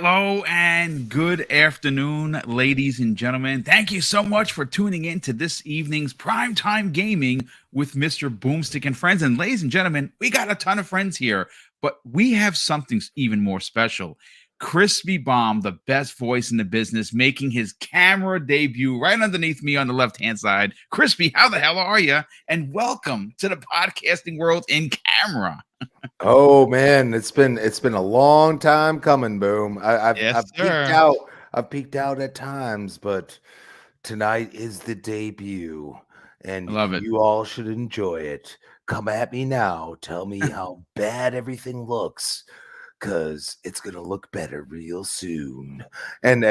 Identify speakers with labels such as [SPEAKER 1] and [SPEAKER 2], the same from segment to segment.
[SPEAKER 1] Hello and good afternoon, ladies and gentlemen. Thank you so much for tuning in to this evening's Primetime Gaming with Mr. BoomStick and friends. And ladies and gentlemen, we got a ton of friends here, but we have something even more special. Crispy Bomb, the best voice in the business, making his camera debut right underneath me on the left-hand side. Crispy, how the hell are you? And welcome to the podcasting world in camera.
[SPEAKER 2] Oh man, it's been a long time coming, Boom. I've peeked out at times, but tonight is the debut, and
[SPEAKER 1] I love it.
[SPEAKER 2] you all should enjoy it. Come at me now. Tell me how bad everything looks, because it's gonna look better real soon. And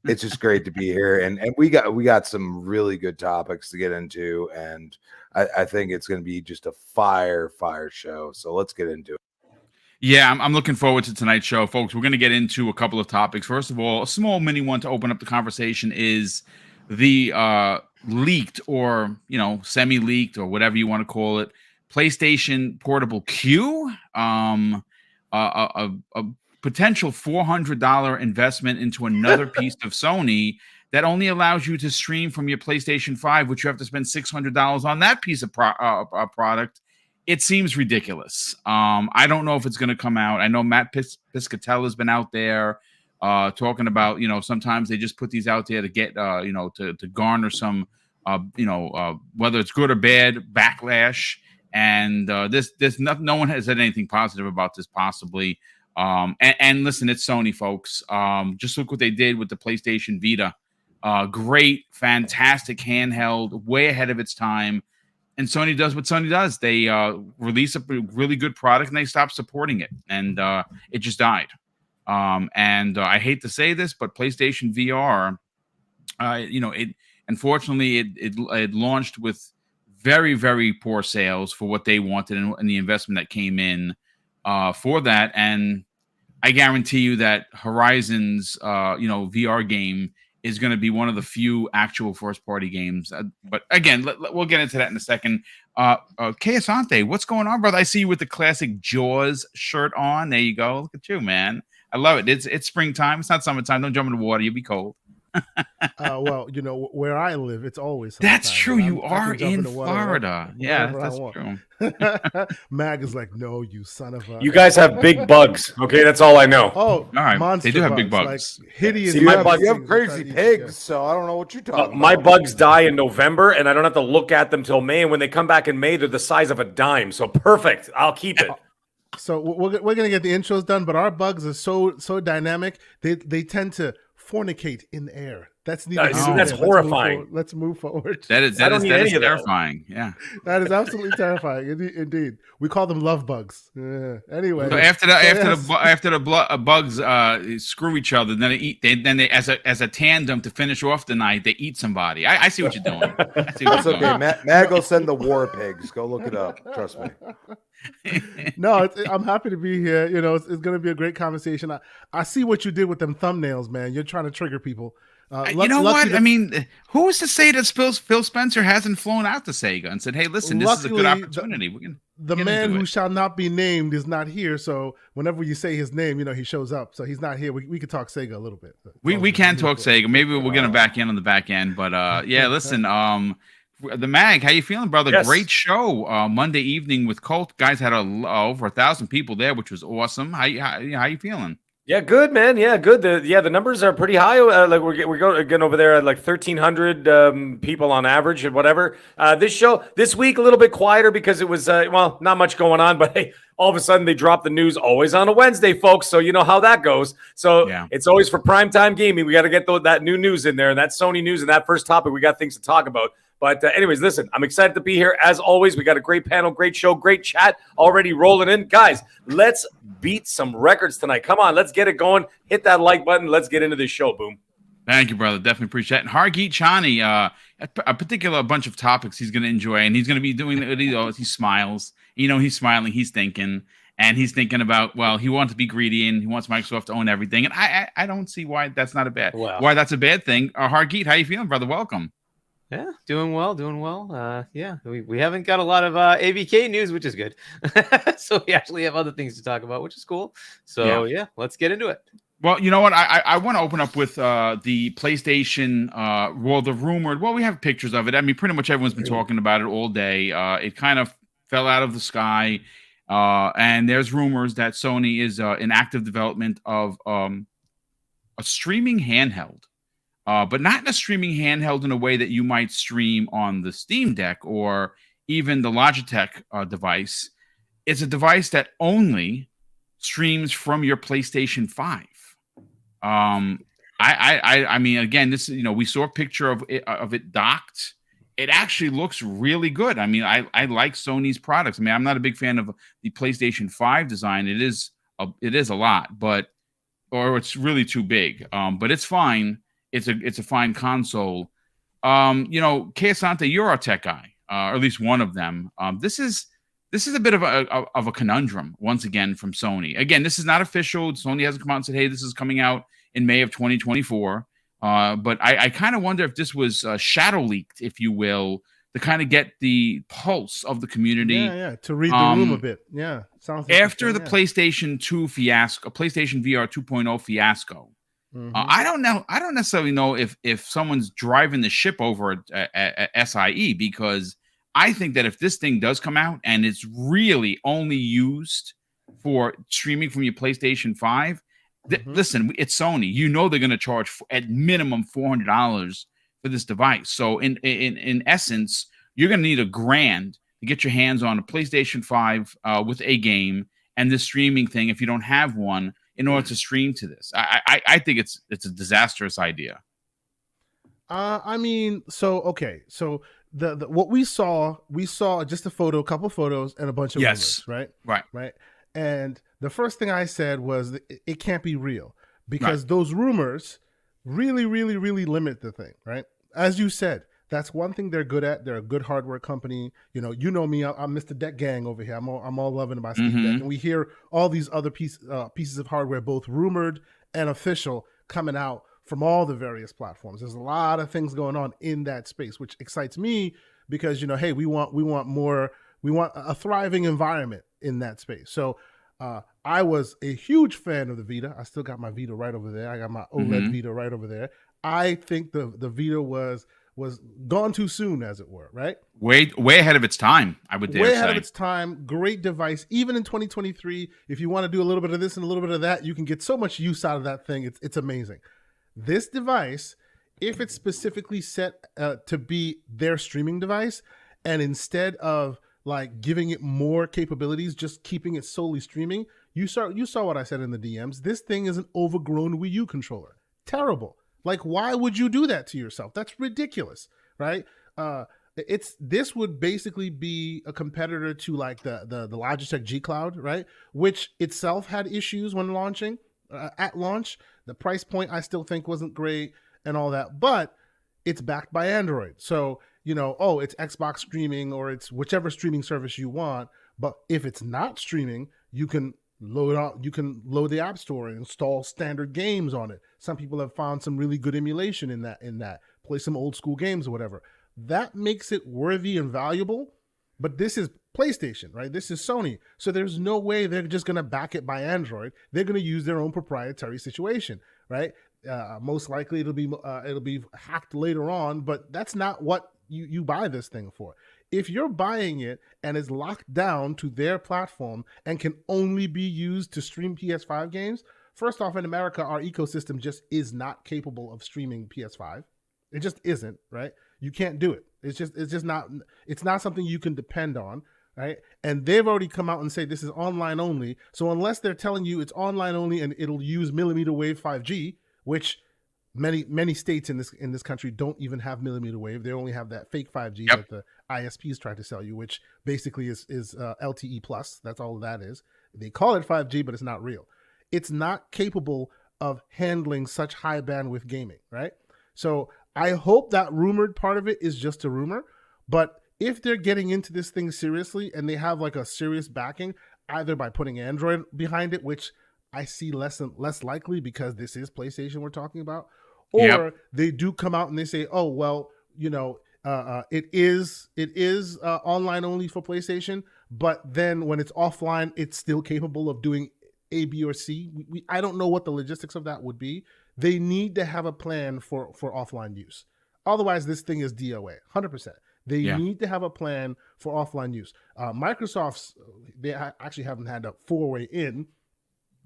[SPEAKER 2] it's just great to be here. And we got some really good topics to get into, and I think it's gonna be just a fire show. So let's get into it.
[SPEAKER 1] Yeah, I'm looking forward to tonight's show, folks. We're going to get into a couple of topics. First of all, a small mini one to open up the conversation is the leaked or, semi-leaked or whatever you want to call it, PlayStation Portable Q, a potential $400 investment into another piece of Sony that only allows you to stream from your PlayStation 5, which you have to spend $600 on that piece of product. It seems ridiculous. I don't know if it's going to come out. I know Matt Piscatella has been out there talking about, sometimes they just put these out there to get, to garner some, whether it's good or bad backlash. And no one has said anything positive about this possibly. And listen, it's Sony, folks. Just look what they did with the PlayStation Vita. Great, fantastic handheld, way ahead of its time. And Sony does what Sony does. They release a really good product and they stop supporting it. And it just died. And I hate to say this, but PlayStation VR, unfortunately, it launched with very, very poor sales for what they wanted and the investment that came in for that. And I guarantee you that Horizon's, VR game is going to be one of the few actual first-party games. But again, we'll get into that in a second. Asante, what's going on, brother? I see you with the classic Jaws shirt on. There you go. Look at you, man. I love it. It's springtime. It's not summertime. Don't jump in the water. You'll be cold.
[SPEAKER 3] Well, where I live, it's always
[SPEAKER 1] summertime. That's true. You are in Florida. Yeah, that's true.
[SPEAKER 3] Mag is like, no, you son of a.
[SPEAKER 4] You guys have big bugs. Okay, that's all I know.
[SPEAKER 3] Oh,
[SPEAKER 1] all right.
[SPEAKER 3] Monster
[SPEAKER 1] they do have
[SPEAKER 3] bugs,
[SPEAKER 1] big bugs.
[SPEAKER 3] Like hideous.
[SPEAKER 2] See, you have crazy pigs, so I don't know what you're talking about.
[SPEAKER 4] My bugs die in November, and I don't have to look at them till May. And when they come back in May, they're the size of a dime. So perfect. I'll keep it.
[SPEAKER 3] So we're gonna get the intros done, but our bugs are so dynamic. They tend to fornicate in the air. That's
[SPEAKER 4] horrifying.
[SPEAKER 3] Let's move forward.
[SPEAKER 1] That is terrifying. Yeah,
[SPEAKER 3] that is absolutely terrifying. Indeed, we call them love bugs. Anyway,
[SPEAKER 1] so after the bugs screw each other, then they as a tandem to finish off the night, they eat somebody. I see what you're doing.
[SPEAKER 2] That's okay. Mag will send the war pigs. Go look it up. Trust me.
[SPEAKER 3] No, I'm happy to be here. It's going to be a great conversation. I see what you did with them thumbnails, man. You're trying to trigger people.
[SPEAKER 1] What? I mean, who is to say that Phil Spencer hasn't flown out to Sega and said, "Hey, listen, this is a good opportunity."
[SPEAKER 3] The man who shall not be named is not here, so whenever you say his name, he shows up. So he's not here. We could talk Sega a little bit.
[SPEAKER 1] We can talk Sega. Maybe we'll get him back in on the back end. But yeah, listen. The Mag, how you feeling, brother? Yes. Great show Monday evening with Colt. Guys had over 1,000 people there, which was awesome. How you feeling?
[SPEAKER 4] Yeah, good, man. Yeah, good. The numbers are pretty high. Like we're going over there at like 1,300 people on average and whatever. This week a little bit quieter because it was not much going on. But hey, all of a sudden they dropped the news always on a Wednesday, folks. So you know how that goes. So yeah. It's always for primetime gaming. We got to get that new news in there and that Sony news and that first topic. We got things to talk about. But anyways, listen, I'm excited to be here. As always, we got a great panel, great show, great chat already rolling in. Guys, let's beat some records tonight. Come on, let's get it going. Hit that like button. Let's get into this show, Boom.
[SPEAKER 1] Thank you, brother. Definitely appreciate it. And Hargeet Chani, a particular bunch of topics he's going to enjoy, and he's going to be doing it. He smiles. He's smiling. He's thinking. And he's thinking about, he wants to be greedy and he wants Microsoft to own everything. And I don't see why that's not why that's a bad thing. Hargeet, how you feeling, brother? Welcome.
[SPEAKER 5] Yeah, doing well. We haven't got a lot of ABK news, which is good. So we actually have other things to talk about, which is cool. So yeah, let's get into it.
[SPEAKER 1] Well, you know what? I want to open up with the PlayStation. The rumored. Well, we have pictures of it. I mean, pretty much everyone's been talking about it all day. It kind of fell out of the sky, and there's rumors that Sony is in active development of a streaming handheld, but not in a streaming handheld in a way that you might stream on the Steam Deck or even the Logitech device. It's a device that only streams from your PlayStation 5. I mean, again, this, we saw a picture of it docked. It actually looks really good. I mean, I like Sony's products. I mean, I'm not a big fan of the PlayStation 5 design. It is a lot, or it's really too big. But it's fine. It's a fine console. Keasante, you're our tech guy, or at least one of them. This is a bit of a conundrum once again from Sony. Again, this is not official. Sony hasn't come out and said, "Hey, this is coming out in May of 2024." But I kind of wonder if this was shadow leaked, if you will, to kind of get the pulse of the community.
[SPEAKER 3] Yeah, to read the room a bit. Yeah, sounds
[SPEAKER 1] after the PlayStation 2 fiasco, PlayStation VR 2.0 fiasco. Mm-hmm. I don't necessarily know if someone's driving the ship over at SIE, because I think that if this thing does come out and it's really only used for streaming from your PlayStation 5, listen, it's Sony. They're going to charge at minimum $400 for this device. So in essence, you're going to need $1,000 to get your hands on a PlayStation 5 with a game and this streaming thing, if you don't have one, in order to stream to this. I think it's a disastrous idea.
[SPEAKER 3] I mean, so the what we saw just a couple photos and a bunch of rumors, right. And the first thing I said was that it can't be real, because those rumors really, really, really limit the thing, right? As you said, that's one thing they're good at. They're a good hardware company. You know me. I'm Mr. Deck Gang over here. I'm all loving my Steam Deck, and we hear all these other pieces of hardware, both rumored and official, coming out from all the various platforms. There's a lot of things going on in that space, which excites me, because hey, we want more. We want a thriving environment in that space. So I was a huge fan of the Vita. I still got my Vita right over there. I got my OLED Vita right over there. I think the Vita was gone too soon, as it were, right?
[SPEAKER 1] Way ahead of its time, I would dare say.
[SPEAKER 3] Way ahead of its time. Great device. Even in 2023, if you want to do a little bit of this and a little bit of that, you can get so much use out of that thing. It's amazing. This device, if it's specifically set to be their streaming device, and instead of like giving it more capabilities, just keeping it solely streaming, you saw what I said in the DMs. This thing is an overgrown Wii U controller. Terrible. Like, why would you do that to yourself? That's ridiculous, right? This would basically be a competitor to like the Logitech G Cloud, right? Which itself had issues when launching. At launch, the price point I still think wasn't great and all that, but it's backed by Android. So, it's Xbox streaming, or it's whichever streaming service you want. But if it's not streaming, you can load the App Store and install standard games on it. Some people have found some really good emulation in that. Play some old school games or whatever. That makes it worthy and valuable. But this is PlayStation, right? This is Sony. So there's no way they're just going to back it by Android. They're going to use their own proprietary situation, right? Most likely it'll be hacked later on, but that's not what you buy this thing for. If you're buying it and it's locked down to their platform and can only be used to stream PS5 games, first off, in America, our ecosystem just is not capable of streaming PS5. It just isn't, right? You can't do it. It's not something you can depend on, right? And they've already come out and say this is online only. So unless they're telling you it's online only and it'll use millimeter wave 5G, which many states in this country don't even have millimeter wave. They only have that fake 5G that the ISPs try to sell you, which basically is LTE plus. That's all that is. They call it 5G, but it's not real. It's not capable of handling such high bandwidth gaming, right? So I hope that rumored part of it is just a rumor, but if they're getting into this thing seriously and they have like a serious backing, either by putting Android behind it, which I see less and less likely because this is PlayStation we're talking about, or they do come out and they say, oh, well, it is online only for PlayStation, but then when it's offline, it's still capable of doing A, B, or C. I don't know what the logistics of that would be. They need to have a plan for offline use. Otherwise, this thing is DOA, 100%. They need to have a plan for offline use. Microsoft's, they actually haven't had a four-way in,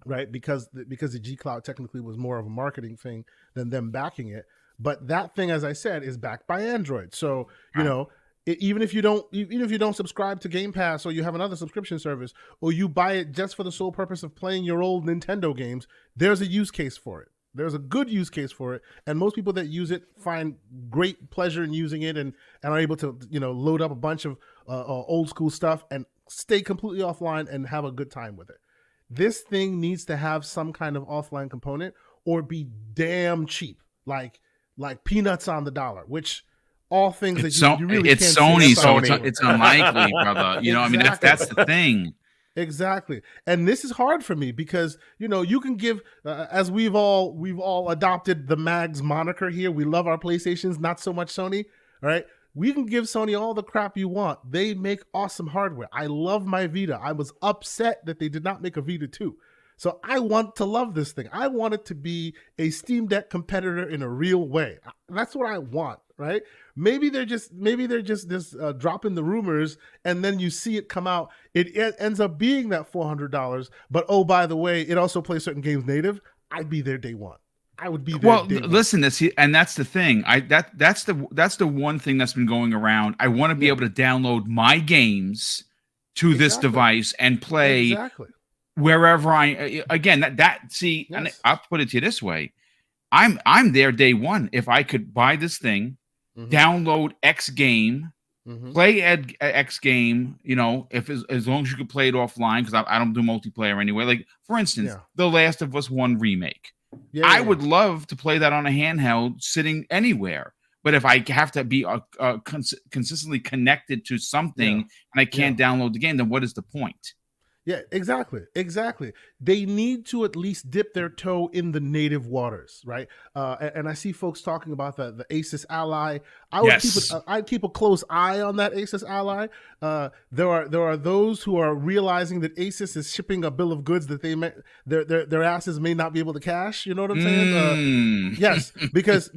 [SPEAKER 3] right? Because the G Cloud technically was more of a marketing thing than them backing it. But that thing, as I said, is backed by Android. So, you know, even if you don't subscribe to Game Pass, or you have another subscription service, or you buy it just for the sole purpose of playing your old Nintendo games, there's a use case for it. There's a good use case for it, and most people that use it find great pleasure in using it, and are able to, you know, load up a bunch of old school stuff and stay completely offline and have a good time with it. This thing needs to have some kind of offline component, or be damn cheap, like peanuts on the dollar, which all things that you really
[SPEAKER 1] it's
[SPEAKER 3] can't
[SPEAKER 1] Sony,
[SPEAKER 3] say.
[SPEAKER 1] so it's unlikely, brother. You know,
[SPEAKER 3] Exactly.
[SPEAKER 1] I mean, that's the thing.
[SPEAKER 3] Exactly. And this is hard for me because, you know, you can give, as we've all adopted the Mags moniker here. We love our PlayStations, not so much Sony. All right. We can give Sony all the crap you want. They make awesome hardware. I love my Vita. I was upset that they did not make a Vita 2. So I want to love this thing. I want it to be a Steam Deck competitor in a real way. That's what I want, right? Maybe they're just dropping the rumors, and then you see it come out. It ends up being that $400. But oh, by the way, it also plays certain games native. I'd be there day one. I would be there.
[SPEAKER 1] Well,
[SPEAKER 3] day one.
[SPEAKER 1] listen, and that's the thing. That's the one thing that's been going around. I want to be able to download my games to this device and play wherever and I'll put it to you this way. I'm there day one. If I could buy this thing, download X game, play X game, you know, as long as you could play it offline, because I don't do multiplayer anyway. Like, for instance, The Last of Us 1 remake. I would love to play that on a handheld sitting anywhere. But if I have to be consistently connected to something and I can't download the game, then what is the point?
[SPEAKER 3] Yeah, exactly. They need to at least dip their toe in the native waters, right? And I see folks talking about the Asus Ally. I'd keep a close eye on that Asus Ally. There are those who are realizing that Asus is shipping a bill of goods that their asses may not be able to cash. You know what I'm saying? Yes, because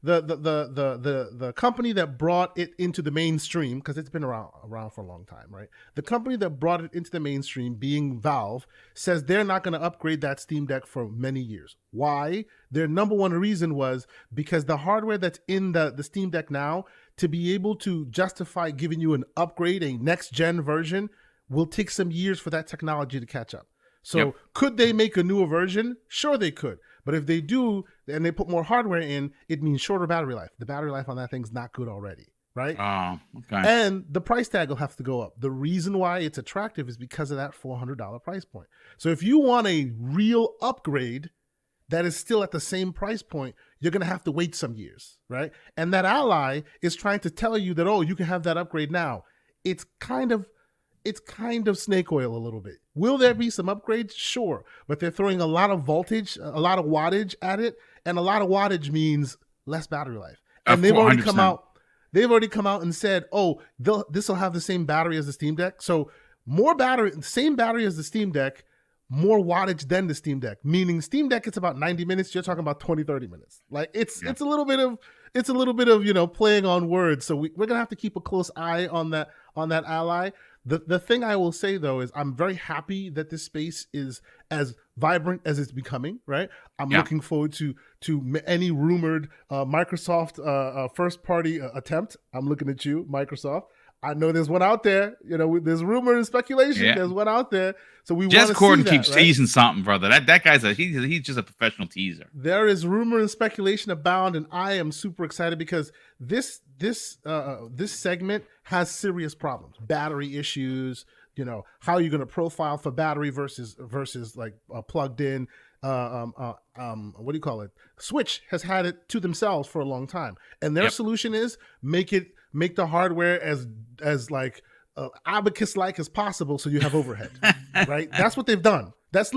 [SPEAKER 3] the company that brought it into the mainstream, because it's been around for a long time, right? The company that brought it into the mainstream, being Valve, says they're not going to upgrade that Steam Deck for many years. Why? Their number one reason was because the hardware that's in the Steam Deck now, to be able to justify giving you an upgrade, a next gen version, will take some years for that technology to catch up. So could they make a newer version? Sure, they could. But if they do, and they put more hardware in, it means shorter battery life. The battery life on that thing's not good already. Right?
[SPEAKER 1] Oh, okay.
[SPEAKER 3] And the price tag will have to go up. The reason why it's attractive is because of that $400 price point. So if you want a real upgrade that is still at the same price point, you're going to have to wait some years, right? And that Ally is trying to tell you that, oh, you can have that upgrade now. It's kind of snake oil a little bit. Will there be some upgrades? Sure. But they're throwing a lot of voltage, a lot of wattage at it. And a lot of wattage means less battery life. And they've already come out. They've already come out and said, oh, this will have the same battery as the Steam Deck. So more battery, same battery as the Steam Deck, more wattage than the Steam Deck. Meaning Steam Deck, it's about 90 minutes. You're talking about 20, 30 minutes. Like it's a little bit of, you know, playing on words. So we're going to have to keep a close eye on that Ally. The thing I will say, though, is I'm very happy that this space is as vibrant as it's becoming, right? I'm looking forward to any rumored Microsoft first-party attempt. I'm looking at you, Microsoft. I know there's one out there. You know, there's rumor and speculation.
[SPEAKER 1] Yeah.
[SPEAKER 3] There's one out there. So we want
[SPEAKER 1] Jess
[SPEAKER 3] to see
[SPEAKER 1] Corden
[SPEAKER 3] that,
[SPEAKER 1] keeps
[SPEAKER 3] right?
[SPEAKER 1] teasing something, brother. That guy's he's just a professional teaser.
[SPEAKER 3] There is rumor and speculation abound, and I am super excited because this segment has serious problems, battery issues. You know, how are you going to profile for battery versus like plugged in? What do you call it? Switch has had it to themselves for a long time, and their solution is make the hardware as like abacus like as possible, so you have overhead. Right? That's what they've done. That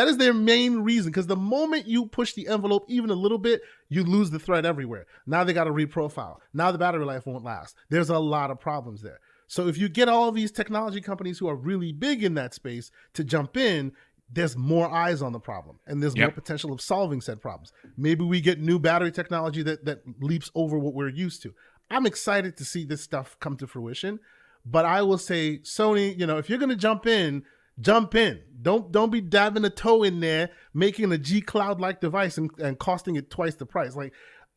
[SPEAKER 3] is their main reason, because the moment you push the envelope even a little bit, you lose the thread everywhere. Now they got to reprofile. Now the battery life won't last. There's a lot of problems there. So if you get all these technology companies who are really big in that space to jump in, there's more eyes on the problem and there's more potential of solving said problems. Maybe we get new battery technology that leaps over what we're used to. I'm excited to see this stuff come to fruition, but I will say, Sony, if you're going to jump in, jump in. Don't be dabbing a toe in there, making a G Cloud like device and costing it twice the price. Like,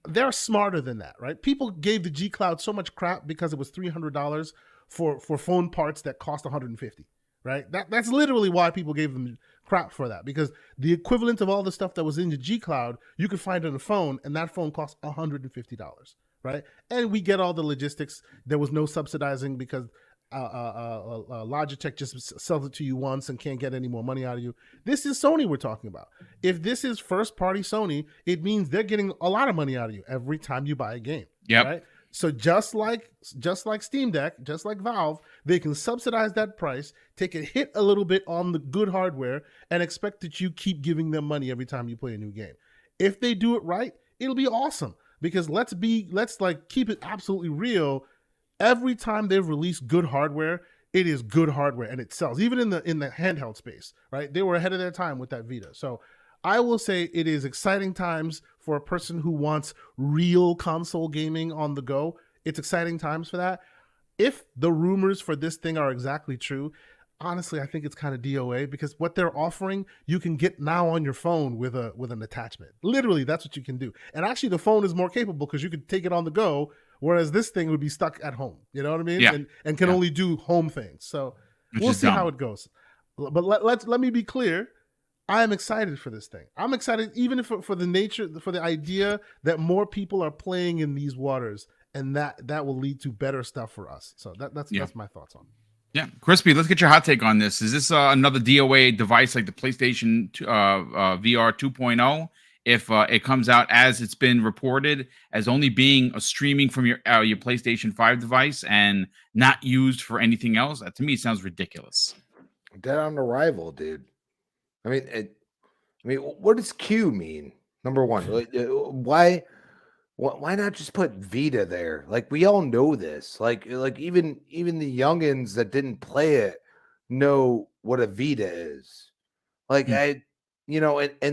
[SPEAKER 3] they're smarter than that, right? People gave the G Cloud so much crap because it was $300 for phone parts that cost $150, right? That's literally why people gave them crap for that, because the equivalent of all the stuff that was in the G Cloud, you could find on a phone, and that phone costs $150, right? And we get all the logistics. There was no subsidizing because Logitech just sells it to you once and can't get any more money out of you. This is Sony we're talking about. If this is first party Sony, it means they're getting a lot of money out of you every time you buy a game.
[SPEAKER 1] Yep.
[SPEAKER 3] Right? So just like Steam Deck, just like Valve, they can subsidize that price, take a hit a little bit on the good hardware, and expect that you keep giving them money every time you play a new game. If they do it right, it'll be awesome. Because let's keep it absolutely real. Every time they've released good hardware, it is good hardware and it sells. Even in the handheld space, right? They were ahead of their time with that Vita. So I will say it is exciting times for a person who wants real console gaming on the go. It's exciting times for that. If the rumors for this thing are exactly true, honestly, I think it's kind of DOA, because what they're offering, you can get now on your phone with an attachment. Literally, that's what you can do. And actually, the phone is more capable because you could take it on the go, whereas this thing would be stuck at home. You know what I mean?
[SPEAKER 1] Yeah.
[SPEAKER 3] And can only do home things. So we'll see how it goes. But let me be clear. I am excited for this thing. I'm excited even for the idea that more people are playing in these waters, and that will lead to better stuff for us. So that's my thoughts on it.
[SPEAKER 1] Yeah, Crispy, let's get your hot take on this. Is this another DOA device like the PlayStation VR 2.0? If it comes out as it's been reported as only being a streaming from your PlayStation 5 device and not used for anything else, to me it sounds ridiculous.
[SPEAKER 2] Dead on arrival, dude. I mean, what does Q mean? Number one, why not just put Vita there? Like, we all know this. Like even the youngins that didn't play it know what a Vita is. Like, and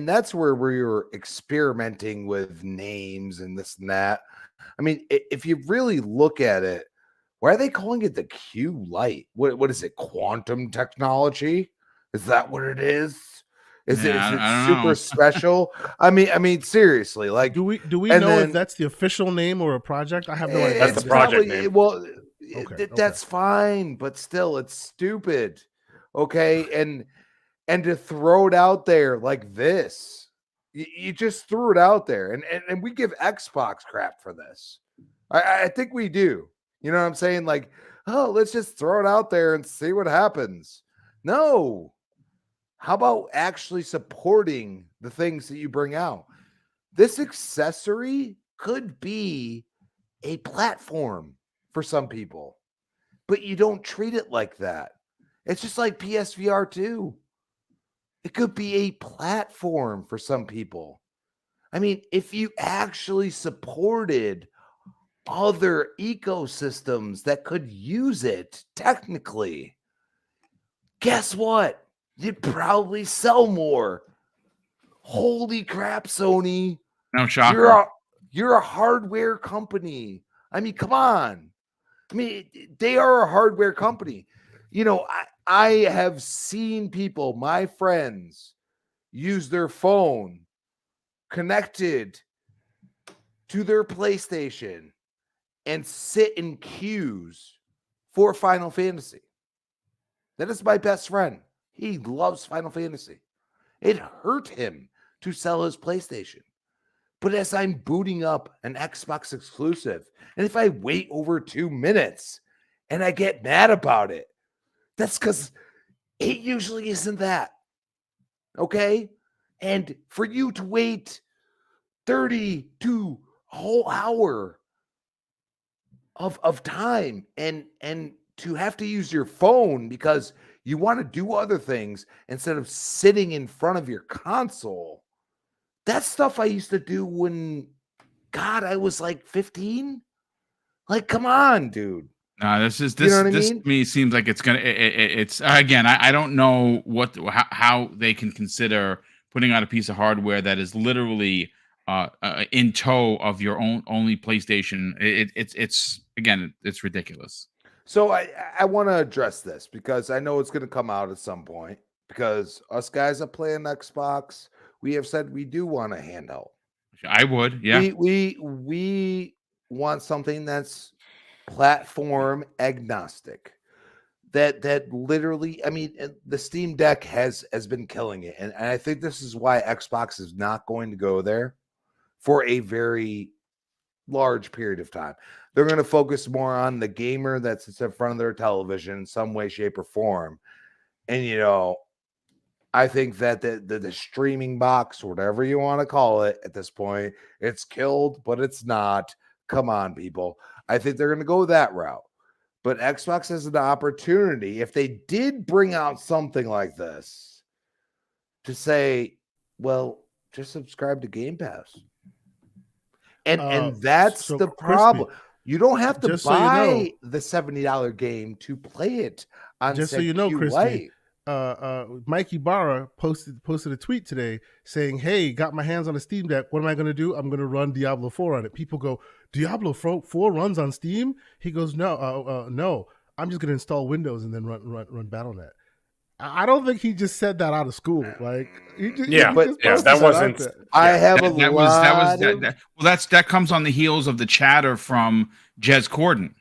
[SPEAKER 2] that's where we were experimenting with names and this and that. I mean, if you really look at it, why are they calling it the Q-Lite? What is it? Quantum technology? Is that what it is? Is it super special? I mean, seriously, like, do we
[SPEAKER 3] know if that's the official name or a project? I have no idea.
[SPEAKER 4] That's the project name.
[SPEAKER 2] Well, that's fine, but still, it's stupid. Okay, and to throw it out there like this, you just threw it out there, and we give Xbox crap for this. I think we do. You know what I'm saying? Like, oh, let's just throw it out there and see what happens. No. How about actually supporting the things that you bring out? This accessory could be a platform for some people, but you don't treat it like that. It's just like PSVR 2. It could be a platform for some people. I mean, if you actually supported other ecosystems that could use it technically, guess what? You'd probably sell more. Holy crap, Sony.
[SPEAKER 1] No shocker.
[SPEAKER 2] You're a hardware company. I mean, come on. I mean, they are a hardware company. I have seen people, my friends, use their phone connected to their PlayStation and sit in queues for Final Fantasy. That is my best friend. He loves Final Fantasy. It hurt him to sell his PlayStation. But as I'm booting up an Xbox exclusive, and if I wait over 2 minutes and I get mad about it, that's because it usually isn't that. Okay? And for you to wait 30 to a whole hour of time and to have to use your phone because you want to do other things instead of sitting in front of your console. That's stuff I used to do when, God, I was like 15. Like, come on, dude. You know what I
[SPEAKER 1] this
[SPEAKER 2] mean?
[SPEAKER 1] to me seems like it's gonna. It's again. I don't know how they can consider putting out a piece of hardware that is literally in tow of your own only PlayStation. It's again, it's ridiculous.
[SPEAKER 2] So I want to address this because I know it's going to come out at some point. Because us guys that play on Xbox, we have said we do want a handheld.
[SPEAKER 1] I would, yeah.
[SPEAKER 2] We want something that's platform agnostic. That literally, I mean, the Steam Deck has been killing it, and I think this is why Xbox is not going to go there for a very large period of time. They're going to focus more on the gamer that sits in front of their television in some way, shape, or form. And I think that the streaming box, whatever you want to call it at this point, it's killed, but it's not. Come on, people. I think they're going to go that route. But Xbox has an opportunity, if they did bring out something like this, to say, well, just subscribe to Game Pass. And that's
[SPEAKER 3] so
[SPEAKER 2] the
[SPEAKER 3] Crispy,
[SPEAKER 2] problem. You don't have to
[SPEAKER 3] just so you know-
[SPEAKER 2] buy the $70 game to play it on
[SPEAKER 3] Just so
[SPEAKER 2] said
[SPEAKER 3] you know,
[SPEAKER 2] Q-Lite.
[SPEAKER 3] Crispy, Mikey Barra posted a tweet today saying, "Hey, got my hands on a Steam Deck. What am I going to do? I'm going to run Diablo 4 on it." People go, "Diablo 4 runs on Steam?" He goes, "No, no. I'm just going to install Windows and then run BattleNet." I don't think he just said that out of school. Like, he just,
[SPEAKER 4] Yeah,
[SPEAKER 3] he
[SPEAKER 4] but
[SPEAKER 3] just
[SPEAKER 4] yeah,
[SPEAKER 3] posted
[SPEAKER 4] that
[SPEAKER 3] out
[SPEAKER 4] wasn't-
[SPEAKER 3] there.
[SPEAKER 2] I have a
[SPEAKER 1] That
[SPEAKER 2] lot
[SPEAKER 1] was
[SPEAKER 2] of...
[SPEAKER 1] that comes on the heels of the chatter from Jez Corden.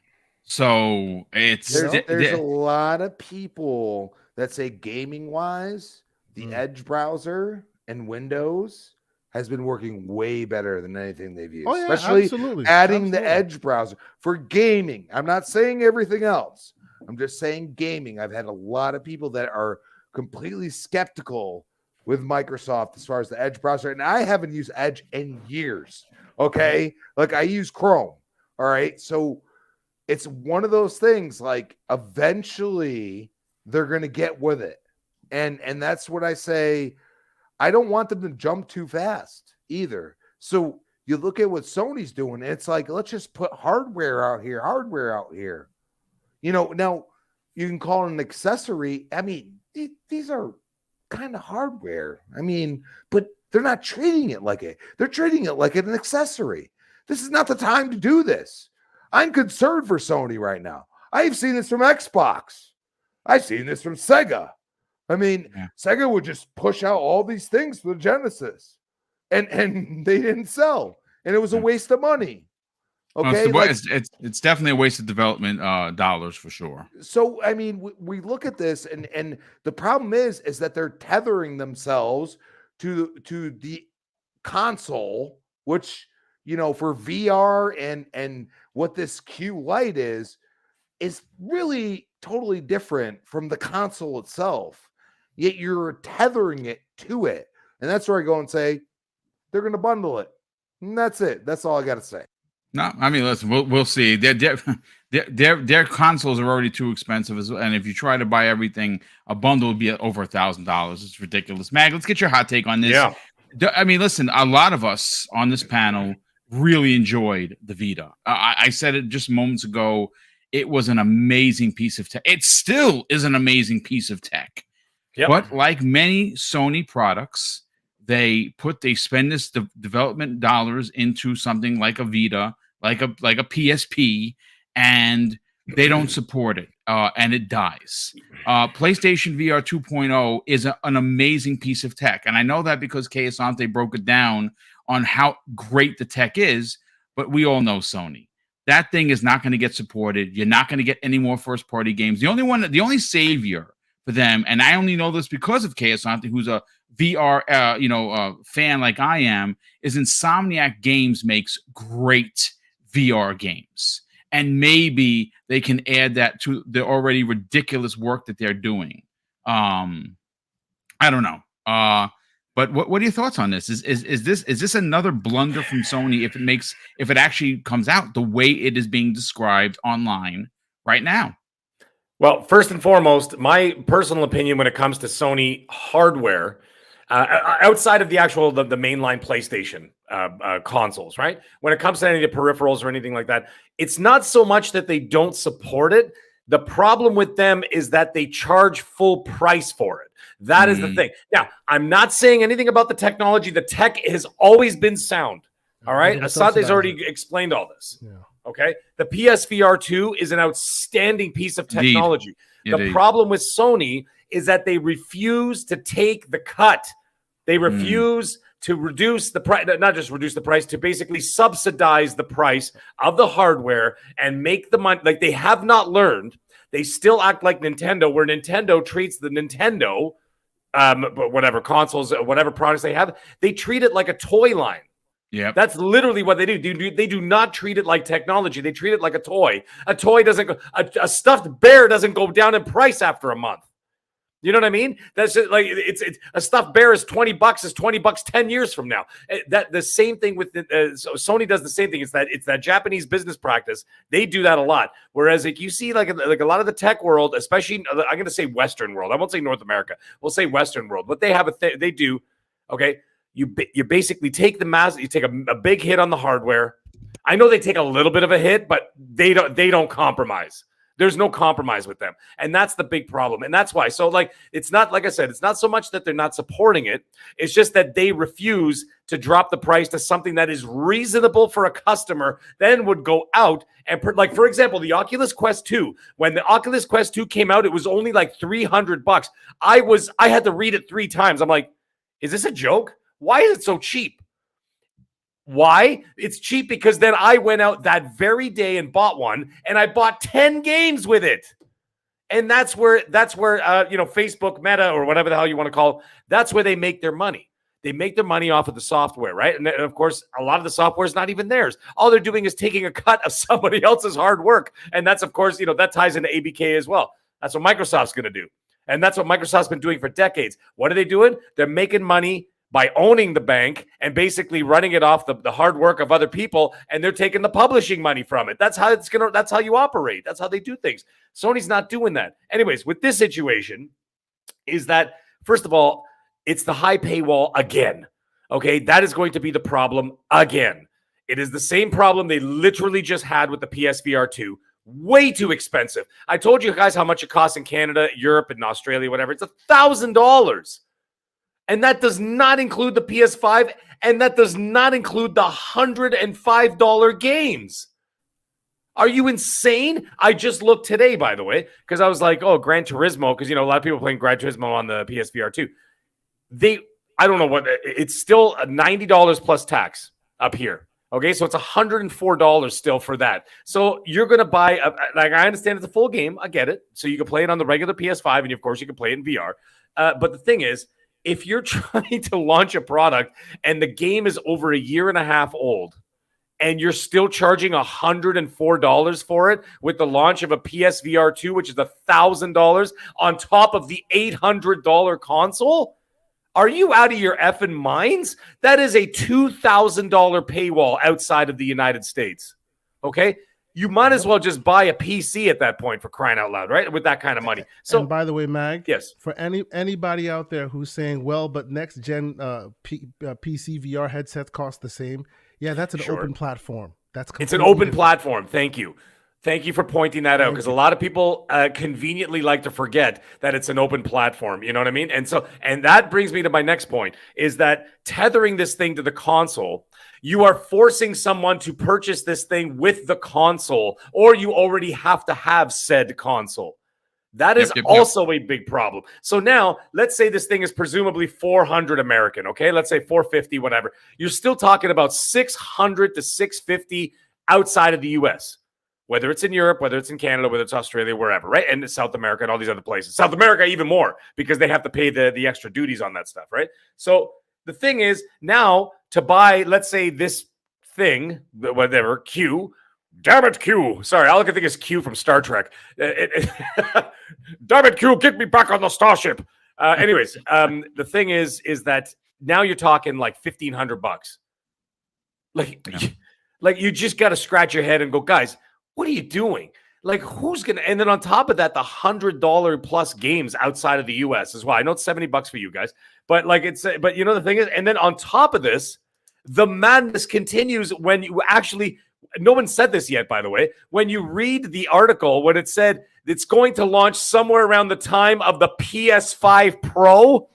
[SPEAKER 1] So it's
[SPEAKER 2] There's a lot of people that say gaming wise, the Edge browser and Windows has been working way better than anything they've used.
[SPEAKER 3] Oh, yeah,
[SPEAKER 2] especially
[SPEAKER 3] absolutely.
[SPEAKER 2] adding the
[SPEAKER 3] Absolutely.
[SPEAKER 2] Edge browser for gaming. I'm not saying everything else. I'm just saying gaming. I've had a lot of people that are completely skeptical with Microsoft as far as the Edge browser, and I haven't used Edge in years. Okay, like I use Chrome. All right, so it's one of those things. Like eventually they're going to get with it, and that's what I say. I don't want them to jump too fast either. So you look at what Sony's doing. It's like, let's just put hardware out here. Now you can call it an accessory. I mean, these are kind of hardware. I mean, but they're not treating it like it. They're treating it like an accessory. This is not the time to do this. I'm concerned for Sony right now. I've seen this from Xbox. I've seen this from Sega. I mean, Sega would just push out all these things for the Genesis, and they didn't sell, and it was a waste of money. Okay,
[SPEAKER 1] it's definitely a waste of development dollars for sure.
[SPEAKER 2] So I mean, we look at this, and the problem is that they're tethering themselves to the console, which for VR and what this Q-Lite is really totally different from the console itself. Yet you're tethering it to it, and that's where I go and say they're going to bundle it, and that's it. That's all I got to say.
[SPEAKER 1] No, I mean, listen, we'll see. Their consoles are already too expensive, and if you try to buy everything, a bundle would be over $1,000. It's ridiculous. Mag, let's get your hot take on this.
[SPEAKER 4] Yeah.
[SPEAKER 1] I mean, listen, a lot of us on this panel really enjoyed the Vita. I said it just moments ago. It was an amazing piece of tech. It still is an amazing piece of tech.
[SPEAKER 4] Yep.
[SPEAKER 1] But like many Sony products, they spend this development dollars into something like a Vita, like a PSP, and they don't support it, and it dies. PlayStation VR 2.0 is an amazing piece of tech, and I know that because Kay Asante broke it down on how great the tech is. But we all know Sony. That thing is not going to get supported. You're not going to get any more first-party games. The only savior for them, and I only know this because of Kay Asante, who's a VR fan like I am, is Insomniac Games makes great VR games, and maybe they can add that to the already ridiculous work that they're doing. I don't know, but what are your thoughts on this? Is this another blunder from Sony if it actually comes out the way it is being described online right now?
[SPEAKER 4] Well, first and foremost, my personal opinion when it comes to Sony hardware, outside of the actual the mainline PlayStation consoles, right? When it comes to any of the peripherals or anything like that, it's not so much that they don't support it. The problem with them is that they charge full price for it. That is the thing. Now, I'm not saying anything about the technology. The tech has always been sound. All right. Asante's already explained all this.
[SPEAKER 3] Yeah.
[SPEAKER 4] Okay. The PSVR 2 is an outstanding piece of technology.
[SPEAKER 1] Indeed.
[SPEAKER 4] The problem with Sony is that they refuse to take the cut. They refuse to reduce the price, not just reduce the price, to basically subsidize the price of the hardware and make the money. Like, they have not learned. They still act like Nintendo, where Nintendo treats the Nintendo, whatever consoles, whatever products they have, they treat it like a toy line.
[SPEAKER 1] Yeah,
[SPEAKER 4] that's literally what they do. They do not treat it like technology. They treat it like a toy. A toy doesn't go, a stuffed bear doesn't go down in price after a month. You know what I mean? That's just like, it's a stuffed bear is $20, is $20 10 years from now. That the same thing with so Sony does the same thing. It's that Japanese business practice. They do that a lot. Whereas like you see like a lot of the tech world, especially I'm going to say Western world. I won't say North America. We'll say Western world. But they have they do. Okay. You basically take you take a big hit on the hardware. I know they take a little bit of a hit, but they don't compromise. There's no compromise with them. And that's the big problem. And that's why. So like, it's not, like I said, it's not so much that they're not supporting it. It's just that they refuse to drop the price to something that is reasonable for a customer, then would go out and like, for example, the Oculus Quest 2, when the Oculus Quest 2 came out, it was only like $300. I had to read it 3 times. I'm like, is this a joke? Why is it so cheap? Why? It's cheap because then I went out that very day and bought one, and I bought 10 games with it. And that's where Facebook, Meta, or whatever the hell you want to call it, that's where they make their money. They make their money off of the software, right? And of course, a lot of the software is not even theirs. All they're doing is taking a cut of somebody else's hard work. And that's, of course, that ties into ABK as well. That's what Microsoft's going to do. And that's what Microsoft's been doing for decades. What are they doing? They're making money by owning the bank and basically running it off the hard work of other people, and they're taking the publishing money from it. That's how you operate. That's how they do things. Sony's not doing that. Anyways, with this situation is that, first of all, it's the high paywall again. Okay, that is going to be the problem again. It is the same problem they literally just had with the PSVR 2. Way too expensive. I told you guys how much it costs in Canada, Europe, and Australia, whatever. It's $1,000. And that does not include the PS5, and that does not include the $105 games. Are you insane? I just looked today, by the way, because I was like, oh, Gran Turismo, because, a lot of people playing Gran Turismo on the PSVR 2. I don't know what, it's still $90 plus tax up here. Okay, so it's $104 still for that. So you're going to buy, I understand it's a full game. I get it. So you can play it on the regular PS5, and of course you can play it in VR. But the thing is, if you're trying to launch a product and the game is over a year and a half old and you're still charging $104 for it with the launch of a PSVR 2, which is $1,000 on top of the $800 console, are you out of your effing minds? That is a $2,000 paywall outside of the United States. Okay? You might as well just buy a PC at that point, for crying out loud, right? With that kind of money. So,
[SPEAKER 3] and by the way, Mag,
[SPEAKER 4] yes,
[SPEAKER 3] for anybody out there who's saying, well, but next gen PC VR headsets cost the same. Yeah, that's an open platform. It's
[SPEAKER 4] an open platform. Thank you. Thank you for pointing that out, because a lot of people conveniently like to forget that it's an open platform. You know what I mean? And that brings me to my next point, is that tethering this thing to the console, you are forcing someone to purchase this thing with the console, or you already have to have said console. That is also a big problem. So now, let's say this thing is presumably 400 American, okay? Let's say 450, whatever. You're still talking about 600 to 650 outside of the US, whether it's in Europe, whether it's in Canada, whether it's Australia, wherever, right? And South America and all these other places. South America even more, because they have to pay the extra duties on that stuff, right? So the thing is, now to buy, let's say this thing, whatever, Q, damn it, Q. Sorry, all I can think is Q from Star Trek. Damn it, Q, get me back on the starship. Anyways, the thing is that now you're talking like $1,500. Like you just got to scratch your head and go, guys, what are you doing? Like, who's going to, and then on top of that, the $100 plus games outside of the US as well. I know it's $70 for you guys, But like but you know the thing is, and then on top of this, the madness continues when you actually. No one said this yet, by the way. When you read the article, when it said it's going to launch somewhere around the time of the PS5 Pro.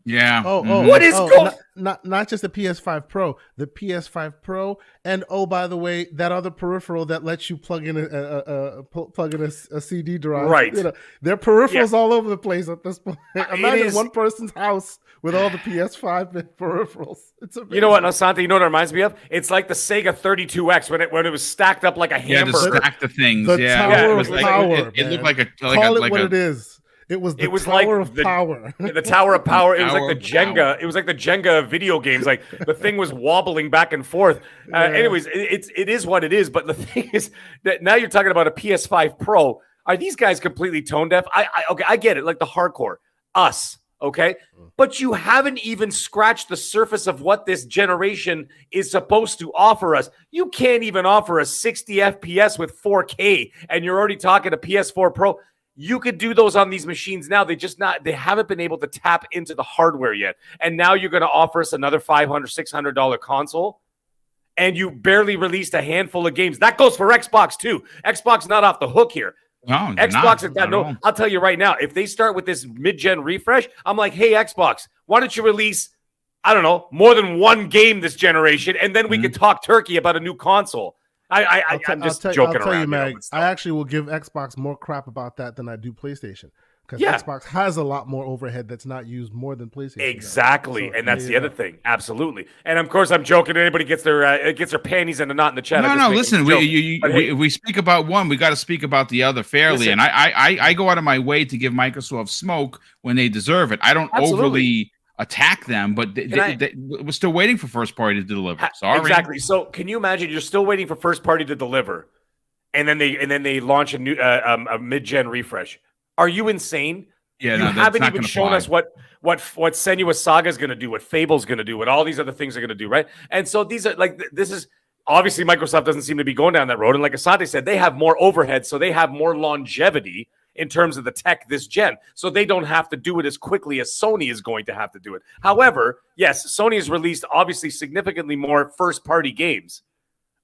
[SPEAKER 1] Yeah.
[SPEAKER 4] What is going?
[SPEAKER 3] Not just the PS5 Pro, the PS5 Pro, and by the way, that other peripheral that lets you plug in a CD drive.
[SPEAKER 4] Right.
[SPEAKER 3] There are peripherals all over the place at this point. Imagine one person's house with all the PS5 peripherals. It's amazing.
[SPEAKER 4] You know what, Asante? You know what it reminds me of? It's like the Sega 32X when it was stacked up like a hamburger.
[SPEAKER 1] Yeah, the stack of things.
[SPEAKER 3] The Tower of Power.
[SPEAKER 1] It looked like a
[SPEAKER 3] Call it what it is. It was the Tower of Power.
[SPEAKER 4] The Tower of Power. It was like the Jenga.
[SPEAKER 1] Power.
[SPEAKER 4] It was like the Jenga video games. Like the thing was wobbling back and forth. Anyways, it is what it is. But the thing is that now you're talking about a PS5 Pro. Are these guys completely tone deaf? Okay, I get it. Like the hardcore, us. Okay, but you haven't even scratched the surface of what this generation is supposed to offer us. You can't even offer a 60 FPS with 4K, and you're already talking a PS4 Pro. You could do those on these machines now. They haven't been able to tap into the hardware yet. And now you're going to offer us another $500, $600 console. And you barely released a handful of games. That goes for Xbox too. Xbox not off the hook here.
[SPEAKER 1] No,
[SPEAKER 4] Xbox has got no. I'll tell you right now, if they start with this mid-gen refresh, I'm like, hey, Xbox, why don't you release, I don't know, more than one game this generation, and then we can talk turkey about a new console. I'm just joking around.
[SPEAKER 3] I'll tell you, Mag, I actually will give Xbox more crap about that than I do PlayStation. Because Xbox has a lot more overhead that's not used more than PlayStation.
[SPEAKER 4] Exactly, so, and that's the other thing. Absolutely, and of course, I'm joking. Anybody gets their panties in a knot in the chat.
[SPEAKER 1] No. Listen, we speak about one. We got to speak about the other fairly. And I go out of my way to give Microsoft smoke when they deserve it. I don't overly attack them, but we're still waiting for first party to deliver. Sorry.
[SPEAKER 4] Exactly. So, can you imagine? You're still waiting for first party to deliver, and then they launch a new a mid-gen refresh. Are you insane?
[SPEAKER 1] Yeah,
[SPEAKER 4] you haven't even shown us what Senua's Saga is going to do, what Fable's going to do, what all these other things are going to do, right? And so these are like this is obviously Microsoft doesn't seem to be going down that road, and like Asante said, they have more overhead, so they have more longevity in terms of the tech this gen, so they don't have to do it as quickly as Sony is going to have to do it. However, yes, Sony has released obviously significantly more first-party games.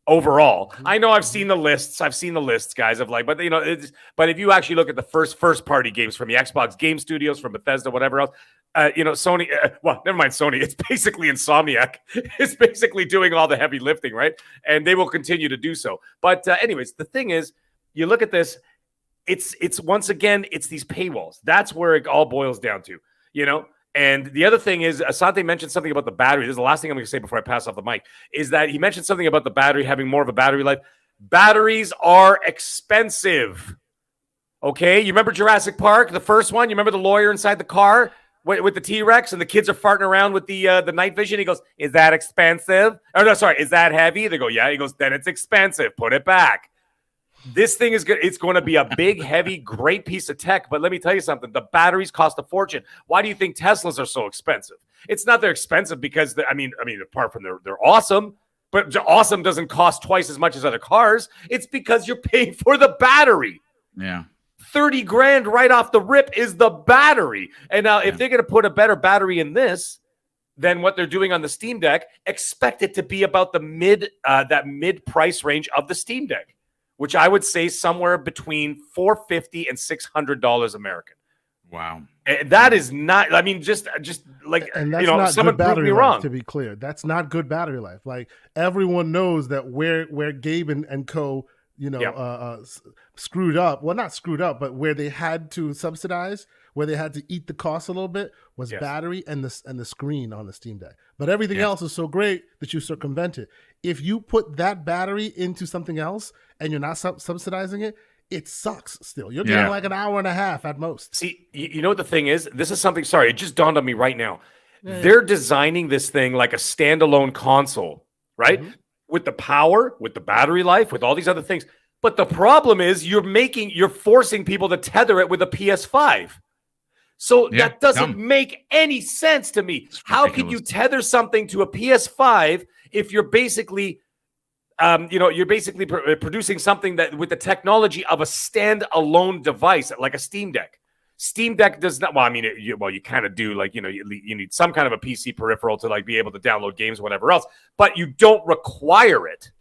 [SPEAKER 4] Overall, I know I've seen the lists, guys, of like, but you know, but if you actually look at the first party games from the Xbox Game Studios, from Bethesda, whatever else, you know, Sony, well, never mind Sony, it's basically Insomniac. It's basically doing all the heavy lifting, right? And they will continue to do so. But anyways, the thing is, you look at this, it's once again, it's these paywalls. That's where it all boils down to, you know? And the other thing is, Asante mentioned something about the battery. This is the last thing I'm going to say before I pass off the mic, is that he mentioned something about the battery having more of a battery life. Batteries are expensive. Okay? You remember Jurassic Park, the first one? You remember the lawyer inside the car with the T-Rex and the kids are farting around with the night vision? He goes, is that expensive? Oh, no, sorry. Is that heavy? They go, yeah. He goes, then it's expensive. Put it back. This thing is good. It's going to be a big, heavy, great piece of tech. But let me tell you something. The batteries cost a fortune. Why do you think Teslas are so expensive? It's not they're expensive because, I mean, apart from they're awesome, but awesome doesn't cost twice as much as other cars. It's because you're paying for the battery.
[SPEAKER 1] Yeah.
[SPEAKER 4] 30 grand right off the rip is the battery. And now if they're going to put a better battery in this than what they're doing on the Steam Deck, expect it to be about the mid price range of the Steam Deck, which I would say somewhere between $450 and $600 American.
[SPEAKER 3] Wow.
[SPEAKER 4] And that is not, I mean, just like,
[SPEAKER 3] and that's
[SPEAKER 4] you know,
[SPEAKER 3] not
[SPEAKER 4] someone
[SPEAKER 3] good battery
[SPEAKER 4] proved me
[SPEAKER 3] life,
[SPEAKER 4] wrong.
[SPEAKER 3] to be clear. That's not good battery life. Like, everyone knows that where Gabe and co, you know, screwed up. Well, not screwed up, but where they had to subsidize, where they had to eat the cost a little bit, was battery and the screen on the Steam Deck. But everything else is so great that you circumvent it. If you put that battery into something else and you're not subsidizing it, it sucks still. You're getting like an hour and a half at most.
[SPEAKER 4] See, you know what the thing is? This is something, sorry, it just dawned on me right now. They're designing this thing like a standalone console, right? Mm-hmm. With the power, with the battery life, with all these other things. But the problem is you're forcing people to tether it with a PS5. So that doesn't make any sense to me. How can you tether something to a PS5 if you're basically, producing something that with the technology of a standalone device like a Steam Deck? Steam Deck does not. Well, I mean, you kind of do. Like, you know, you need some kind of a PC peripheral to like be able to download games, whatever else. But you don't require it,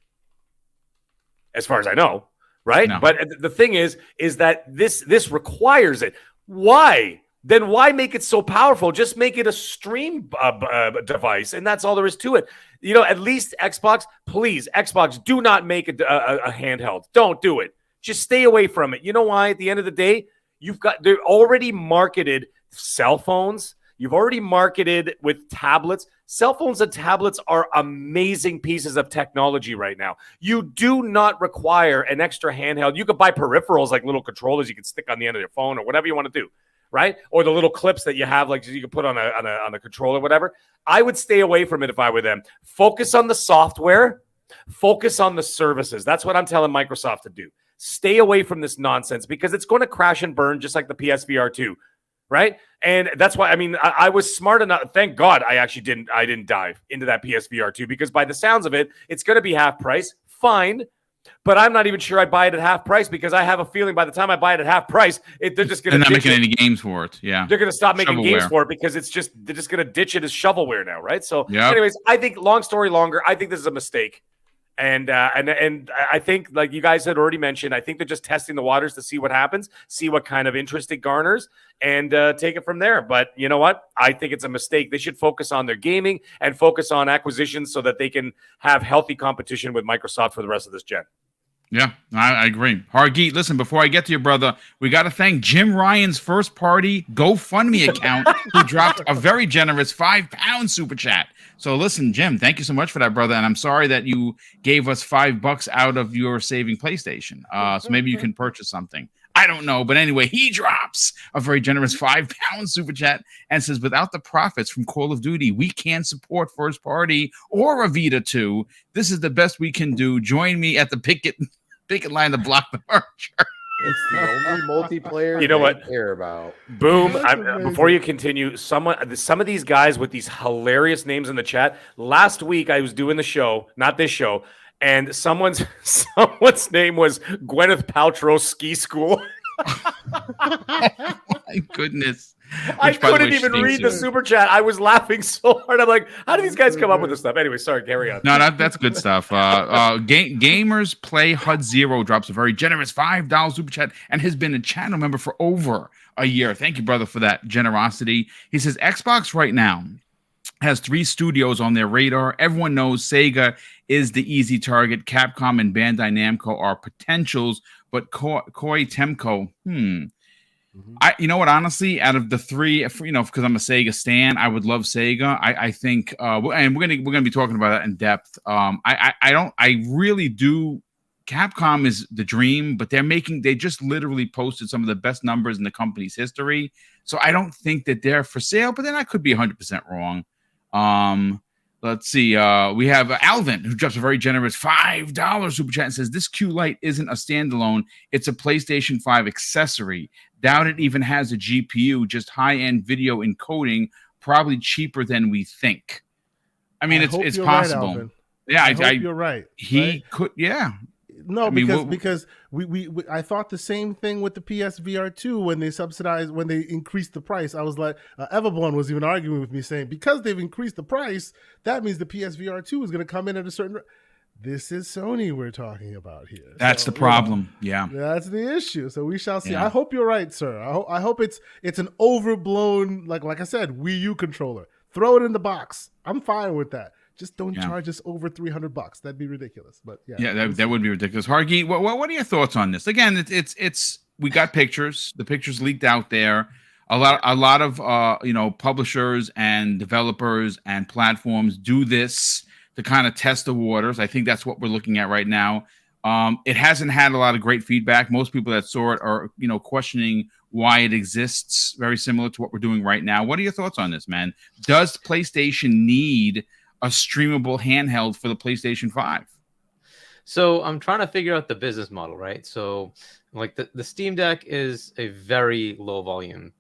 [SPEAKER 4] as far as I know, right?
[SPEAKER 1] No.
[SPEAKER 4] But the thing is that this requires it. Why? Then why make it so powerful? Just make it a stream device, and that's all there is to it. You know, at least Xbox, please, Xbox, do not make a handheld. Don't do it. Just stay away from it. You know why? At the end of the day, they're already marketed cell phones. You've already marketed with tablets. Cell phones and tablets are amazing pieces of technology right now. You do not require an extra handheld. You could buy peripherals like little controllers you can stick on the end of your phone or whatever you want to do. Right? Or the little clips that you have, like you can put on a controller, whatever. I would stay away from it if I were them. Focus on the software. Focus on the services. That's what I'm telling Microsoft to do. Stay away from this nonsense because it's going to crash and burn just like the PSVR 2, right? And that's why, I mean, I was smart enough. Thank God I didn't dive into that PSVR 2 because by the sounds of it, it's going to be half price. Fine. But I'm not even sure I'd buy it at half price because I have a feeling by the time I buy it at half price, they're just going to
[SPEAKER 1] not making any games for it. Yeah,
[SPEAKER 4] they're going to stop making games
[SPEAKER 1] Shovelware.
[SPEAKER 4] for it because they're just going to ditch it as shovelware now, right? So,
[SPEAKER 1] Yep.
[SPEAKER 4] anyways, I think long story longer, I think this is a mistake, and I think like you guys had already mentioned, I think they're just testing the waters to see what happens, see what kind of interest it garners, and take it from there. But you know what? I think it's a mistake. They should focus on their gaming and focus on acquisitions so that they can have healthy competition with Microsoft for the rest of this gen.
[SPEAKER 1] Yeah, I agree. Hargeet, listen, before I get to your brother, we got to thank Jim Ryan's first party GoFundMe account who dropped a very generous £5 super chat. So listen, Jim, thank you so much for that, brother. And I'm sorry that you gave us $5 out of your saving PlayStation. So maybe you can purchase something. I don't know. But anyway, he drops a very generous £5 super chat and says, without the profits from Call of Duty, we can't support first party or Avita 2. This is the best we can do. Join me at the picket line to block the merger.
[SPEAKER 2] It's the only multiplayer
[SPEAKER 4] You know what?
[SPEAKER 2] I care about.
[SPEAKER 4] Boom. Before you continue, some of these guys with these hilarious names in the chat. Last week, I was doing the show, not this show, and someone's name was Gwyneth Paltrow Ski School.
[SPEAKER 1] My goodness.
[SPEAKER 4] I
[SPEAKER 1] Which, by the
[SPEAKER 4] couldn't
[SPEAKER 1] way,
[SPEAKER 4] even
[SPEAKER 1] stinks
[SPEAKER 4] read the
[SPEAKER 1] it.
[SPEAKER 4] super chat. I was laughing so hard. I'm like, how do these guys come up with this stuff? Anyway, sorry, carry on.
[SPEAKER 1] No, that's good stuff. Gamers Play HUD Zero drops a very generous $5 super chat and has been a channel member for over a year. Thank you, brother, for that generosity. He says, Xbox right now has 3 studios on their radar. Everyone knows Sega is the easy target. Capcom and Bandai Namco are potentials, but Koei Temco, you know what? Honestly, out of the 3, because I'm a Sega stan, I would love Sega. I think, and we're gonna be talking about that in depth. I really do. Capcom is the dream, but they just literally posted some of the best numbers in the company's history. So I don't think that they're for sale, but then I could be 100% wrong. Let's see. We have Alvin, who drops a very generous $5 super chat and says, this Q-Lite isn't a standalone. It's a PlayStation 5 accessory. Doubt it even has a GPU, just high-end video encoding, probably cheaper than we think. I mean, it's possible.
[SPEAKER 3] Right,
[SPEAKER 1] yeah,
[SPEAKER 3] I hope you're right.
[SPEAKER 1] He could, yeah.
[SPEAKER 3] No, because we I thought the same thing with the PSVR 2 when they increased the price. I was like, Everborn was even arguing with me saying, because they've increased the price, that means the PSVR 2 is going to come in at a certain. This is Sony we're talking about here.
[SPEAKER 1] That's the problem. Yeah,
[SPEAKER 3] that's the issue. So we shall see.
[SPEAKER 1] Yeah.
[SPEAKER 3] I hope you're right, sir. I hope it's an overblown, like I said, Wii U controller. Throw it in the box. I'm fine with that. Just don't charge us over $300. That'd be ridiculous. But
[SPEAKER 1] that would be ridiculous. Hargeet, what are your thoughts on this? Again, it's we got pictures. The pictures leaked out there. A lot of publishers and developers and platforms do this to kind of test the waters. I think that's what we're looking at right now. It hasn't had a lot of great feedback. Most people that saw it are questioning why it exists. Very similar to what we're doing right now. What are your thoughts on this, man? Does PlayStation need a streamable handheld for the PlayStation 5?
[SPEAKER 5] So I'm trying to figure out the business model, right? So like the Steam Deck is a very low volume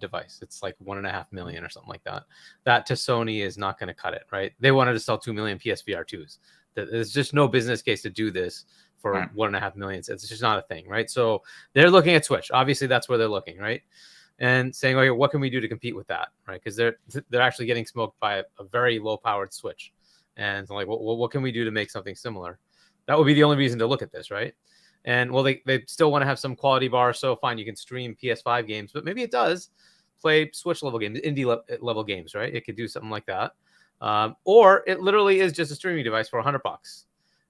[SPEAKER 5] device. It's like 1.5 million or something like that. That to Sony is not going to cut it, right? They wanted to sell 2 million PSVR 2s. There's just no business case to do this for 1.5 million. It's just not a thing, right? So they're looking at Switch. Obviously, that's where they're looking, right? and saying, okay, what can we do to compete with that, right? Because they're actually getting smoked by a very low powered Switch, and like, what can we do to make something similar? That would be the only reason to look at this, right? And well, they still want to have some quality bar, so fine, you can stream PS5 games, but maybe it does play Switch level games, indie level games, right? It could do something like that, or it literally is just a streaming device for $100,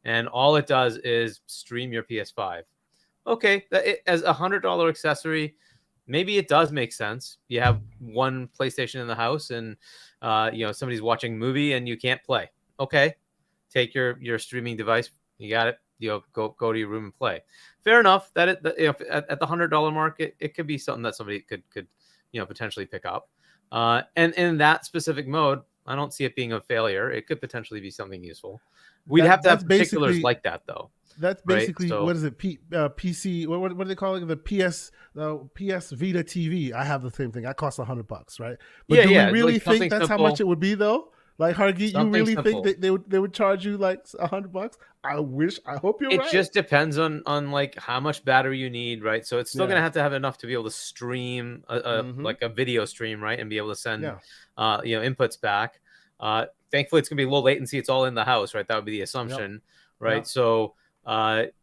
[SPEAKER 5] and all it does is stream your PS5. Okay, as a $100 accessory, maybe it does make sense. You have one PlayStation in the house, and somebody's watching a movie and you can't play. Okay, take your streaming device. You got it. Go to your room and play. Fair enough. That at the $100 mark, it could be something that somebody could potentially pick up. And in that specific mode, I don't see it being a failure. It could potentially be something useful. We'd have to have particulars like that, though.
[SPEAKER 3] That's basically
[SPEAKER 5] right? So,
[SPEAKER 3] what is it? PC. What do they call it? The PS Vita TV. I have the same thing. I cost $100, right? But do we really
[SPEAKER 5] like
[SPEAKER 3] think that's
[SPEAKER 5] simple.
[SPEAKER 3] How much it would be though? Like Hargeet, you really
[SPEAKER 5] simple.
[SPEAKER 3] think that they would charge you like $100? I hope you're right.
[SPEAKER 5] It just depends on like how much battery you need, right? So it's still gonna have enough to be able to stream like a video stream, right, and be able to send inputs back. Thankfully, it's gonna be low latency. It's all in the house, right? That would be the assumption, right? Yep. So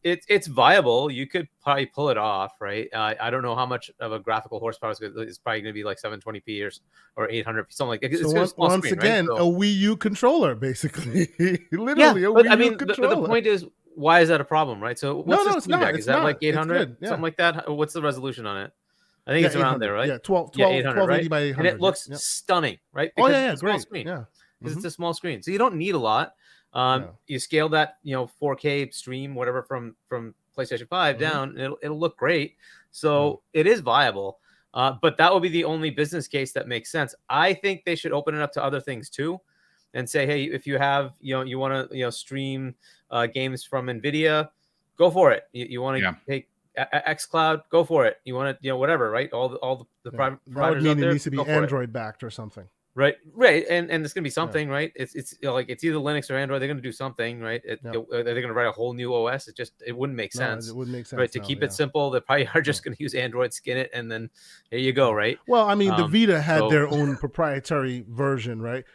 [SPEAKER 5] it's viable. You could probably pull it off, right? I don't know how much of a graphical horsepower it's probably going to be, like 720p or 800p, something like that. It's
[SPEAKER 3] so once
[SPEAKER 5] screen,
[SPEAKER 3] again,
[SPEAKER 5] right?
[SPEAKER 3] a Wii U controller, basically. Literally, a Wii U controller.
[SPEAKER 5] The point is, why is that a problem, right? So what's the Steam Deck? Is that like 800,
[SPEAKER 3] yeah.
[SPEAKER 5] something like that? What's the resolution on it? I think it's around there, right?
[SPEAKER 3] Yeah, 1280
[SPEAKER 5] right?
[SPEAKER 3] by 800.
[SPEAKER 5] And it looks stunning, right?
[SPEAKER 3] Because
[SPEAKER 5] it's a
[SPEAKER 3] great.
[SPEAKER 5] small screen.
[SPEAKER 3] Yeah,
[SPEAKER 5] because it's a small screen, so you don't need a lot. You scale that 4K stream whatever from PlayStation 5 down, it'll look great. So it is viable, but that will be the only business case that makes sense. I think they should open it up to other things too, and say, hey, if you have you want to stream games from Nvidia, go for it. You want to take xCloud, go for it. You want to whatever, right? All the private providers
[SPEAKER 3] that would mean
[SPEAKER 5] out there,
[SPEAKER 3] it needs to be Android backed or something.
[SPEAKER 5] Right, and it's gonna be something, right? It's like it's either Linux or Android. They're gonna do something, right? They're gonna write a whole new OS. It wouldn't make sense.
[SPEAKER 3] It wouldn't make sense,
[SPEAKER 5] right? To keep it simple, they probably are just gonna use Android, skin it, and then here you go, right?
[SPEAKER 3] Well, I mean, the Vita had their own proprietary version, right?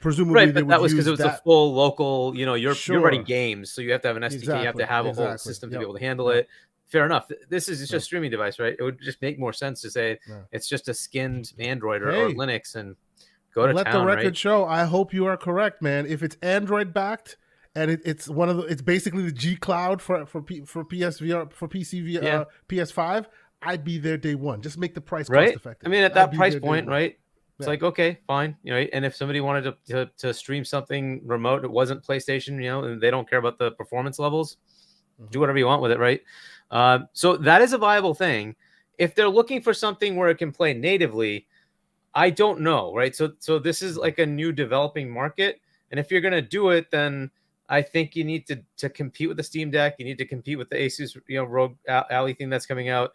[SPEAKER 3] Presumably,
[SPEAKER 5] but that was because it was a full local. You're writing games, so you have to have an SDK.
[SPEAKER 3] Exactly.
[SPEAKER 5] You have to have a whole system to be able to handle it. Fair enough. This is just a streaming device, right? It would just make more sense to say it's just a skinned Android or Linux and go to
[SPEAKER 3] let
[SPEAKER 5] town,
[SPEAKER 3] the record
[SPEAKER 5] right?
[SPEAKER 3] show. I hope you are correct, man. If it's Android backed and it's it's basically the G Cloud for PSVR for PC PS5, I'd be there day one. Just make the price cost effective.
[SPEAKER 5] I mean, at that price point, right? It's like, okay, fine, right? And if somebody wanted to stream something remote, it wasn't PlayStation, and they don't care about the performance levels, do whatever you want with it, right? So that is a viable thing. If they're looking for something where it can play natively, I don't know, right? So this is like a new developing market, and if you're gonna do it, then I think you need to compete with the Steam Deck. You need to compete with the Asus, Rogue Ally thing that's coming out.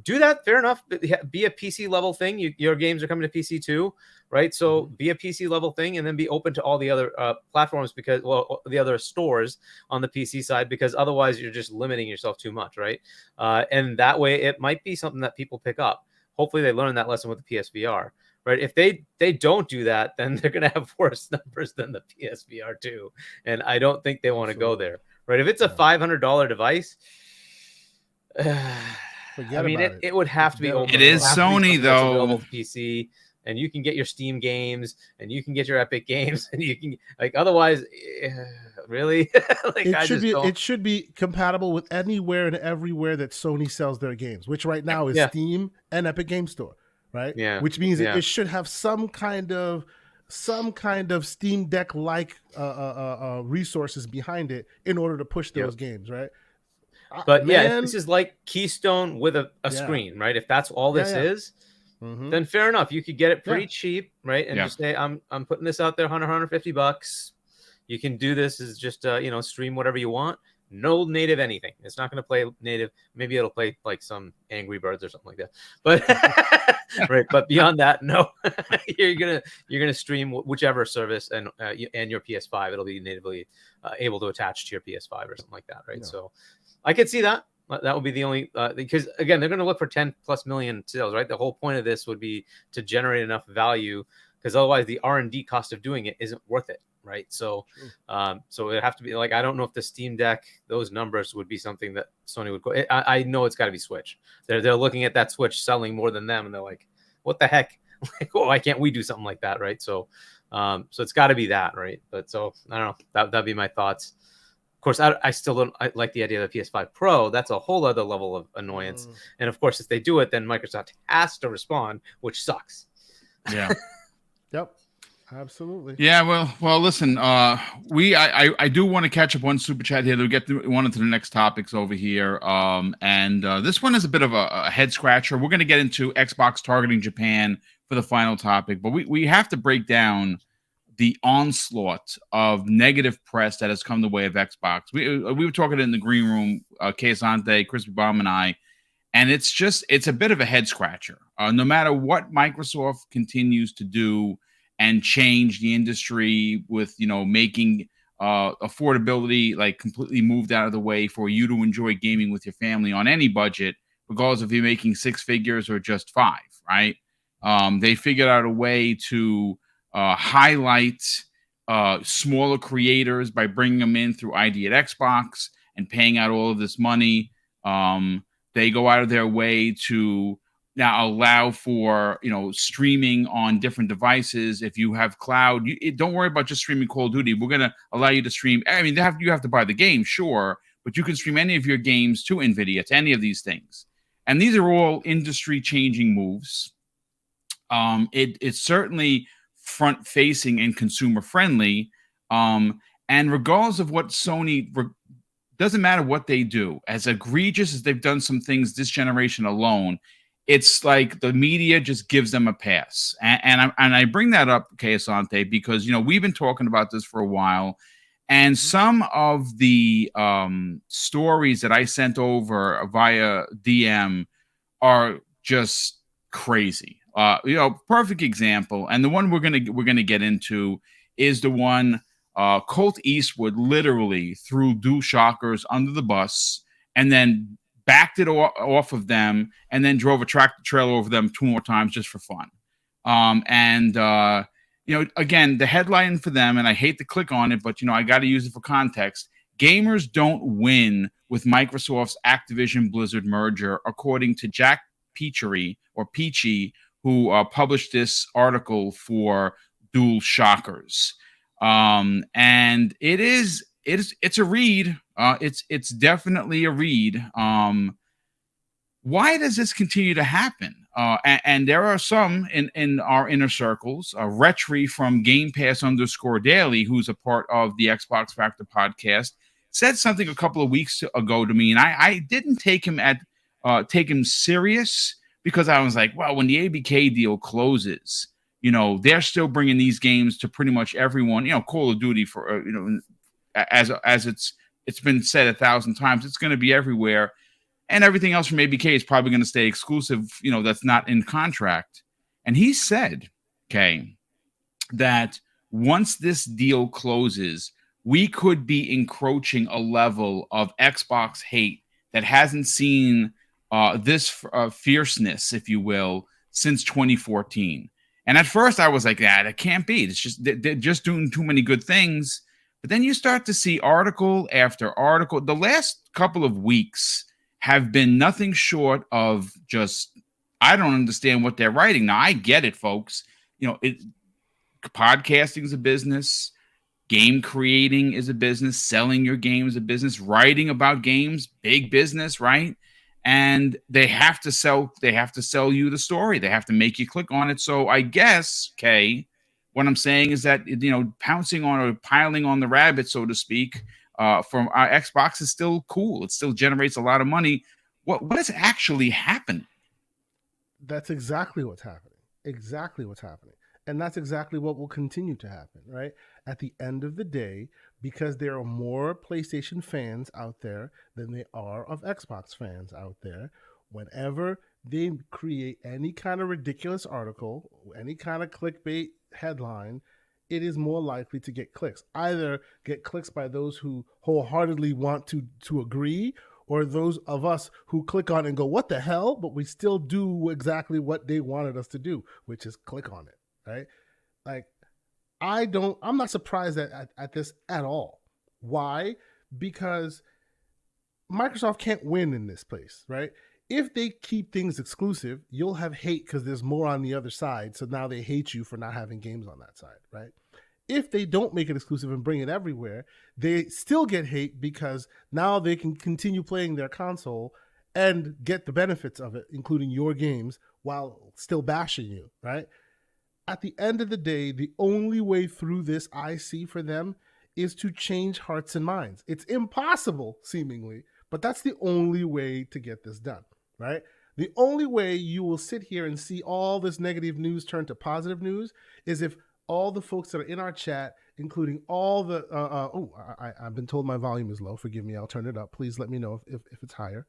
[SPEAKER 5] Do that, fair enough. Be a PC level thing. Your games are coming to PC too, right? So be a PC level thing, and then be open to all the other platforms the other stores on the PC side, because otherwise you're just limiting yourself too much, right? And that way it might be something that people pick up. Hopefully they learn that lesson with the PSVR. Right. If they don't do that, then they're going to have worse numbers than the PSVR 2. And I don't think they want to go there. Right. If it's a $500 device, it would have to be open.
[SPEAKER 1] It is Sony, though.
[SPEAKER 5] PC, and you can get your Steam games, and you can get your Epic games, and you can otherwise, really.
[SPEAKER 3] It should be compatible with anywhere and everywhere that Sony sells their games, which right now is Steam and Epic Game Store. Right.
[SPEAKER 5] Yeah.
[SPEAKER 3] Which means it should have some kind of Steam Deck like resources behind it in order to push those games, right?
[SPEAKER 5] But if this is like Keystone with a screen, right? If that's all this is, then fair enough. You could get it pretty cheap, right? And just say, I'm putting this out there, $150. You can do this as just stream whatever you want. No native anything. It's not going to play native. Maybe it'll play like some Angry Birds or something like that. But right. But beyond that, no. you're gonna stream whichever service and your PS5. It'll be natively able to attach to your PS5 or something like that, right? So I could see that. That would be the only because again they're going to look for 10+ million sales, right? The whole point of this would be to generate enough value, because otherwise the R&D cost of doing it isn't worth it, right? So, so it have to be like, I don't know if the Steam Deck, those numbers would be something that Sony would go. I know it's got to be Switch. They're looking at that Switch selling more than them, and they're like, what the heck? Like, why can't we do something like that, right? So, so it's got to be that, right? But so I don't know. That'd be my thoughts. Of course, I still don't like the idea of the PS5 Pro. That's a whole other level of annoyance. And of course, if they do it, then Microsoft has to respond, which sucks.
[SPEAKER 1] Yeah.
[SPEAKER 3] Yep. Absolutely.
[SPEAKER 1] Yeah, well. Listen, I do want to catch up one super chat here to get one into the next topics over here. And this one is a bit of a head scratcher. We're going to get into Xbox targeting Japan for the final topic, but we have to break down the onslaught of negative press that has come the way of Xbox. We were talking in the green room, Keisante, Crispy Bomb, and I, and it's a bit of a head scratcher. No matter what Microsoft continues to do and change the industry with, making affordability like completely moved out of the way for you to enjoy gaming with your family on any budget, regardless if you're making 6 figures or just 5, right? They figured out a way to highlight smaller creators by bringing them in through ID at Xbox and paying out all of this money. They go out of their way to now allow for streaming on different devices. If you have cloud, don't worry about just streaming Call of Duty. We're going to allow you to stream. I mean, you have to buy the game, sure, but you can stream any of your games to NVIDIA, to any of these things. And these are all industry-changing moves. It's certainly front-facing and consumer-friendly. And regardless of what Sony, doesn't matter what they do, as egregious as they've done some things this generation alone, it's like the media just gives them a pass. And I bring that up, Keisante, because, we've been talking about this for a while. And some of the stories that I sent over via DM are just crazy. Perfect example. And the one we're gonna get into is the one Colt Eastwood literally threw DualShockers under the bus and then backed it off of them and then drove a tractor trailer over them 2 more times just for fun. Again, the headline for them, and I hate to click on it, but I got to use it for context. Gamers don't win with Microsoft's Activision Blizzard merger, according to Jack Peachy, who published this article for DualShockers. And it's a read. It's definitely a read. Why does this continue to happen? And there are some in our inner circles. Retri from Game Pass _daily, who's a part of the Xbox Factor podcast, said something a couple of weeks ago to me, and I didn't take him serious, because I was like, well, when the ABK deal closes, they're still bringing these games to pretty much everyone. Call of Duty, for as it's been said 1,000 times, it's going to be everywhere, and everything else from ABK is probably going to stay exclusive. That's not in contract. And he said, that once this deal closes, we could be encroaching a level of Xbox hate that hasn't seen this fierceness, if you will, since 2014. And at first I was like, that can't be. It's just, they're just doing too many good things. But then you start to see article after article. The last couple of weeks have been nothing short of just, I don't understand what they're writing. Now, I get it, folks. Podcasting is a business. Game creating is a business. Selling your game is a business. Writing about games, big business, right? And they have to sell you the story. They have to make you click on it. So I guess, what I'm saying is that, pouncing on or piling on the rabbit, so to speak, from our Xbox is still cool. It still generates a lot of money. What is actually happening?
[SPEAKER 3] That's exactly what's happening. Exactly what's happening. And that's exactly what will continue to happen, right? At the end of the day, because there are more PlayStation fans out there than there are of Xbox fans out there, whenever they create any kind of ridiculous article, any kind of clickbait headline, it is more likely to get clicks. Either get clicks by those who wholeheartedly want to agree, or those of us who click on it and go, what the hell? But we still do exactly what they wanted us to do, which is click on it, right? Like, I'm not surprised at this at all. Why? Because Microsoft can't win in this place, right? If they keep things exclusive, you'll have hate because there's more on the other side. So now they hate you for not having games on that side, right? If they don't make it exclusive and bring it everywhere, they still get hate because now they can continue playing their console and get the benefits of it, including your games, while still bashing you, right? At the end of the day, the only way through this I see for them is to change hearts and minds. It's impossible, seemingly, but that's the only way to get this done, right? The only way you will sit here and see all this negative news turn to positive news is if all the folks that are in our chat, including all the, I've been told my volume is low. Forgive me. I'll turn it up. Please let me know if it's higher.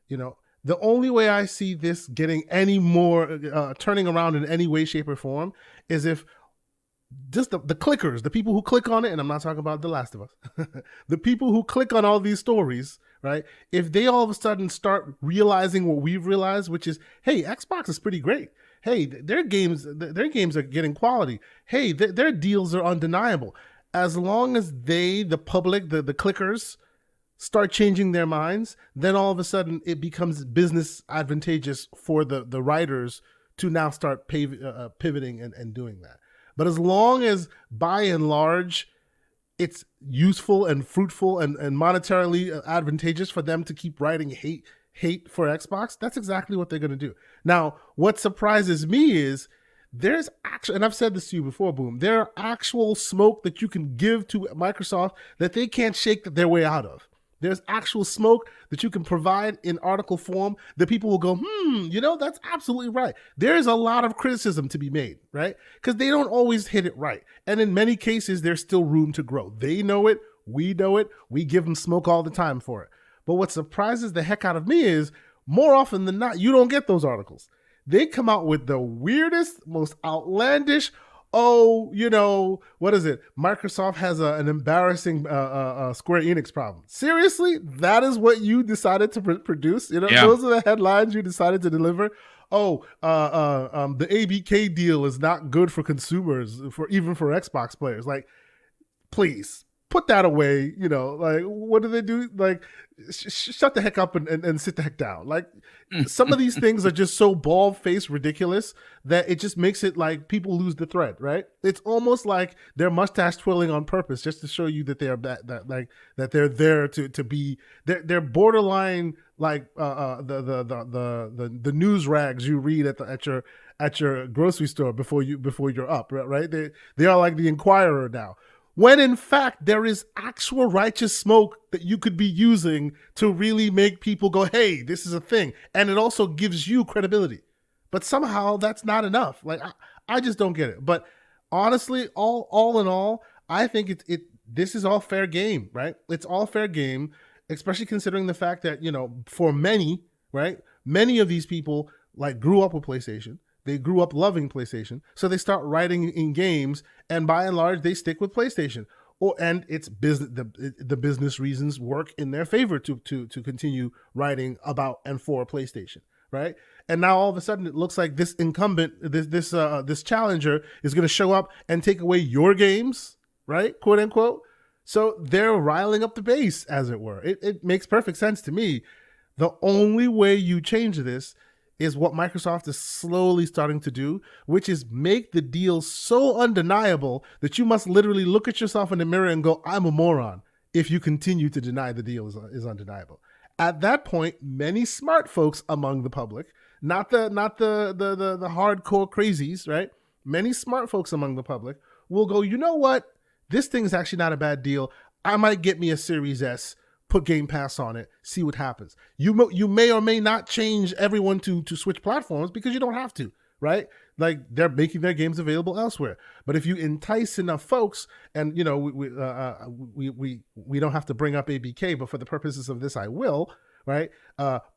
[SPEAKER 3] You know, the only way I see this getting any more, turning around in any way, shape, or form is if just the clickers, the people who click on it, and I'm not talking about The Last of Us, the people who click on all these stories, right? If they all of a sudden start realizing what we've realized, which is, hey, Xbox is pretty great. Hey, their games are getting quality. Hey, their deals are undeniable. As long as they, the public, the clickers, start changing their minds, then all of a sudden it becomes business advantageous for the writers to now start pivoting and doing that. But as long as, by and large, it's useful and fruitful and monetarily advantageous for them to keep writing hate for Xbox, that's exactly what they're going to do. Now, what surprises me is there's actually, and I've said this to you before, Boom, there are actual smoke that you can give to Microsoft that they can't shake their way out of. There's actual smoke that you can provide in article form that people will go, that's absolutely right. There's a lot of criticism to be made, right? Because they don't always hit it right. And in many cases, there's still room to grow. They know it. We know it. We give them smoke all the time for it. But what surprises the heck out of me is more often than not, you don't get those articles. They come out with the weirdest, most outlandish, what is it? Microsoft has an embarrassing Square Enix problem. Seriously? That is what you decided to produce? Those are the headlines you decided to deliver? The ABK deal is not good for consumers, even for Xbox players. Like, please, put that away. What do they do? Like, shut the heck up and sit the heck down. Like, some of these things are just so bald-faced ridiculous that it just makes it like people lose the thread, right? It's almost like they're mustache twirling on purpose just to show you that they're that they're there to be. They're borderline like the news rags you read at your grocery store before you're up, right? They are like the Inquirer now. When in fact, there is actual righteous smoke that you could be using to really make people go, hey, this is a thing. And it also gives you credibility. But somehow that's not enough. Like, I just don't get it. But honestly, all in all, I think this is all fair game, right? It's all fair game, especially considering the fact that, for many, right? Many of these people grew up with PlayStation. They grew up loving PlayStation, so they start writing in games, and by and large, they stick with PlayStation. And it's business. The business reasons work in their favor to continue writing about and for PlayStation, right? And now all of a sudden, it looks like this incumbent, this challenger, is going to show up and take away your games, right? "Quote unquote." So they're riling up the base, as it were. It makes perfect sense to me. The only way you change this is what Microsoft is slowly starting to do, which is make the deal so undeniable that you must literally look at yourself in the mirror and go, I'm a moron, if you continue to deny the deal is undeniable. At that point, many smart folks among the public, not the hardcore crazies, right? Many smart folks among the public will go, you know what? This thing is actually not a bad deal. I might get me a Series S, put Game Pass on it, see what happens. You may or may not change everyone to switch platforms because you don't have to, right? Like, they're making their games available elsewhere. But if you entice enough folks, and we don't have to bring up ABK, but for the purposes of this, I will, right?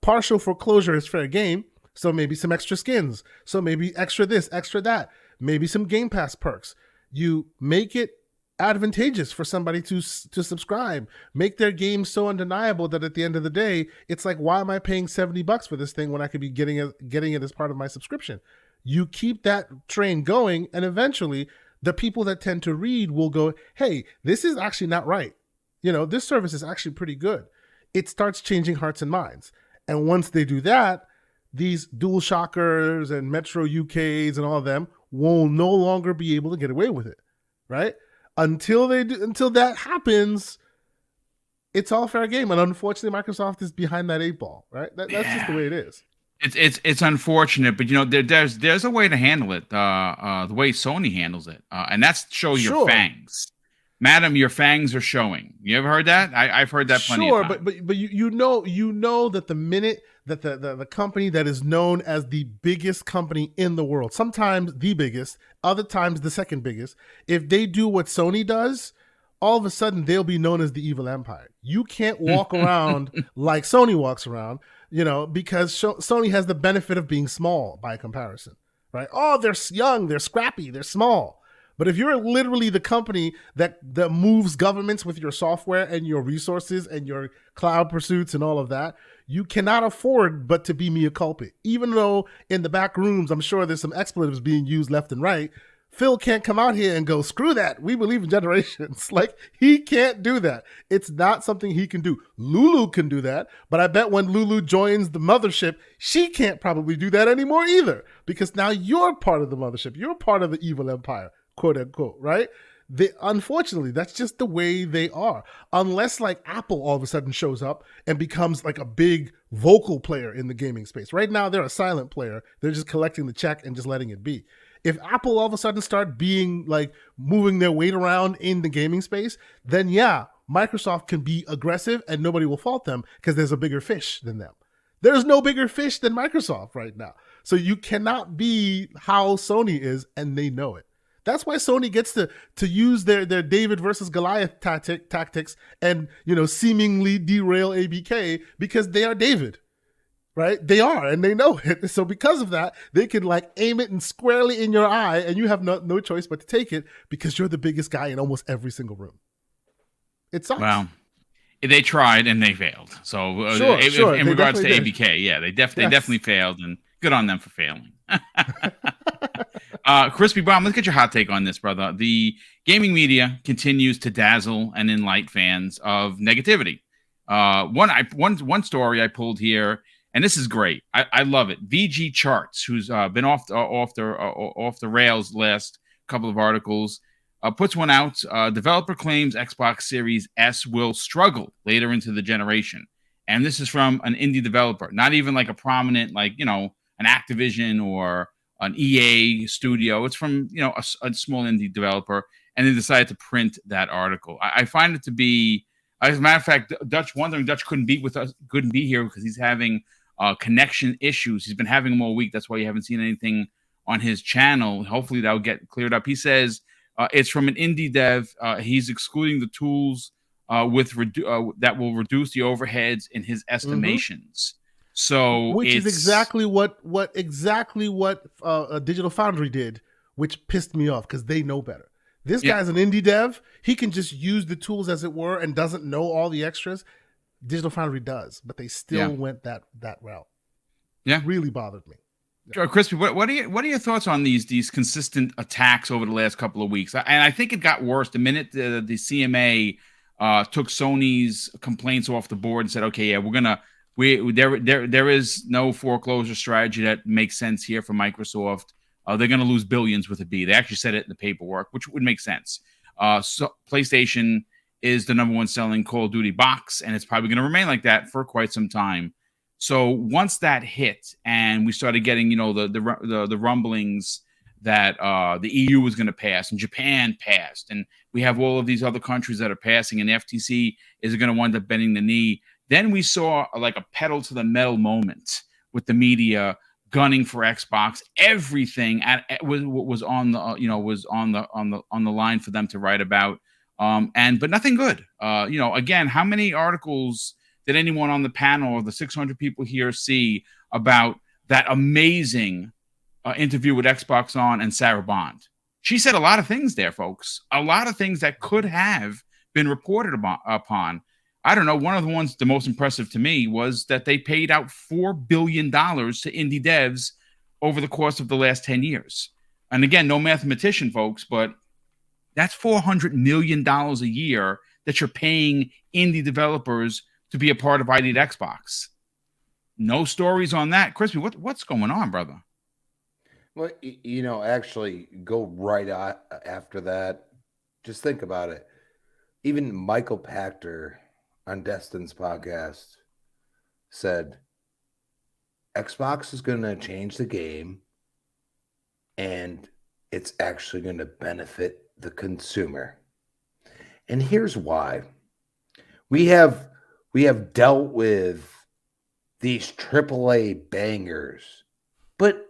[SPEAKER 3] Partial foreclosure is fair game, so maybe some extra skins, so maybe extra this, extra that, maybe some Game Pass perks. You make it advantageous for somebody to subscribe, make their game so undeniable that at the end of the day, it's like, why am I paying $70 for this thing when I could be getting it as part of my subscription? You keep that train going, and eventually the people that tend to read will go, hey, this is actually not right. This service is actually pretty good. It starts changing hearts and minds. And once they do that, these DualShockers and Metro UKs and all of them will no longer be able to get away with it, right? Until that happens, it's all fair game. And unfortunately, Microsoft is behind that 8 ball, right? That's just the way it is.
[SPEAKER 1] It's unfortunate, but there's a way to handle it. The way Sony handles it, and that's show your fangs. Madam, your fangs are showing. You ever heard that? I've heard that plenty of times.
[SPEAKER 3] But you know that the minute that the company that is known as the biggest company in the world, sometimes the biggest, other times the second biggest, if they do what Sony does, all of a sudden they'll be known as the evil empire. You can't walk around like Sony walks around, because Sony has the benefit of being small by comparison, right? Oh, they're young, they're scrappy, they're small. But if you're literally the company that moves governments with your software and your resources and your cloud pursuits and all of that, you cannot afford but to be mea culpa. Even though in the back rooms, I'm sure there's some expletives being used left and right, Phil can't come out here and go, screw that, we believe in generations. Like, he can't do that. It's not something he can do. Lulu can do that, but I bet when Lulu joins the mothership, she can't probably do that anymore either, because now you're part of the mothership. You're part of the evil empire, quote unquote, right? Unfortunately, that's just the way they are. Unless like Apple all of a sudden shows up and becomes like a big vocal player in the gaming space. Right now, they're a silent player. They're just collecting the check and just letting it be. If Apple all of a sudden start being like moving their weight around in the gaming space, then yeah, Microsoft can be aggressive and nobody will fault them because there's a bigger fish than them. There's no bigger fish than Microsoft right now. So you cannot be how Sony is, and they know it. That's why Sony gets to use their David versus Goliath tactics and, seemingly derail ABK, because they are David, right? They are, and they know it. So because of that, they can like aim it and squarely in your eye, and you have no choice but to take it because you're the biggest guy in almost every single room. It sucks.
[SPEAKER 1] Well, they tried and they failed. So in regards to ABK, yeah, they definitely failed, and good on them for failing. Crispy Bomb, let's get your hot take on this, brother. The gaming media continues to dazzle and enlighten fans of negativity. One story I pulled here, and this is great. I love it. VG Charts, who's been off the rails last couple of articles, puts one out. Developer claims Xbox Series S will struggle later into the generation, and this is from an indie developer, not even like a prominent, like an Activision or an EA studio. It's from a small indie developer, and they decided to print that article. I find it to be, as a matter of fact, Dutch couldn't be here because he's having connection issues. He's been having them all week. That's why you haven't seen anything on his channel. Hopefully that'll get cleared up. He says it's from an indie dev. He's excluding the tools that will reduce the overheads in his estimations. So
[SPEAKER 3] which is exactly what Digital Foundry did, which pissed me off because they know better. This guy's an indie dev. He can just use the tools as it were and doesn't know all the extras. Digital Foundry does, but they still went that route. Yeah, it really bothered me.
[SPEAKER 1] Yeah. Crispy, what are your thoughts on these consistent attacks over the last couple of weeks? And I think it got worse the minute the CMA took Sony's complaints off the board and said, okay, yeah, there is no foreclosure strategy that makes sense here for Microsoft. They're going to lose billions with a B. They actually said it in the paperwork, which would make sense. So PlayStation is the number one selling Call of Duty box, and it's probably going to remain like that for quite some time. So once that hit, and we started getting the rumblings that the EU was going to pass, and Japan passed, and we have all of these other countries that are passing, and the FTC is going to wind up bending the knee. Then we saw like a pedal to the metal moment with the media gunning for Xbox. Everything was on the line for them to write about, but nothing good. Again, how many articles did anyone on the panel or the 600 people here see about that amazing interview with Xbox On and Sarah Bond? She said a lot of things there, folks. A lot of things that could have been reported upon. I don't know. One of the ones, the most impressive to me, was that they paid out $4 billion to indie devs over the course of the last 10 years. And again, no mathematician, folks, but that's $400 million a year that you're paying indie developers to be a part of ID Xbox. No stories on that. Crispy, what's going on, brother?
[SPEAKER 2] Well, actually, go right after that. Just think about it. Even Michael Pachter on Destin's podcast said Xbox is going to change the game, and it's actually going to benefit the consumer. And here's why. We have dealt with these AAA bangers, but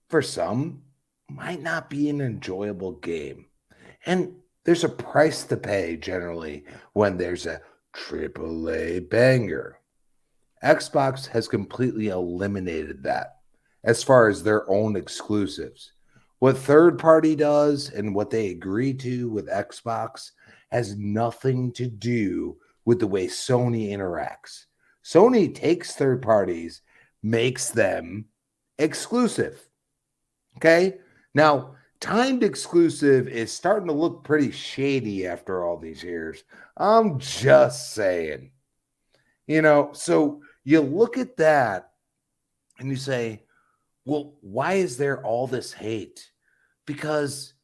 [SPEAKER 2] for some, might not be an enjoyable game. And there's a price to pay generally when there's a AAA banger. Xbox has completely eliminated that as far as their own exclusives. What third party does and what they agree to with Xbox has nothing to do with the way Sony interacts. Sony takes third parties, makes them exclusive. Okay? Now, timed exclusive is starting to look pretty shady after all these years. I'm just saying. So you look at that and you say, well, why is there all this hate? Because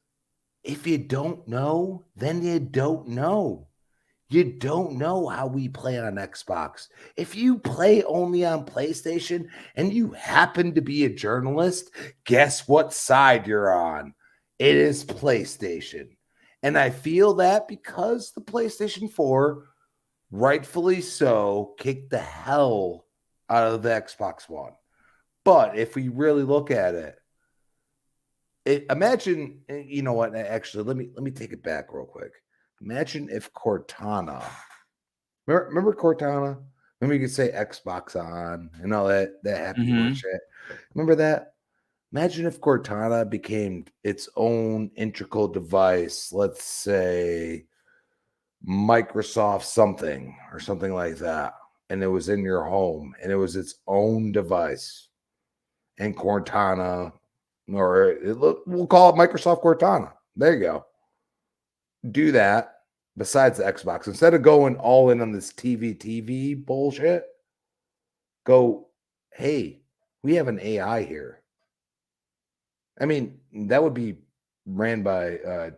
[SPEAKER 2] if you don't know, then you don't know. You don't know how we play on Xbox. If you play only on PlayStation and you happen to be a journalist, guess what side you're on? It is PlayStation. And I feel that because the PlayStation 4, rightfully so, kicked the hell out of the Xbox One. But if we really look at it, imagine, you know what? Actually, let me take it back real quick. Imagine if Cortana, remember Cortana? Remember you could say Xbox on and all that happy horse shit. Remember that? Imagine if Cortana became its own integral device, let's say Microsoft something or something like that, and it was in your home and it was its own device. And Cortana, or we'll call it Microsoft Cortana. There you go. Do that besides the Xbox. Instead of going all in on this TV bullshit, go, hey, we have an AI here. I mean, that would be ran by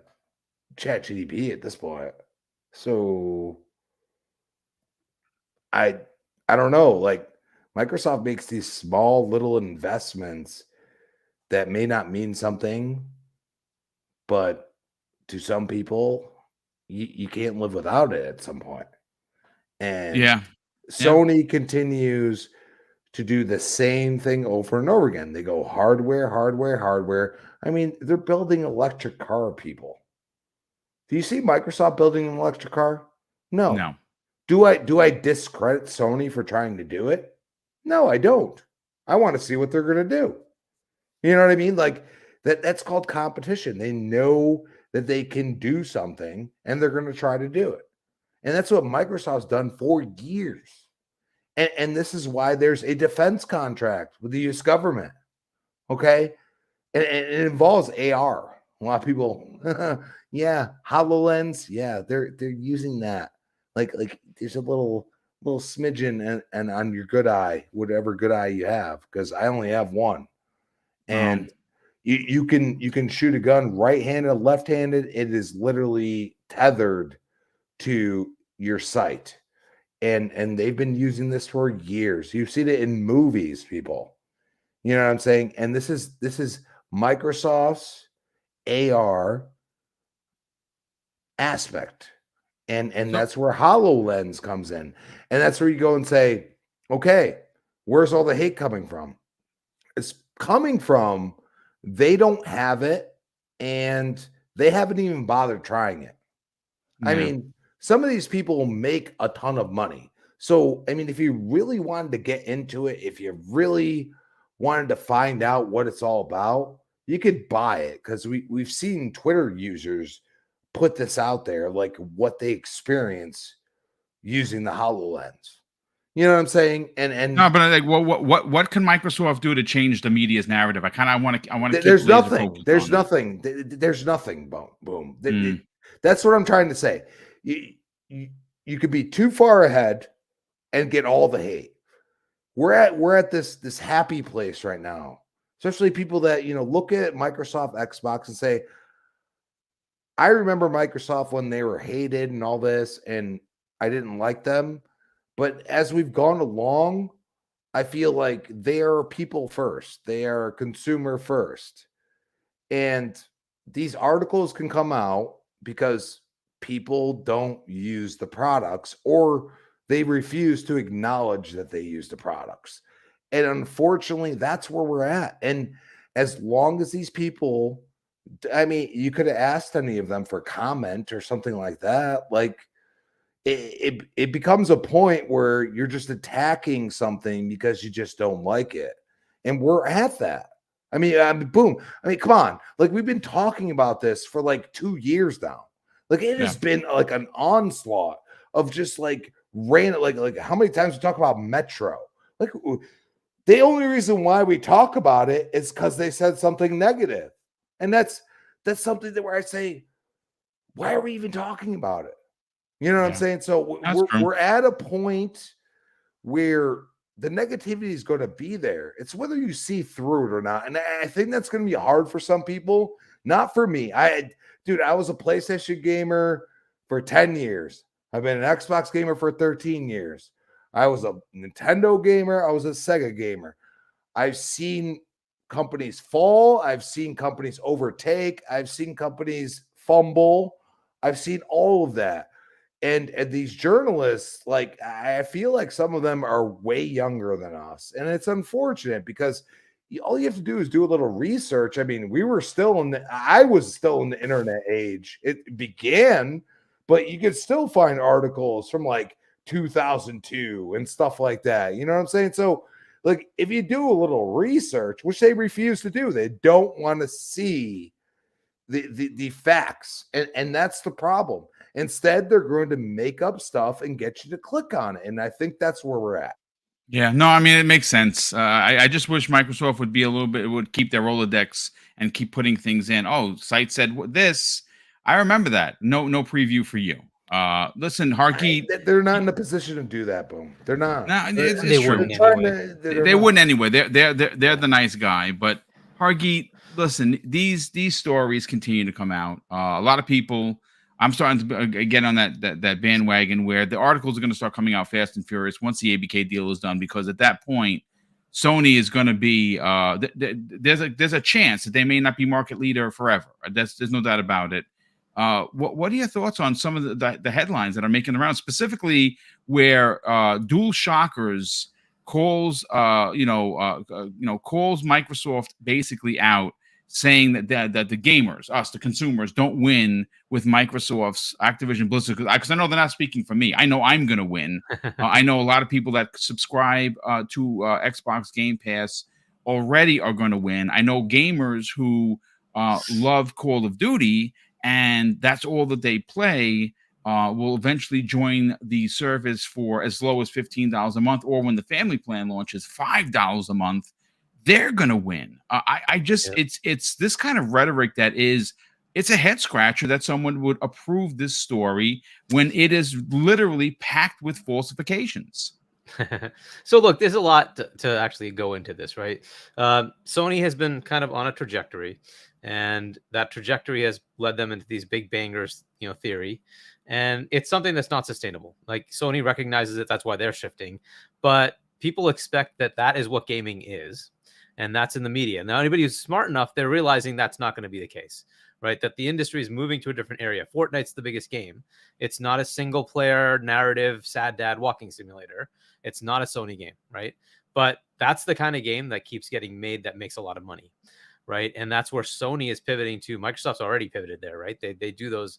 [SPEAKER 2] ChatGPT at this point. So I don't know. Like, Microsoft makes these small little investments that may not mean something, but to some people, you can't live without it at some point. And Sony continues to do the same thing over and over again. They go hardware. I mean, they're building electric car, people. Do you see Microsoft building an electric car? No. Do I discredit Sony for trying to do it? No, I don't. I want to see what they're going to do. You know what I mean? Like that's called competition. They know that they can do something and they're going to try to do it. And that's what Microsoft's done for years. And this is why there's a defense contract with the US government. Okay? And it involves AR. A lot of people, yeah, HoloLens, yeah, they're using that. Like there's a little smidgen and on your good eye, whatever good eye you have, because I only have one. And you can shoot a gun right-handed, left-handed. It is literally tethered to your sight. And they've been using this for years. You've seen it in movies, people. You know what I'm saying? And this is Microsoft's AR aspect. And that's where HoloLens comes in. And that's where you go and say, okay, where's all the hate coming from? It's coming from they don't have it and they haven't even bothered trying it. Yeah. I mean, some of these people make a ton of money. So, I mean, if you really wanted to get into it, if you really wanted to find out what it's all about, you could buy it, because we've seen Twitter users put this out there, like what they experience using the HoloLens. You know what I'm saying? And
[SPEAKER 1] No, but like, what can Microsoft do to change the media's narrative? I want to keep
[SPEAKER 2] there's
[SPEAKER 1] laser
[SPEAKER 2] nothing.
[SPEAKER 1] focused
[SPEAKER 2] There's
[SPEAKER 1] on it.
[SPEAKER 2] nothing. There's nothing. Boom.
[SPEAKER 1] Mm.
[SPEAKER 2] That's what I'm trying to say. You, you could be too far ahead and get all the hate. We're at this happy place right now, especially people that look at Microsoft Xbox and say, I remember Microsoft when they were hated and all this, and I didn't like them. But as we've gone along, I feel like they are people first. They are consumer first. And these articles can come out because people don't use the products, or they refuse to acknowledge that they use the products. And unfortunately, that's where we're at. And as long as these people, I mean, you could have asked any of them for comment or something like that. Like, it becomes a point where you're just attacking something because you just don't like it. And we're at that. I mean, boom. I mean, come on. Like, we've been talking about this for like 2 years now. Like, it has been like an onslaught of just like random, like how many times we talk about Metro? Like, the only reason why we talk about it is because they said something negative. And that's something that where I say, why are we even talking about it? You know what I'm saying? So we're at a point where the negativity is going to be there. It's whether you see through it or not. And I think that's going to be hard for some people. Not for me. I was a PlayStation gamer for 10 years. I've been an Xbox gamer for 13 years. I was a Nintendo gamer. I was a Sega gamer. I've seen companies fall. I've seen companies overtake. I've seen companies fumble. I've seen all of that. And these journalists, like, I feel like some of them are way younger than us. And it's unfortunate because all you have to do is do a little research. I mean, I was still in the internet age. It began, but you could still find articles from like 2002 and stuff like that. You know what I'm saying? So, like, if you do a little research, which they refuse to do, they don't want to see the facts. And that's the problem. Instead, they're going to make up stuff and get you to click on it. And I think that's where we're at.
[SPEAKER 1] Yeah, no, I mean, it makes sense. I just wish Microsoft would keep their Rolodex and keep putting things in. Oh, site said this. I remember that. No preview for you. Listen, Harky,
[SPEAKER 2] They're not in a position to do that, Boom. They're not.
[SPEAKER 1] no,
[SPEAKER 2] They're-
[SPEAKER 1] it's true. They
[SPEAKER 2] not.
[SPEAKER 1] wouldn't anyway. They're the nice guy. But Harky, listen, these stories continue to come out. A lot of people. I'm starting to get on that bandwagon where the articles are going to start coming out fast and furious once the ABK deal is done, because at that point, Sony is going to be there's a chance that they may not be market leader forever. There's no doubt about it. What are your thoughts on some of the headlines that are making the rounds, specifically where Dual Shockers calls calls Microsoft basically out, saying that the gamers, us, the consumers, don't win with Microsoft's Activision Blizzard, because I know they're not speaking for me. I know I'm going to win. I know a lot of people that subscribe to Xbox Game Pass already are going to win. I know gamers who love Call of Duty, and that's all that they play, will eventually join the service for as low as $15 a month, or when the family plan launches, $5 a month. They're going to win. It's this kind of rhetoric it's a head scratcher that someone would approve this story when it is literally packed with falsifications.
[SPEAKER 5] So look, there's a lot to actually go into this, right? Sony has been kind of on a trajectory, and that trajectory has led them into these big bangers, theory. And it's something that's not sustainable. Like, Sony recognizes it. That's why they're shifting. But people expect that is what gaming is. And that's in the media. Now, anybody who's smart enough, they're realizing that's not going to be the case, right? That the industry is moving to a different area. Fortnite's the biggest game. It's not a single player narrative, sad dad walking simulator. It's not a Sony game, right? But that's the kind of game that keeps getting made that makes a lot of money, right? And that's where Sony is pivoting to. Microsoft's already pivoted there, right? They do those,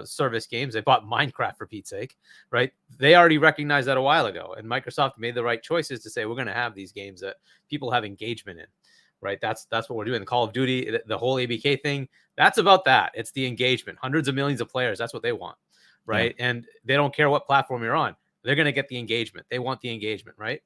[SPEAKER 5] service games. They bought Minecraft, for Pete's sake, right? They already recognized that a while ago, and Microsoft made the right choices to say, we're going to have these games that people have engagement in, right? That's what we're doing. The Call of Duty, the whole ABK thing, that's about that. It's the engagement, hundreds of millions of players. That's what they want, right? And they don't care what platform you're on. They're going to get the engagement. They want the engagement, right?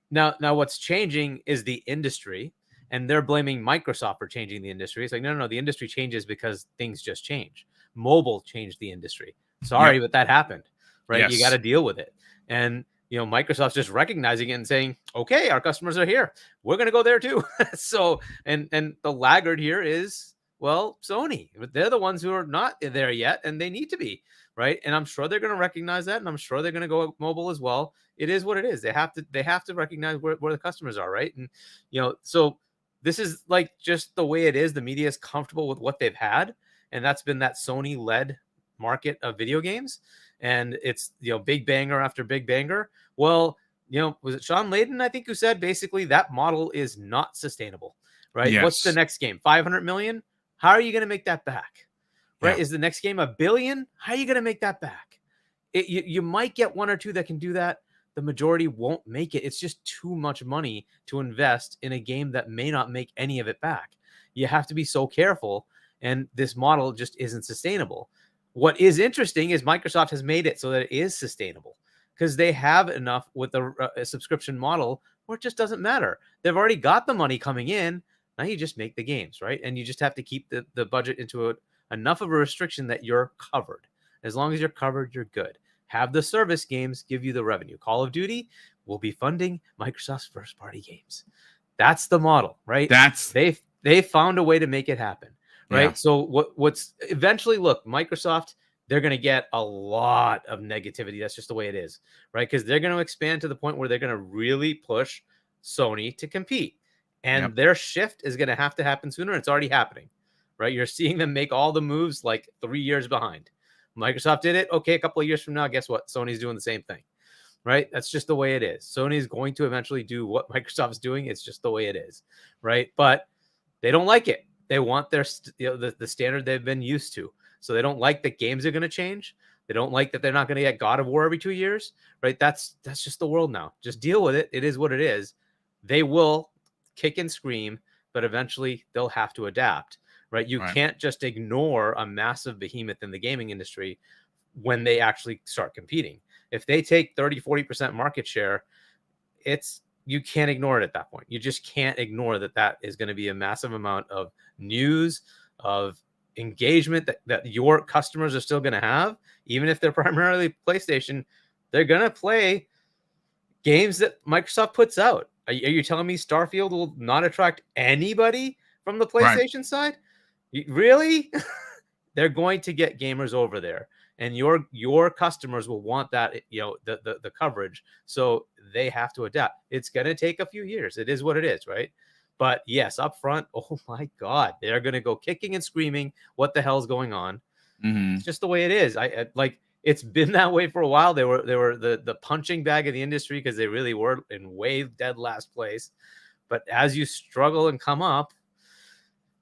[SPEAKER 5] Now what's changing is the industry, and they're blaming Microsoft for changing the industry. It's like, no, the industry changes because things just change. Mobile changed the industry. Sorry, but that happened, right?
[SPEAKER 1] Yes.
[SPEAKER 5] You got to deal with it. And, Microsoft's just recognizing it and saying, okay, our customers are here. We're going to go there too. So, and the laggard here is, well, Sony. They're the ones who are not there yet, and they need to be, right? And I'm sure they're going to recognize that, and I'm sure they're going to go mobile as well. It is what it is. They have to recognize where the customers are, right? And so this is like just the way it is. The media is comfortable with what they've had, and that's been that Sony-led market of video games. And it's big banger after big banger. Well, was it Sean Layden, I think, who said basically that model is not sustainable, right?
[SPEAKER 1] Yes.
[SPEAKER 5] What's the next game? 500 million? How are you going to make that back? Right?
[SPEAKER 1] Yeah.
[SPEAKER 5] Is the next game $1 billion? How are you going to make that back? You might get one or two that can do that. The majority won't make it. It's just too much money to invest in a game that may not make any of it back. You have to be so careful, and this model just isn't sustainable. What is interesting is Microsoft has made it so that it is sustainable, because they have enough with a subscription model where it just doesn't matter. They've already got the money coming in. Now you just make the games, right? And you just have to keep the budget into enough of a restriction that you're covered. As long as you're covered, you're good. Have the service games give you the revenue. Call of Duty will be funding Microsoft's first-party games. That's the model, right? They found a way to make it happen, right? Yeah. So what's eventually, look, Microsoft, they're going to get a lot of negativity. That's just the way it is, right? Because they're going to expand to the point where they're going to really push Sony to compete. And their shift is going to have to happen sooner. It's already happening, right? You're seeing them make all the moves like 3 years behind. Microsoft did it. Okay, a couple of years from now, guess what? Sony's doing the same thing, right? That's just the way it is. Sony is going to eventually do what Microsoft's doing. It's just the way it is, right? But they don't like it. They want their the standard they've been used to. So they don't like that games are going to change. They don't like that they're not going to get God of War every 2 years, right? That's just the world now. Just deal with it. It is what it is. They will kick and scream, but eventually they'll have to adapt. Right. You can't just ignore a massive behemoth in the gaming industry when they actually start competing. If they take 30-40% market share, you can't ignore it at that point. You just can't ignore that is going to be a massive amount of news, of engagement that your customers are still going to have. Even if they're primarily PlayStation, they're going to play games that Microsoft puts out. Are you telling me Starfield will not attract anybody from the PlayStation side? Really? They're going to get gamers over there, and your customers will want that, the coverage. So they have to adapt. It's going to take a few years. It is what it is, right? But yes, up front, oh my God, they're going to go kicking and screaming. What the hell's going on? Mm-hmm. It's just the way it is. I like. It's been that way for a while. They were the punching bag of the industry because they really were in way dead last place. But as you struggle and come up,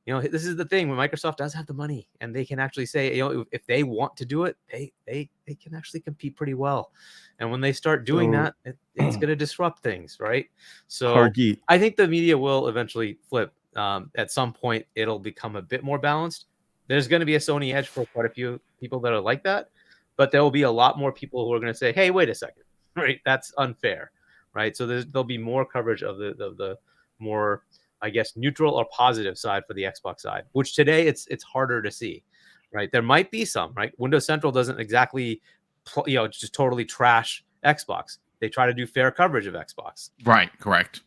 [SPEAKER 5] this is the thing. When Microsoft does have the money and they can actually say, if they want to do it, they can actually compete pretty well. And when they start doing that, it's going to disrupt things, right? So I think the media will eventually flip. At some point, it'll become a bit more balanced. There's going to be a Sony edge for quite a few people that are like that, but there will be a lot more people who are going to say, "Hey, wait a second, right? That's unfair, right?" So there'll be more coverage of the more, I guess, neutral or positive side for the Xbox side, which today it's harder to see, right? There might be some, right? Windows Central doesn't exactly, just totally trash Xbox. They try to do fair coverage of Xbox.
[SPEAKER 1] Right, correct.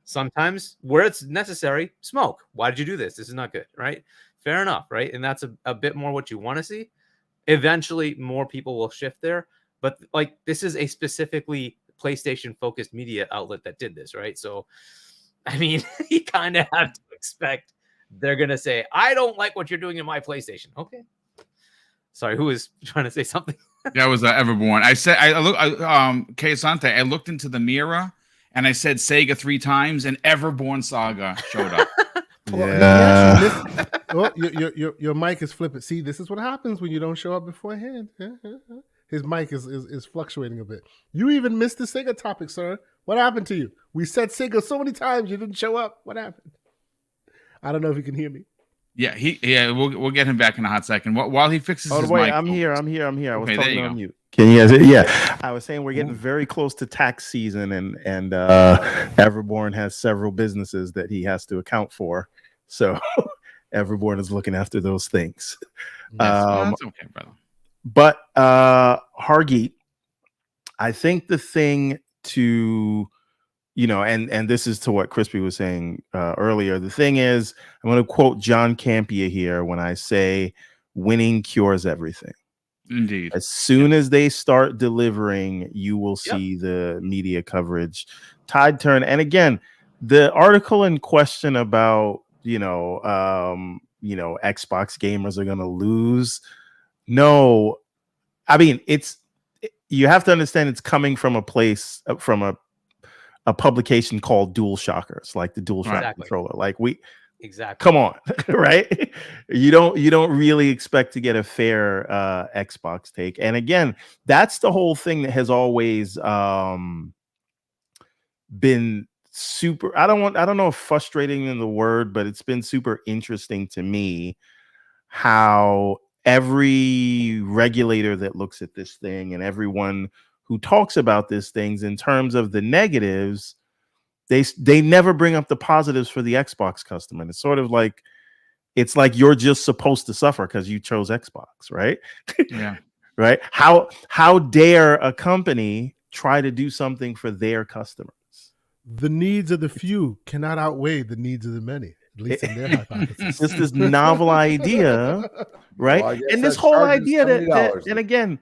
[SPEAKER 5] Sometimes where it's necessary, smoke. Why did you do this? This is not good, right? Fair enough, right? And that's a bit more what you want to see. Eventually, more people will shift there. But this is a specifically PlayStation-focused media outlet that did this, right? So, I mean, you kind of have to expect they're going to say, I don't like what you're doing in my PlayStation. Okay. Sorry, who was trying to say something?
[SPEAKER 1] That was Everborn. I said, Kay Asante, I looked into the mirror and I said Sega 3 times and Everborn Saga showed up.
[SPEAKER 3] Your mic is flipping. See, this is what happens when you don't show up beforehand. His mic is fluctuating a bit. You even missed the Sega topic, sir. What happened to you? We said Sega so many times you didn't show up. What happened? I don't know if you can hear me.
[SPEAKER 1] Yeah, we'll get him back in a hot second. While he fixes
[SPEAKER 6] Oh
[SPEAKER 1] his
[SPEAKER 6] wait,
[SPEAKER 1] mic.
[SPEAKER 6] I'm here. I was
[SPEAKER 1] Okay, there
[SPEAKER 6] talking
[SPEAKER 1] you
[SPEAKER 6] on
[SPEAKER 1] go.
[SPEAKER 6] mute. Can you guys? Yeah, I was saying we're getting very close to tax season, and Everborn has several businesses that he has to account for. So Everborn is looking after those things.
[SPEAKER 1] Yes, that's okay, brother.
[SPEAKER 6] But Hargeet, I think the thing to and this is to what Crispy was saying earlier. The thing is, I'm going to quote John Campea here when I say winning cures everything.
[SPEAKER 1] Indeed.
[SPEAKER 6] As soon as they start delivering, you will see the media coverage tide turn. And again, the article in question about Xbox gamers are going to lose. No, I mean you have to understand it's coming from a place from a publication called Dual Shockers, like the Dual Shock controller. Like come on, right? You don't really expect to get a fair Xbox take. And again, that's the whole thing that has always been super. I don't know if frustrating in the word, but it's been super interesting to me how every regulator that looks at this thing and everyone who talks about these things in terms of the negatives, they never bring up the positives for the Xbox customer. And it's sort of like you're just supposed to suffer because you chose Xbox, right?
[SPEAKER 1] Yeah.
[SPEAKER 6] Right. How dare a company try to do something for their customers?
[SPEAKER 3] The needs of the few cannot outweigh the needs of the many, at least in their hypothesis.
[SPEAKER 6] Just this novel idea, right?
[SPEAKER 2] Well,
[SPEAKER 6] and this whole idea that and again,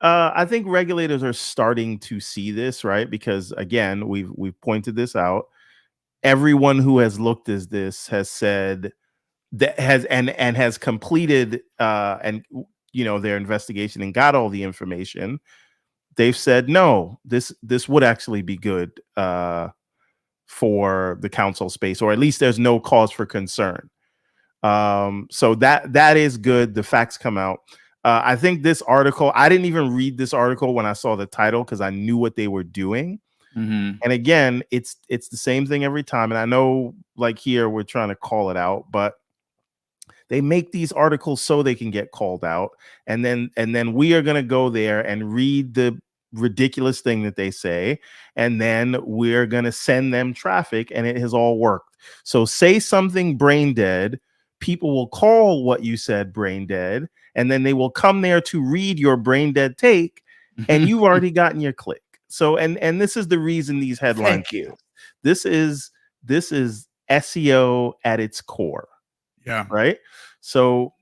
[SPEAKER 6] I think regulators are starting to see this, right? Because again, we've pointed this out. Everyone who has looked at this has said that has completed their investigation and got all the information. They've said no, this would actually be good for the console space, or at least there's no cause for concern. So that is good. The facts come out. I think this article, I didn't even read this article when I saw the title because I knew what they were doing.
[SPEAKER 1] Mm-hmm.
[SPEAKER 6] And again, it's the same thing every time. And I know, like here, we're trying to call it out, but they make these articles so they can get called out. And then we are going to go there and read the ridiculous thing that they say. And then we're going to send them traffic, and it has all worked. So say something brain dead. People will call what you said brain dead, and then they will come there to read your brain dead take, and you've already gotten your click. So and this is the reason these headlines.
[SPEAKER 2] Thank you.
[SPEAKER 6] This is SEO at its core.
[SPEAKER 1] Yeah.
[SPEAKER 6] Right. So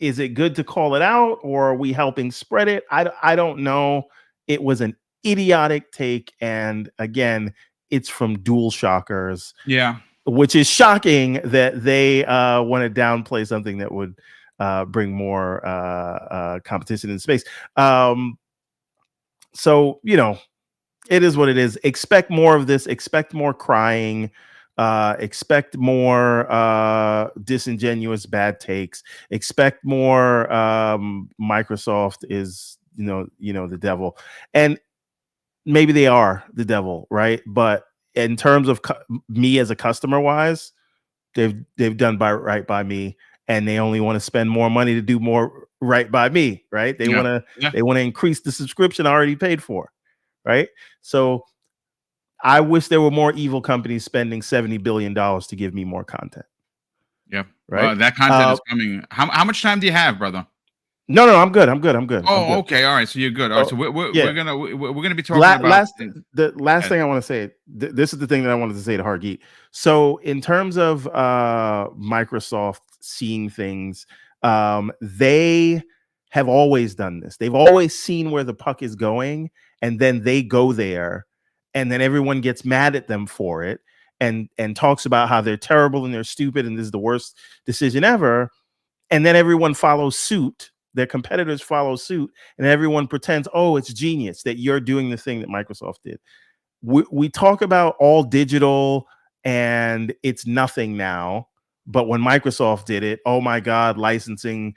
[SPEAKER 6] is it good to call it out, or are we helping spread it? I don't know. It was an idiotic take, and again, it's from Dual Shockers.
[SPEAKER 1] Yeah.
[SPEAKER 6] Which is shocking that they want to downplay something that would bring more competition in space. So, it is what it is. Expect more of this. Expect more crying. Expect more disingenuous bad takes. Expect more Microsoft is, the devil. And maybe they are the devil, right? But in terms of me as a customer wise, they've done right by me, and they only want to spend more money to do more right by me, right? They want to increase the subscription I already paid for, right? So I wish there were more evil companies spending $70 billion to give me more content.
[SPEAKER 1] Yeah,
[SPEAKER 6] right.
[SPEAKER 1] That content is coming. How much time do you have, brother?
[SPEAKER 6] No, I'm good. Oh,
[SPEAKER 1] okay. All right. So you're good. All right. So we're gonna be talking
[SPEAKER 6] about the last thing I want to say. This is the thing that I wanted to say to Hargeet. So in terms of Microsoft seeing things, they have always done this. They've always seen where the puck is going, and then they go there, and then everyone gets mad at them for it, and talks about how they're terrible and they're stupid and this is the worst decision ever, and then everyone follows suit. Their competitors follow suit, and everyone pretends, oh, it's genius that you're doing the thing that Microsoft did. We talk about all digital and it's nothing now, but when Microsoft did it, oh my God, licensing,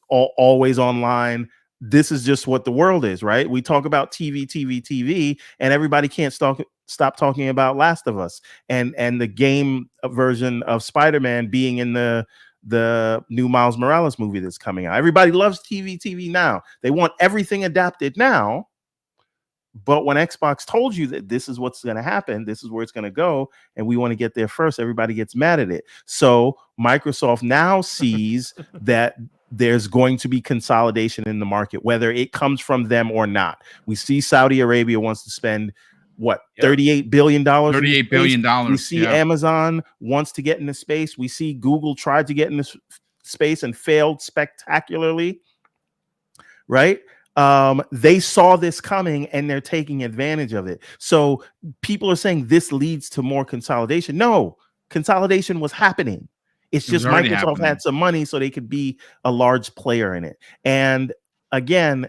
[SPEAKER 6] always online. This is just what the world is, right? We talk about TV, and everybody can't stop stop talking about Last of Us and the game version of Spider-Man being in the new Miles Morales movie that's coming out. Everybody loves TV now. They want everything adapted now. But when Xbox told you that this is what's going to happen, this is where it's going to go, and we want to get there first, everybody gets mad at it. So Microsoft now sees that there's going to be consolidation in the market, whether it comes from them or not. We see Saudi Arabia wants to spend what, $38 billion?
[SPEAKER 1] $38 billion.
[SPEAKER 6] We see Amazon wants to get into space. We see Google tried to get into space and failed spectacularly, right? They saw this coming and they're taking advantage of it. So people are saying this leads to more consolidation. No, consolidation was happening. It's just Microsoft had some money so they could be a large player in it. And again,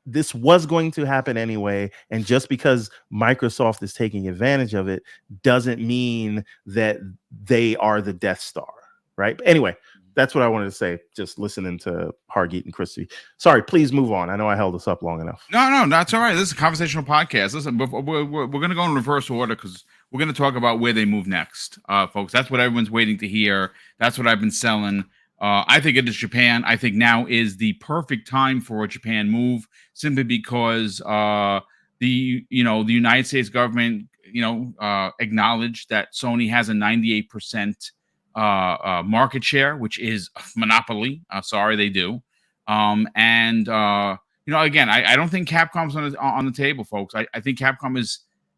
[SPEAKER 6] this was going to happen anyway. And just because Microsoft is taking advantage of it doesn't mean that they are the Death Star, right? But anyway, that's what I wanted to say. Just listening to Hargeet and Christy. Sorry, please move on. I know I held us up long enough.
[SPEAKER 1] No, that's all right. This is a conversational podcast. Listen, we're going to go in reverse order because we're going to talk about where they move next, folks. That's what everyone's waiting to hear. That's what I've been selling. I think it is Japan. I think now is the perfect time for a Japan move, simply because the United States government acknowledged that Sony has a 98% market share, which is a monopoly. Sorry, they do. Again, I don't think Capcom's on the table, folks. I think Capcom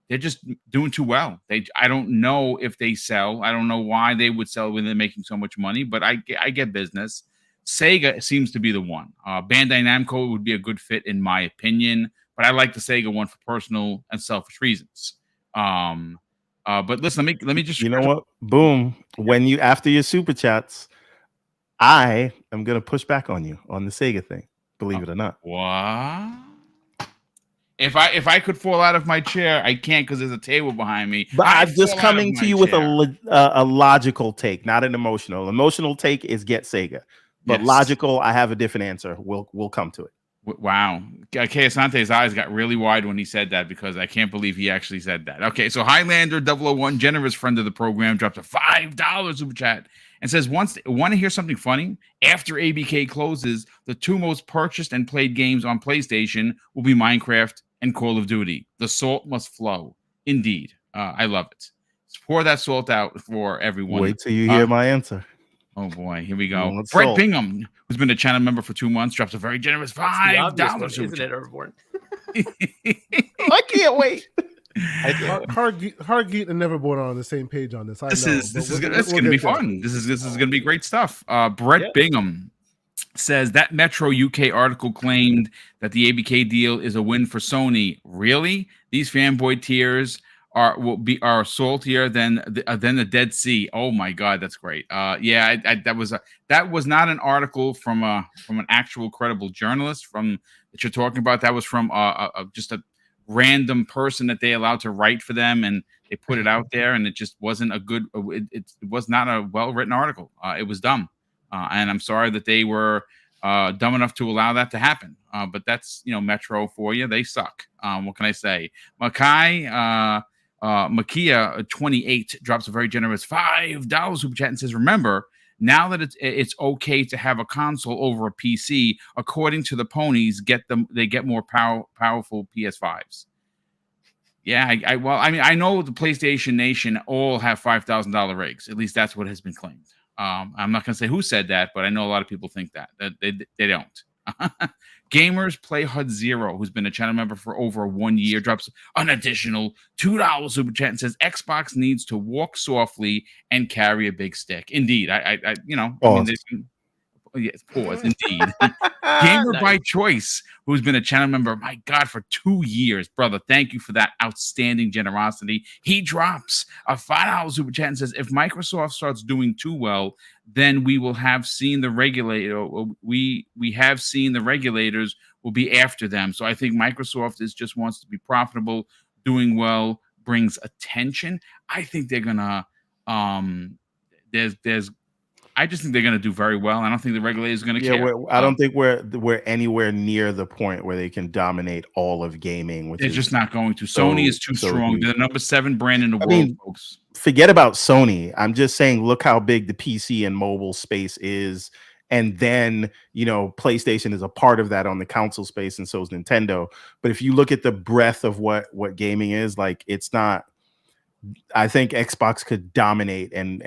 [SPEAKER 1] they're just doing too well. I don't know if they sell. I don't know why they would sell when they're making so much money, but I get business. Sega seems to be the one. Bandai Namco would be a good fit in my opinion, but I like the Sega one for personal and selfish reasons. But listen, let me just,
[SPEAKER 6] you know what? Boom. When you, after your super chats, I am going to push back on you on the Sega thing. Believe it or not.
[SPEAKER 1] What? If I could fall out of my chair, I can't because there's a table behind me.
[SPEAKER 6] But I'm just coming to you with a logical take, not an emotional. Emotional take is get Sega, but logical, I have a different answer. We'll come to it.
[SPEAKER 1] Wow. Kei Asante's eyes got really wide when he said that, because I can't believe he actually said that. Okay, so Highlander 001, generous friend of the program, drops a $5 super chat and says, want to hear something funny? After ABK closes, the two most purchased and played games on PlayStation will be Minecraft and Call of Duty. The salt must flow. Indeed. I love it. Let's pour that salt out for everyone.
[SPEAKER 6] Wait till you hear my answer.
[SPEAKER 1] Oh boy, here we go. Brett Bingham, who's been a channel member for 2 months, drops a very generous $5.
[SPEAKER 5] Isn't it, Everborn?
[SPEAKER 6] I can't wait.
[SPEAKER 3] Hargeet and Neverborn are on the same page on this.
[SPEAKER 1] This is going to be fun. This is going to be great stuff. Brett Bingham says that Metro UK article claimed that the ABK deal is a win for Sony. Really? These fanboy tears are saltier than the Dead Sea. Oh my God, that's great. That was not an article from an actual credible journalist that you're talking about. That was from just a random person that they allowed to write for them, and they put it out there, and it just wasn't a good. It was not a well-written article. It was dumb, and I'm sorry that they were dumb enough to allow that to happen. But that's Metro for you. They suck. What can I say? Makia 28 drops a very generous $5 super chat and says, remember, now that it's okay to have a console over a PC, according to the ponies, they get more powerful PS5s. Yeah, I know the PlayStation Nation all have $5,000 rigs. At least that's what has been claimed. I'm not going to say who said that, but I know a lot of people think that they don't. Gamers Play HUD Zero, who's been a channel member for over 1 year, drops an additional $2 super chat and says Xbox needs to walk softly and carry a big stick. Indeed, pause. Indeed. Gamer by Choice, who's been a channel member, my God, for 2 years. Brother, thank you for that outstanding generosity. He drops a $5 super chat and says, if Microsoft starts doing too well, then we will have seen the regulator. We have seen the regulators will be after them. So I think Microsoft just wants to be profitable. Doing well brings attention. I think they're gonna. I just think they're going to do very well. I don't think the regulators are going to
[SPEAKER 6] Yeah,
[SPEAKER 1] care.
[SPEAKER 6] I don't think we're anywhere near the point where they can dominate all of gaming, which
[SPEAKER 1] They're
[SPEAKER 6] is
[SPEAKER 1] just not going to.
[SPEAKER 6] so-
[SPEAKER 1] Sony is too
[SPEAKER 6] so
[SPEAKER 1] strong.
[SPEAKER 6] huge.
[SPEAKER 1] They're the number 7 brand in the world,
[SPEAKER 6] mean,
[SPEAKER 1] folks.
[SPEAKER 6] Forget about Sony. I'm just saying, look how big the PC and mobile space is. And then, PlayStation is a part of that on the console space, and so is Nintendo. But if you look at the breadth of what gaming is, like, it's not. I think Xbox could dominate, and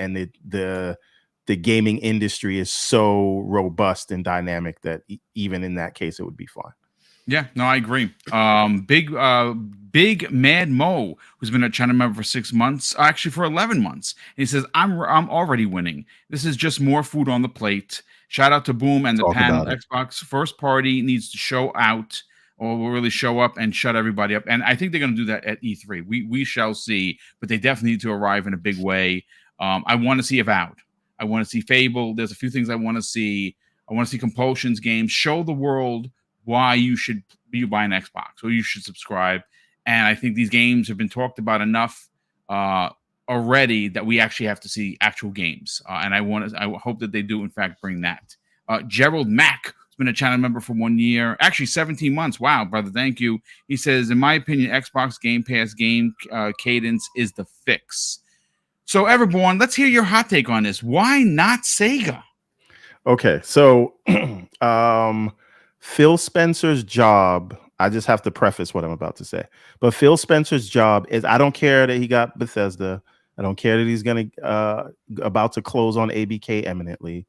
[SPEAKER 6] the gaming industry is so robust and dynamic that even in that case, it would be fine.
[SPEAKER 1] Yeah, no, I agree. Big Mad Mo, who's been a channel member for 6 months, actually for 11 months. And he says, I'm already winning. This is just more food on the plate. Shout out to Boom and the
[SPEAKER 6] Talk
[SPEAKER 1] panel.
[SPEAKER 6] about it.
[SPEAKER 1] Xbox first party needs to show out, or will really show up and shut everybody up. And I think they're going to do that at E3. We shall see, but they definitely need to arrive in a big way. I want to see Avowed. I want to see Fable. There's a few things I want to see. I want to see Compulsion's games. Show the world why you should be buying an Xbox or you should subscribe. And I think these games have been talked about enough already that we actually have to see actual games. And I hope that they do, in fact, bring that. Gerald Mack has been a channel member for 1 year, actually 17 months. Wow, brother, thank you. He says, in my opinion, Xbox Game Pass game cadence is the fix. So, Everborn, let's hear your hot take on this. Why not Sega?
[SPEAKER 6] Okay, so Phil Spencer's job, I just have to preface what I'm about to say, but Phil Spencer's job is, I don't care that he got Bethesda. I don't care that he's about to close on ABK imminently.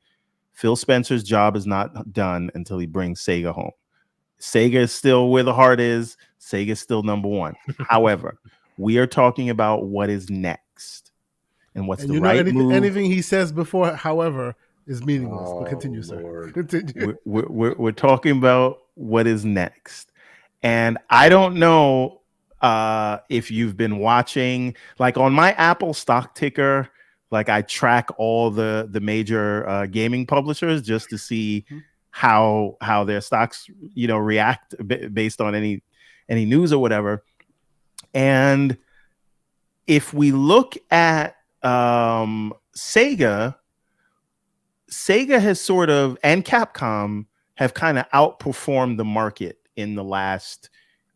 [SPEAKER 6] Phil Spencer's job is not done until he brings Sega home. Sega is still where the heart is. Sega is still number one. However, we are talking about what is next and what's the right move.
[SPEAKER 3] Anything he says before, however, is meaningless. But continue, sir.
[SPEAKER 2] Lord.
[SPEAKER 3] Continue.
[SPEAKER 6] We're talking about what is next. And I don't know if you've been watching, like on my Apple stock ticker, like I track all the major gaming publishers just to see how their stocks, react based on any news or whatever. And if we look at Sega has sort of, and Capcom have kind of outperformed the market in the last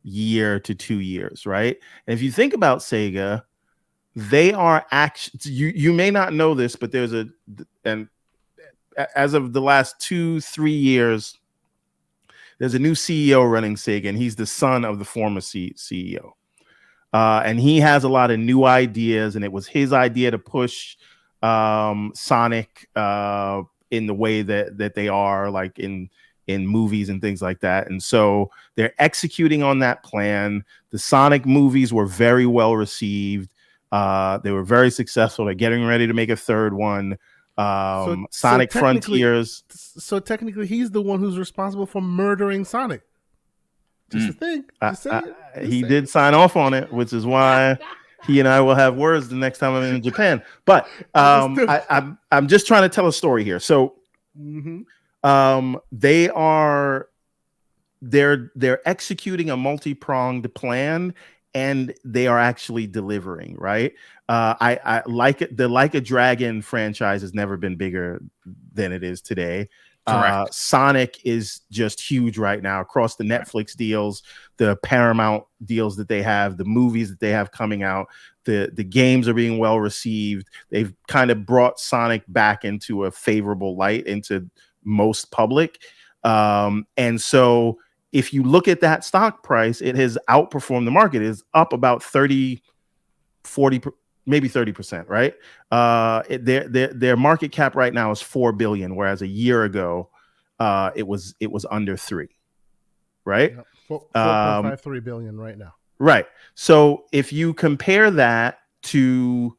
[SPEAKER 6] year to 2 years, right? And if you think about Sega, they are actually, you may not know this, but and as of the last 2-3 years, there's a new CEO running Sega, and he's the son of the former CEO. And he has a lot of new ideas, and it was his idea to push Sonic in the way that they are, like in movies and things like that. And so they're executing on that plan. The Sonic movies were very well received. They were very successful. They're getting ready to make a third one. Sonic Frontiers.
[SPEAKER 3] So technically, he's the one who's responsible for murdering Sonic. Just a thing.
[SPEAKER 6] He did sign off on it, which is why he and I will have words the next time I'm in Japan. But I'm just trying to tell a story here. So they're executing a multi-pronged plan, and they are actually delivering, right? I like it. The Like a Dragon franchise has never been bigger than it is today. Sonic is just huge right now across the Netflix deals, the Paramount deals that they have, the movies that they have coming out. The games are being well received. They've kind of brought Sonic back into a favorable light into most public. And so if you look at that stock price, it has outperformed the market. It is up about 30, 40, maybe 30%, right? Their market cap right now is $4 billion, whereas a year ago it was under 3, right?
[SPEAKER 3] Yeah, 4.53 billion right now.
[SPEAKER 6] Right. So if you compare that to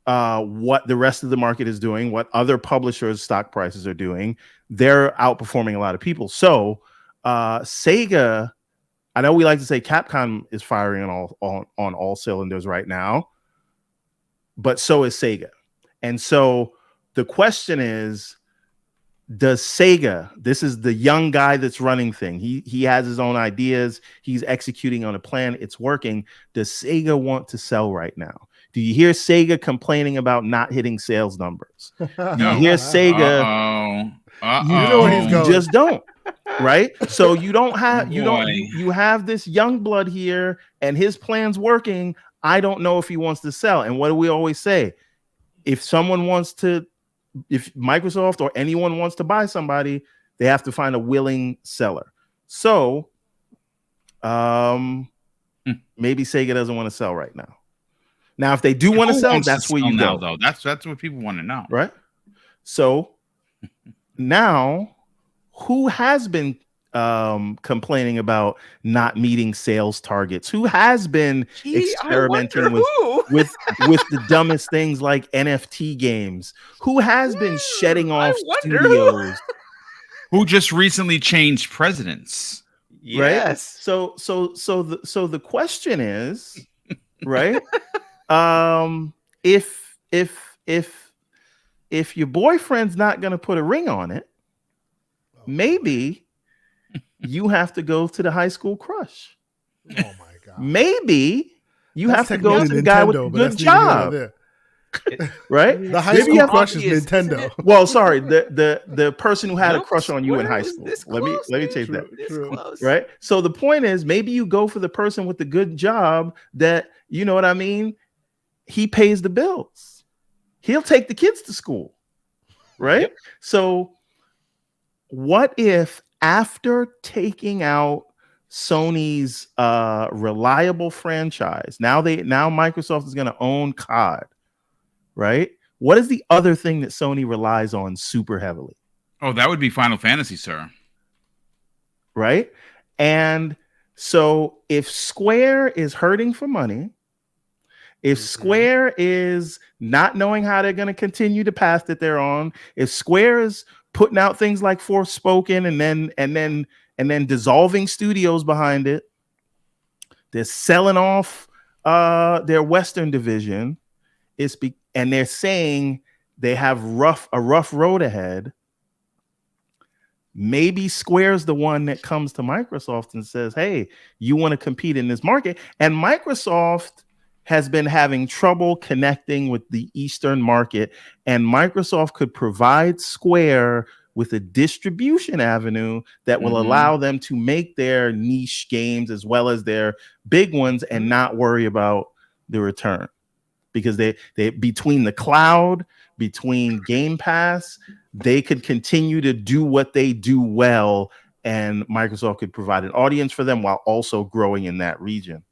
[SPEAKER 6] what the rest of the market is doing, what other publishers' stock prices are doing, they're outperforming a lot of people. So Sega, I know we like to say Capcom is firing on all cylinders right now, but so is Sega. And so the question is, does Sega, this is the young guy that's running thing. He has his own ideas. He's executing on a plan. It's working. Does Sega want to sell right now? Do you hear Sega complaining about not hitting sales numbers? Do you hear Sega?
[SPEAKER 3] You know where he's
[SPEAKER 6] You
[SPEAKER 3] going.
[SPEAKER 6] just don't, right? So you don't have
[SPEAKER 1] Boy.
[SPEAKER 6] you have this young blood here, and his plan's working. I don't know if he wants to sell. And what do we always say? If Microsoft or anyone wants to buy somebody, they have to find a willing seller. So maybe Sega doesn't want to sell right now. Now, if they do want to sell, that's where you go.
[SPEAKER 1] Though that's what people want to know,
[SPEAKER 6] right? So now, who has been complaining about not meeting sales targets? Who has been experimenting with the dumbest things like NFT games? Who has been shedding off studios?
[SPEAKER 1] Who just recently changed presidents?
[SPEAKER 6] Right? So the question is, right? If your boyfriend's not going to put a ring on it, maybe you have to go to the high school crush.
[SPEAKER 3] Oh my god.
[SPEAKER 6] Maybe you
[SPEAKER 3] That's
[SPEAKER 6] have to go to the
[SPEAKER 3] Nintendo,
[SPEAKER 6] guy with a
[SPEAKER 3] but
[SPEAKER 6] good
[SPEAKER 3] that's neither here nor
[SPEAKER 6] job.
[SPEAKER 3] there.
[SPEAKER 6] Right?
[SPEAKER 3] The high
[SPEAKER 6] Maybe you
[SPEAKER 3] school
[SPEAKER 6] have-
[SPEAKER 3] crush is
[SPEAKER 5] obvious,
[SPEAKER 3] Nintendo.
[SPEAKER 6] Well, sorry, the person who had a
[SPEAKER 5] Nope,
[SPEAKER 6] crush on you in
[SPEAKER 5] square
[SPEAKER 6] high
[SPEAKER 5] was
[SPEAKER 6] school.
[SPEAKER 5] this
[SPEAKER 6] Let me
[SPEAKER 5] close,
[SPEAKER 6] change
[SPEAKER 5] dude.
[SPEAKER 6] that.
[SPEAKER 5] This
[SPEAKER 3] True.
[SPEAKER 5] close.
[SPEAKER 6] Right? So the point is, maybe you go for the person with the good job that, you know what I mean? He pays the bills. He'll take the kids to school. Right?
[SPEAKER 5] Yep.
[SPEAKER 6] So what if after taking out Sony's reliable franchise, now Microsoft is going to own COD, right? What is the other thing that Sony relies on super heavily?
[SPEAKER 1] Oh, that would be Final Fantasy, sir.
[SPEAKER 6] Right? And so if Square is hurting for money, if Square is not knowing how they're going to continue the path that they're on, if Square is putting out things like Forspoken and then dissolving studios behind it, they're selling off their Western division, and they're saying they have a rough road ahead. Maybe Square's the one that comes to Microsoft and says, hey, you want to compete in this market? And Microsoft has been having trouble connecting with the Eastern market, and Microsoft could provide Square with a distribution avenue that will allow them to make their niche games as well as their big ones and not worry about the return. Because they between the cloud, between Game Pass, they could continue to do what they do well, and Microsoft could provide an audience for them while also growing in that region.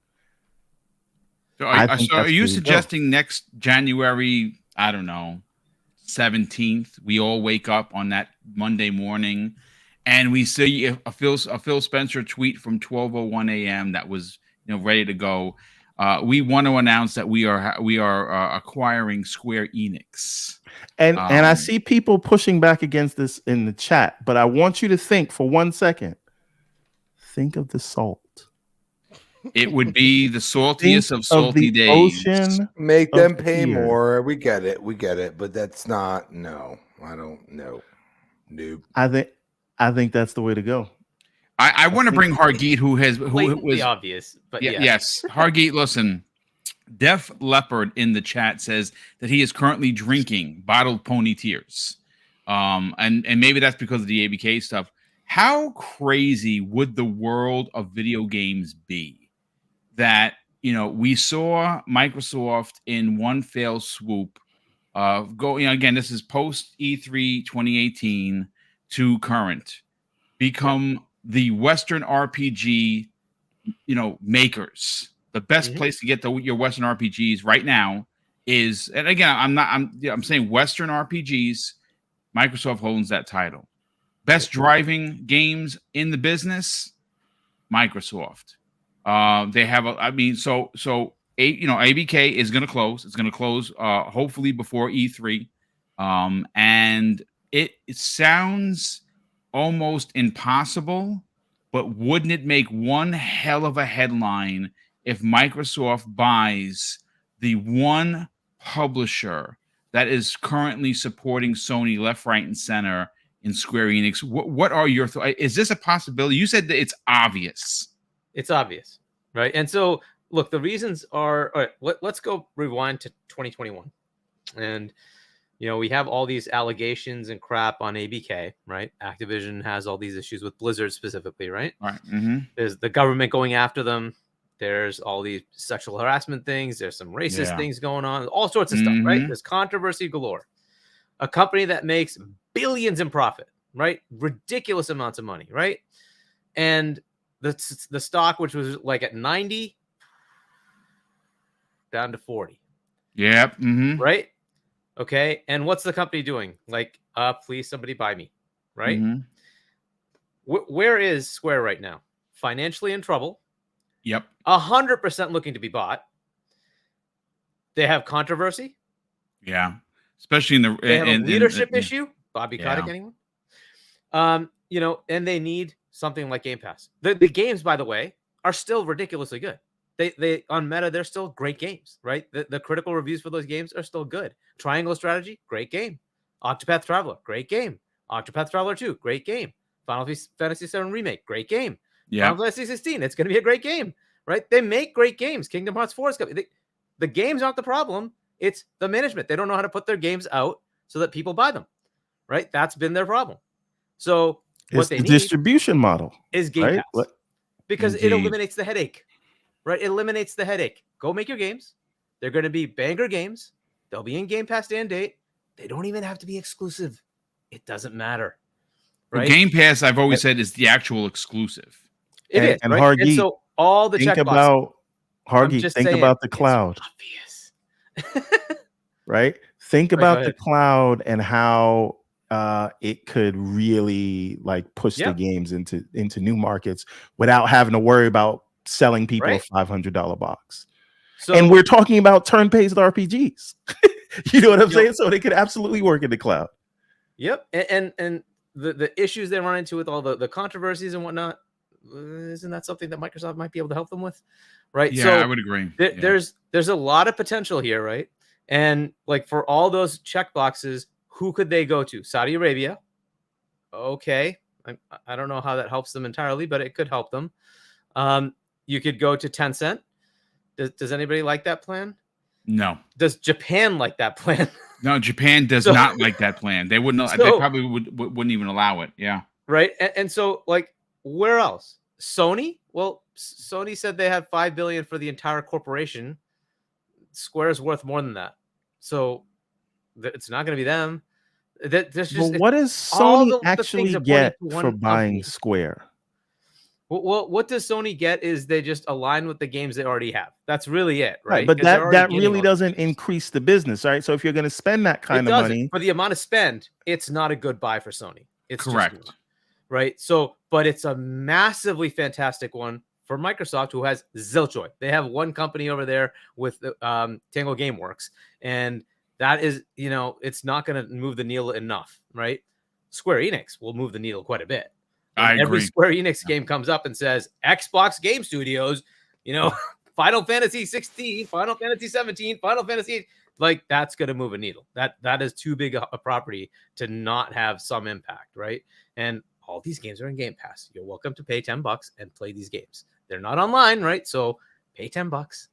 [SPEAKER 1] So are you suggesting next January, I don't know, 17th, we all wake up on that Monday morning and we see a Phil Spencer tweet from 12:01 a.m. that was ready to go. We want to announce that we are acquiring Square Enix.
[SPEAKER 6] And I see people pushing back against this in the chat, but I want you to think for 1 second. Think of the salt.
[SPEAKER 1] It would be the saltiest of salty days.
[SPEAKER 6] Ocean.
[SPEAKER 2] Make them pay
[SPEAKER 6] here.
[SPEAKER 2] more. We get it, but that's not. No, I don't know. Nope.
[SPEAKER 6] I think that's the way to go.
[SPEAKER 1] I want to bring Hargeet, who
[SPEAKER 5] Blatantly
[SPEAKER 1] was
[SPEAKER 5] obvious, but
[SPEAKER 1] yes. Hargeet, listen. Def Leopard in the chat says that he is currently drinking bottled pony tears, and maybe that's because of the ABK stuff. How crazy would the world of video games be that we saw Microsoft in one fell swoop go? Again, this is post E3 2018 to current, become the Western RPG, makers. The best place to get your Western RPGs right now is, and again, I'm saying Western RPGs. Microsoft owns that title. Best driving games in the business, Microsoft. They have ABK is going to close. It's going to close hopefully before E3, and it sounds almost impossible, but wouldn't it make one hell of a headline if Microsoft buys the one publisher that is currently supporting Sony left, right, and center in Square Enix? What are your thoughts? Is this a possibility? You said that it's obvious.
[SPEAKER 5] It's obvious, right? And so look, the reasons are, all right, let's go rewind to 2021. And, we have all these allegations and crap on ABK, right? Activision has all these issues with Blizzard specifically, right?
[SPEAKER 1] Right. Mm-hmm.
[SPEAKER 5] There's the government going after them. There's all these sexual harassment things. There's some racist things going on. All sorts of stuff, right? There's controversy galore. A company that makes billions in profit, right? Ridiculous amounts of money, right? And the stock, which was like at 90, down to 40.
[SPEAKER 1] Yep. Mm-hmm.
[SPEAKER 5] Right? Okay. And what's the company doing? Like, please, somebody buy me, right?
[SPEAKER 1] Mm-hmm.
[SPEAKER 5] Where is Square right now? Financially in trouble.
[SPEAKER 1] Yep.
[SPEAKER 5] 100% looking to be bought. They have controversy.
[SPEAKER 1] Yeah. Especially in the
[SPEAKER 5] they have a leadership issue. Bobby Kotick, anyone? And they need something like Game Pass. The games, by the way, are still ridiculously good. They on Meta, they're still great games, right? The critical reviews for those games are still good. Triangle Strategy, great game. Octopath Traveler, great game. Octopath Traveler 2, great game. Final Fantasy VII Remake, great game.
[SPEAKER 1] Yeah.
[SPEAKER 5] Final Fantasy 16, it's going to be a great game, right? They make great games. Kingdom Hearts 4 is coming. The games aren't the problem. It's the management. They don't know how to put their games out so that people buy them, right? That's been their problem. So
[SPEAKER 6] it's the distribution model
[SPEAKER 5] is Game Pass, because
[SPEAKER 1] Indeed.
[SPEAKER 5] it eliminates the headache, right? It eliminates the headache. Go make your games. They're going to be banger games. They'll be in Game Pass day and date. They don't even have to be exclusive. It doesn't matter, right?
[SPEAKER 1] Well, Game Pass, I've always said, is the actual exclusive.
[SPEAKER 5] It is,
[SPEAKER 6] and
[SPEAKER 5] right?
[SPEAKER 6] Hargeet,
[SPEAKER 5] and so all the
[SPEAKER 6] think
[SPEAKER 5] checkboxes.
[SPEAKER 6] about Hargeet. Think about the cloud, right? Think about the cloud and how it could really like push the games into new markets without having to worry about selling people a $500 box. So, and we're talking about turn-based RPGs. You know what I'm saying? So they could absolutely work in the cloud.
[SPEAKER 5] Yep. And the issues they run into with all the controversies and whatnot, isn't that something that Microsoft might be able to help them with? Right.
[SPEAKER 1] Yeah,
[SPEAKER 5] so
[SPEAKER 1] I would agree.
[SPEAKER 5] There's a lot of potential here, right? And like for all those check boxes, who could they go to? Saudi Arabia. Okay. I don't know how that helps them entirely, but it could help them. You could go to Tencent. Does anybody like that plan?
[SPEAKER 1] No.
[SPEAKER 5] Does Japan like that plan?
[SPEAKER 1] No, Japan does not like that plan. They wouldn't. They probably wouldn't even allow it. Yeah.
[SPEAKER 5] Right. And so, like, where else? Sony? Well, Sony said they had $5 billion for the entire corporation. Square is worth more than that, so it's not going to be them.
[SPEAKER 6] What does Sony actually get for buying Square?
[SPEAKER 5] Well, what does Sony get is they just align with the games they already have. That's really it, right?
[SPEAKER 6] But that really doesn't increase the business, right? So if you're going to spend that kind of money
[SPEAKER 5] for the amount of spend, it's not a good buy for Sony. It's
[SPEAKER 1] correct,
[SPEAKER 5] just not, right? So, but it's a massively fantastic one for Microsoft, who has Zilchoy. They have one company over there with Tango Gameworks, and that is, it's not going to move the needle enough, right? Square Enix will move the needle quite a bit. Every Square Enix game comes up and says Xbox Game Studios, Final Fantasy 16, Final Fantasy 17, Final Fantasy 8, like that's going to move a needle. That is too big a property to not have some impact, right? And all these games are in Game Pass. You're welcome to pay $10 and play these games. They're not online, right? So pay $10,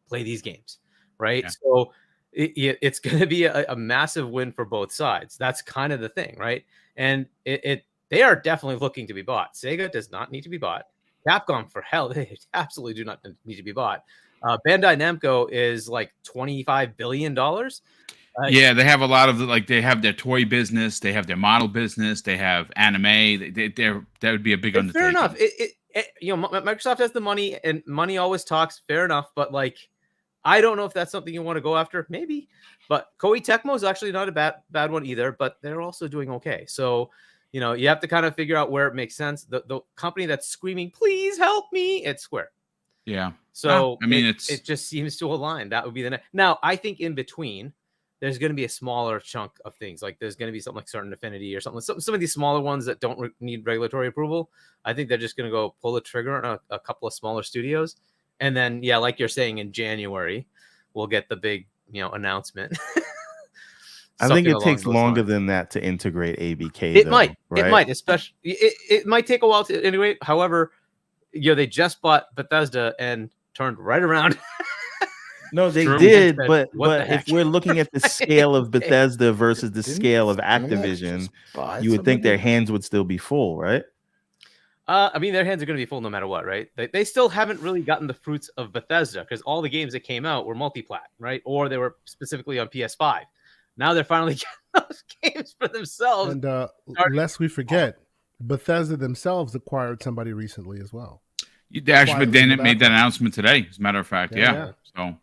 [SPEAKER 5] play these games, right? Yeah. So it's going to be a massive win for both sides. That's kind of the thing, right? And they are definitely looking to be bought. Sega does not need to be bought. Capcom, for hell, they absolutely do not need to be bought. Bandai Namco is like $25 billion.
[SPEAKER 1] Yeah, they have a lot of they have their toy business, they have their model business, they have anime. That would be a big undertaking.
[SPEAKER 5] Fair enough. Microsoft has the money, and money always talks. Fair enough, but I don't know if that's something you want to go after. Maybe, but Koei Tecmo is actually not a bad one either. But they're also doing okay. So. You have to kind of figure out where it makes sense. The company that's screaming, please help me, it's Square.
[SPEAKER 1] Yeah.
[SPEAKER 5] So it just seems to align. That would be the next. Now, I think in between, there's going to be a smaller chunk of things. Like there's going to be something like Certain Affinity or something. Some of these smaller ones that don't need regulatory approval. I think they're just going to go pull the trigger on a couple of smaller studios. And then, yeah, like you're saying, in January, we'll get the big, announcement.
[SPEAKER 6] I think it takes longer than that to integrate ABK.
[SPEAKER 5] It might, especially it might take a while to integrate. However, they just bought Bethesda, and turned right around.
[SPEAKER 6] No, they
[SPEAKER 1] True.
[SPEAKER 6] did,
[SPEAKER 5] Said,
[SPEAKER 6] but
[SPEAKER 5] "What the
[SPEAKER 6] if
[SPEAKER 5] heck?"
[SPEAKER 6] we're looking at the scale of Bethesda versus the
[SPEAKER 2] Didn't
[SPEAKER 6] scale of
[SPEAKER 2] Zenimax
[SPEAKER 6] Activision,
[SPEAKER 2] just buy
[SPEAKER 6] you would think their
[SPEAKER 2] somebody?
[SPEAKER 6] hands would still be full, right?
[SPEAKER 5] I mean, their hands are going to be full no matter what, right? They still haven't really gotten the fruits of Bethesda because all the games that came out were multi-plat, right? Or they were specifically on PS5. Now they're finally getting those games for themselves.
[SPEAKER 3] And lest we forget, Bethesda themselves acquired somebody recently as well.
[SPEAKER 1] Dash
[SPEAKER 3] Quietly in the
[SPEAKER 1] McDaniel made that
[SPEAKER 3] background.
[SPEAKER 1] announcement today, as a matter of fact.
[SPEAKER 3] Yeah,
[SPEAKER 1] Yeah.
[SPEAKER 3] yeah.
[SPEAKER 1] So,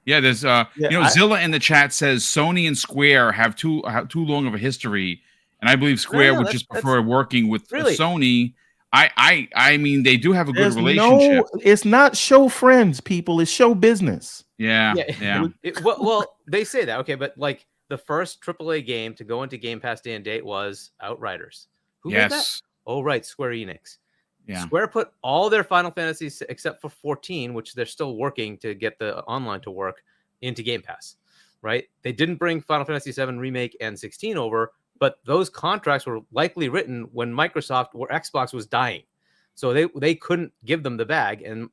[SPEAKER 1] yeah, there's
[SPEAKER 6] Yeah,
[SPEAKER 1] Zilla in the chat says Sony and Square have too long of a history, and I believe Square would just prefer working with
[SPEAKER 5] really-
[SPEAKER 1] Sony. I mean, they do have a good
[SPEAKER 6] there's
[SPEAKER 1] relationship.
[SPEAKER 6] it's not show friends, people. It's show business.
[SPEAKER 1] Yeah.
[SPEAKER 5] Well, they say that, okay, but like the first AAA game to go into Game Pass day and date was Outriders. Who made that?
[SPEAKER 1] Yes.
[SPEAKER 5] Oh, right, Square Enix.
[SPEAKER 1] Yeah.
[SPEAKER 5] Square put all their Final Fantasies except for 14, which they're still working to get the online to work, into Game Pass, right? They didn't bring Final Fantasy 7 Remake and 16 over, but those contracts were likely written when Microsoft or Xbox was dying. So they couldn't give them the bag, and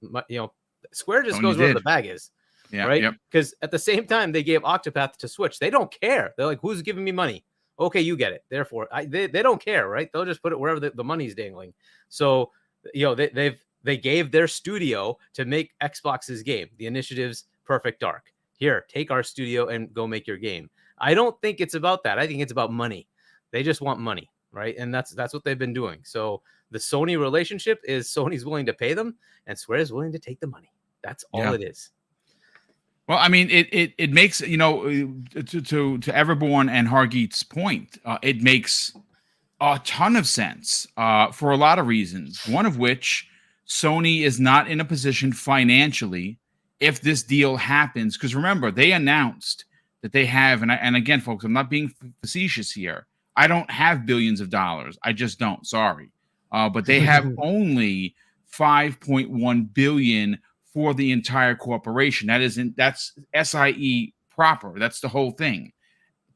[SPEAKER 5] Square just
[SPEAKER 1] Sony
[SPEAKER 5] goes where
[SPEAKER 1] did.
[SPEAKER 5] the bag is.
[SPEAKER 1] Yeah.
[SPEAKER 5] Right?
[SPEAKER 1] Yep.
[SPEAKER 5] Because at the same time, they gave Octopath to Switch. They don't care. They're like, who's giving me money? Okay, you get it. Therefore, they don't care, right? They'll just put it wherever the money's dangling. So, they gave their studio to make Xbox's game. The initiative's Perfect Dark. Here, take our studio and go make your game. I don't think it's about that. I think it's about money. They just want money, right? And that's what they've been doing. So the Sony relationship is Sony's willing to pay them, and Square is willing to take the money. That's all it is.
[SPEAKER 1] Well, I mean, it makes, to Everborn and Hargeet's point, it makes a ton of sense for a lot of reasons. One of which, Sony is not in a position financially if this deal happens. Because remember, they announced that they have, and again, folks, I'm not being facetious here. I don't have billions of dollars. I just don't. Sorry. But they have only 5.1 billion for the entire corporation. That's SIE proper. That's the whole thing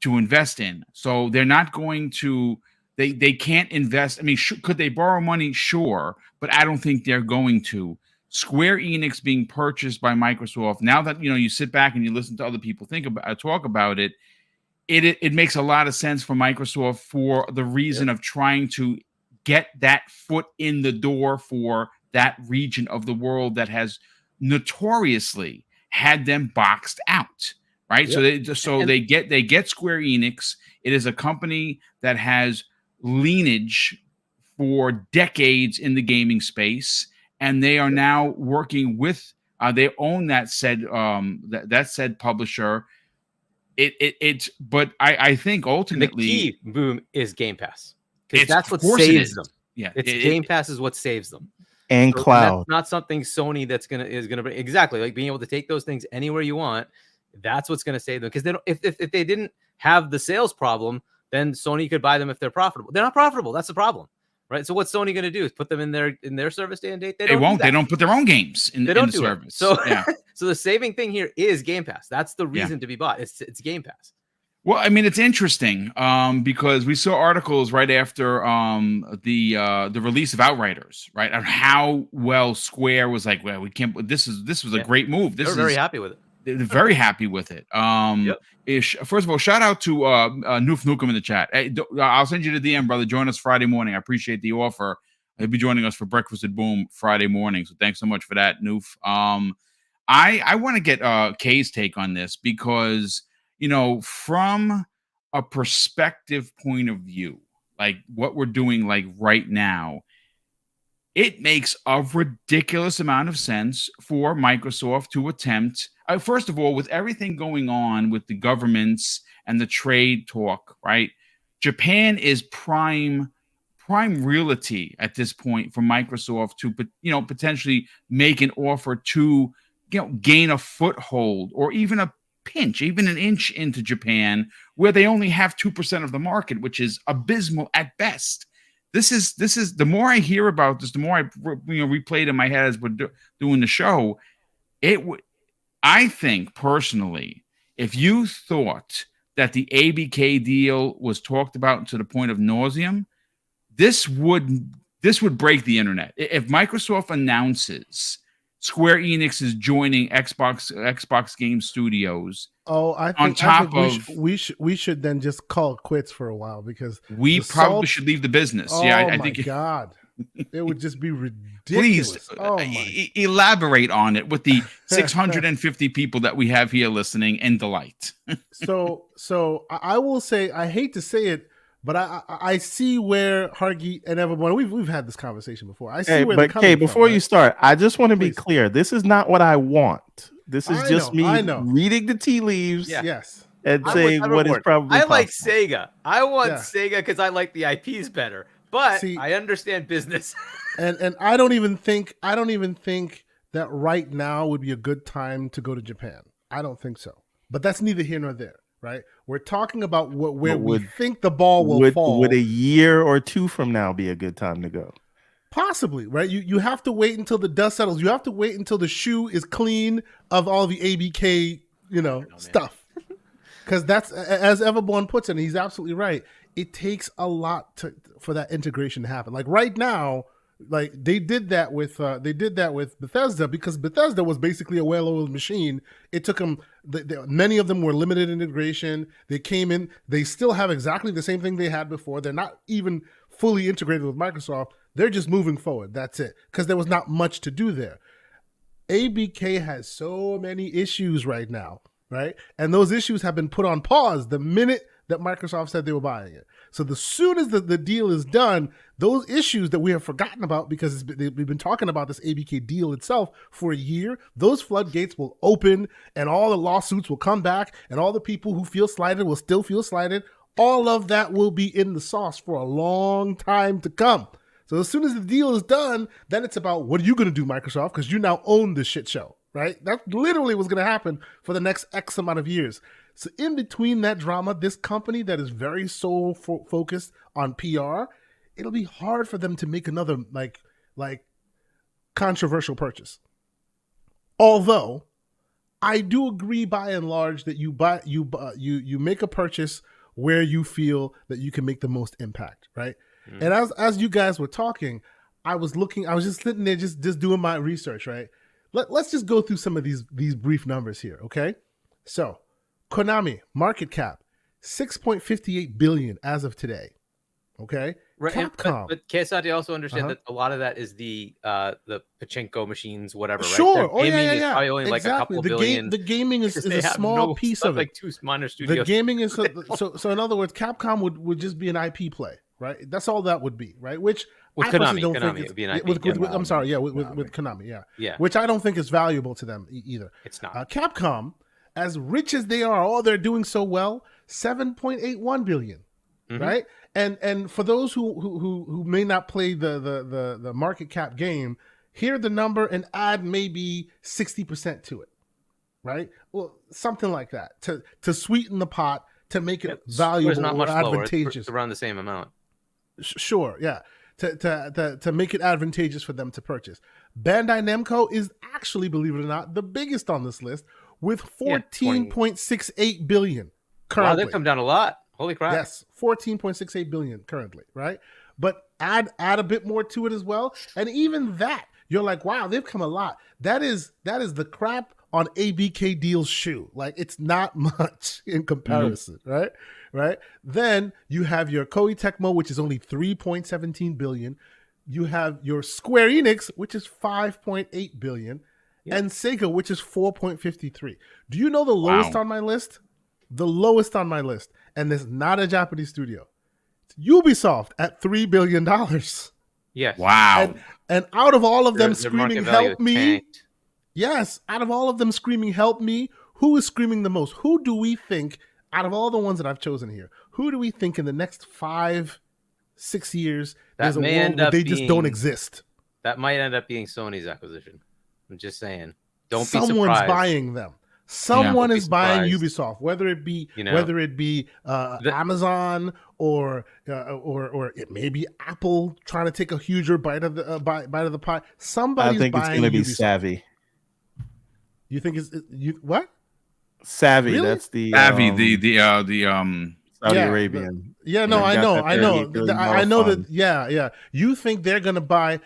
[SPEAKER 1] to invest in. So they're not going to, they can't invest. I mean, could they borrow money? Sure, but I don't think they're going to. Square Enix being purchased by Microsoft. Now that, you sit back and you listen to other people talk about it, it makes a lot of sense for Microsoft for the reason of trying to get that foot in the door for that region of the world that has notoriously had them boxed out, right? Yep. So they get Square Enix. It is a company that has lineage for decades in the gaming space, and they are now working with. They own that said publisher. But I think ultimately
[SPEAKER 5] the key, Boom, is Game Pass, because that's what
[SPEAKER 1] course
[SPEAKER 5] saves them.
[SPEAKER 1] Yeah,
[SPEAKER 5] Game Pass is what saves them.
[SPEAKER 6] And
[SPEAKER 5] So
[SPEAKER 6] cloud.
[SPEAKER 5] that's not something Sony is gonna bring. Exactly, like being able to take those things anywhere you want. That's what's gonna save them. Because they don't. If they didn't have the sales problem, then Sony could buy them if they're profitable. They're not profitable. That's the problem, right? So what's Sony gonna do? Is put them in their service day and date? They won't.
[SPEAKER 1] They don't put their own games in the service.
[SPEAKER 5] So so the saving thing here is Game Pass. That's the reason to be bought. It's Game Pass.
[SPEAKER 1] Well, I mean, it's interesting because we saw articles right after the release of Outriders, right? On how well Square was like, well, we can't. This was a great move.
[SPEAKER 5] They're very happy with it.
[SPEAKER 1] They're very happy with it. First of all, shout out to Noof Nukem in the chat. Hey, I'll send you the DM, brother. Join us Friday morning. I appreciate the offer. He'll be joining us for breakfast at Boom Friday morning. So thanks so much for that, Noof. I want to get Kay's take on this because, from a perspective point of view, like what we're doing like right now, it makes a ridiculous amount of sense for Microsoft to attempt, first of all, with everything going on with the governments and the trade talk, right? Japan is prime realty at this point for Microsoft to, potentially make an offer to, gain a foothold or even an inch into Japan, where they only have 2% of the market, which is abysmal at best. This is the more I hear about this, the more I replay it in my head as we're doing the show. I think personally, if you thought that the ABK deal was talked about to the point of nauseum, this would break the internet. If Microsoft announces Square Enix is joining Xbox Game Studios.
[SPEAKER 3] Oh,
[SPEAKER 1] On top of
[SPEAKER 3] we should then just call it quits for a while because
[SPEAKER 1] we
[SPEAKER 3] the
[SPEAKER 1] probably
[SPEAKER 3] salt-
[SPEAKER 1] should leave the business.
[SPEAKER 3] Oh
[SPEAKER 1] Yeah, I
[SPEAKER 3] my
[SPEAKER 1] think
[SPEAKER 3] god, it would just be
[SPEAKER 1] please
[SPEAKER 3] ridiculous. Oh my.
[SPEAKER 1] elaborate on it with the 650 people that we have here listening and delight.
[SPEAKER 3] So I will say, I hate to say it, but I see where Hargeet and everyone we've had this conversation before. I see where.
[SPEAKER 6] But Kay, before you start, I just want to be
[SPEAKER 3] Please.
[SPEAKER 6] clear. This is not what I want. This is just me
[SPEAKER 3] I know.
[SPEAKER 6] reading the tea leaves
[SPEAKER 3] Yes.
[SPEAKER 6] and saying what is probably.
[SPEAKER 5] I like
[SPEAKER 6] possible.
[SPEAKER 5] Sega. I want
[SPEAKER 3] Yeah.
[SPEAKER 5] Sega because I like the IPs better. But
[SPEAKER 3] See-
[SPEAKER 5] I understand business.
[SPEAKER 3] And I don't even think that right now would be a good time to go to Japan. I don't think so. But that's neither here nor there, right? We're talking about where we think the ball will fall.
[SPEAKER 6] Would a year or two from now be a good time to go?
[SPEAKER 3] Possibly, right? You have to wait until the dust settles. You have to wait until the shoe is clean of all the ABK, stuff. Because that's, as Everborn puts it, and he's absolutely right, it takes a lot for that integration to happen. Like right now, like they did that with Bethesda because Bethesda was basically a well-oiled machine. It took them, many of them were limited integration. They came in, they still have exactly the same thing they had before. They're not even fully integrated with Microsoft. They're just moving forward. That's it. Because there was not much to do there. ABK has so many issues right now, right? And those issues have been put on pause the minute that Microsoft said they were buying it. So as soon as the deal is done, those issues that we have forgotten about because we've been talking about this ABK deal itself for a year, those floodgates will open and all the lawsuits will come back and all the people who feel slighted will still feel slighted. All of that will be in the sauce for a long time to come. So as soon as the deal is done, then it's about what are you going to do, Microsoft? Because you now own the shit show, right? That's literally what's going to happen for the next X amount of years. So in between that drama, this company that is very sole focused on PR, it'll be hard for them to make another like controversial purchase. Although I do agree by and large that you make a purchase where you feel that you can make the most impact, right? And as you guys were talking, I was just sitting there just doing my research, right? Let's just go through some of these brief numbers here, okay? So, Konami market cap 6.58 billion as of today. Okay,
[SPEAKER 5] Right,
[SPEAKER 3] Capcom.
[SPEAKER 5] but KSI also understand that a lot of that is the pachinko machines, whatever.
[SPEAKER 3] Sure.
[SPEAKER 5] Right?
[SPEAKER 3] Oh yeah.
[SPEAKER 5] Is probably only like a couple billion.
[SPEAKER 3] The gaming is a small piece of it.
[SPEAKER 5] Like two minor studios.
[SPEAKER 3] The gaming is so. In other words, Capcom would just be an IP play, right? That's all that would be, right? Which
[SPEAKER 5] with
[SPEAKER 3] I
[SPEAKER 5] Konami,
[SPEAKER 3] don't
[SPEAKER 5] Konami
[SPEAKER 3] think
[SPEAKER 5] it would be an IP.
[SPEAKER 3] with Konami, yeah.
[SPEAKER 5] Yeah.
[SPEAKER 3] Which I don't think is valuable to them either.
[SPEAKER 5] It's not.
[SPEAKER 3] Capcom, as rich as they are, they're doing so well, 7.81 billion. Right, and for those who may not play the market cap game, hear the number and add maybe 60% to it, right? Well, something like that to sweeten the pot to make it valuable
[SPEAKER 5] not much
[SPEAKER 3] or advantageous.
[SPEAKER 5] It's around the same amount.
[SPEAKER 3] Sure, yeah. To make it advantageous for them to purchase. Bandai Namco is actually, believe it or not, the biggest on this list with 14.68 billion currently.
[SPEAKER 5] Wow, they've come down a lot. Holy crap.
[SPEAKER 3] Yes, 14.68 billion currently, right? But add a bit more to it as well. And even that, you're like, wow, they've come a lot. That is the crap on ABK Deal's shoe. Like, it's not much in comparison, right? Then you have your Koei Tecmo, which is only 3.17 billion. You have your Square Enix, which is 5.8 billion, and Sega, which is 4.53. Do you know the lowest on my list? The lowest on my list, and it's not a Japanese studio. It's Ubisoft at $3 billion.
[SPEAKER 5] Yes.
[SPEAKER 1] Wow.
[SPEAKER 3] And out of all of them
[SPEAKER 5] Their
[SPEAKER 3] screaming,
[SPEAKER 5] market value
[SPEAKER 3] help me.
[SPEAKER 5] tanked.
[SPEAKER 3] Yes, out of all of them screaming, help me, who is screaming the most? Who do we think, out of all the ones that I've chosen here, who do we think in the next 5-6 years there's a world where they just don't exist?
[SPEAKER 5] That might end up being Sony's acquisition. I'm just saying. Don't be
[SPEAKER 3] Someone's
[SPEAKER 5] surprised.
[SPEAKER 3] buying them. Someone
[SPEAKER 5] Don't be
[SPEAKER 3] is buying
[SPEAKER 5] surprised.
[SPEAKER 3] Ubisoft, whether it be Amazon or it may be Apple trying to take a huger bite of the bite of the pie. Somebody's
[SPEAKER 6] I think it's
[SPEAKER 3] buying
[SPEAKER 6] going to be
[SPEAKER 3] Ubisoft.
[SPEAKER 6] Savvy.
[SPEAKER 3] You think what?
[SPEAKER 6] Savvy.
[SPEAKER 3] Really?
[SPEAKER 6] That's the
[SPEAKER 1] Savvy, the
[SPEAKER 6] Saudi Arabian.
[SPEAKER 3] Yeah, no,
[SPEAKER 6] They've
[SPEAKER 3] I
[SPEAKER 6] got
[SPEAKER 3] know,
[SPEAKER 6] that
[SPEAKER 3] I know,
[SPEAKER 6] $30 billion
[SPEAKER 3] I know that.
[SPEAKER 6] fund.
[SPEAKER 3] Yeah. You think they're gonna buy?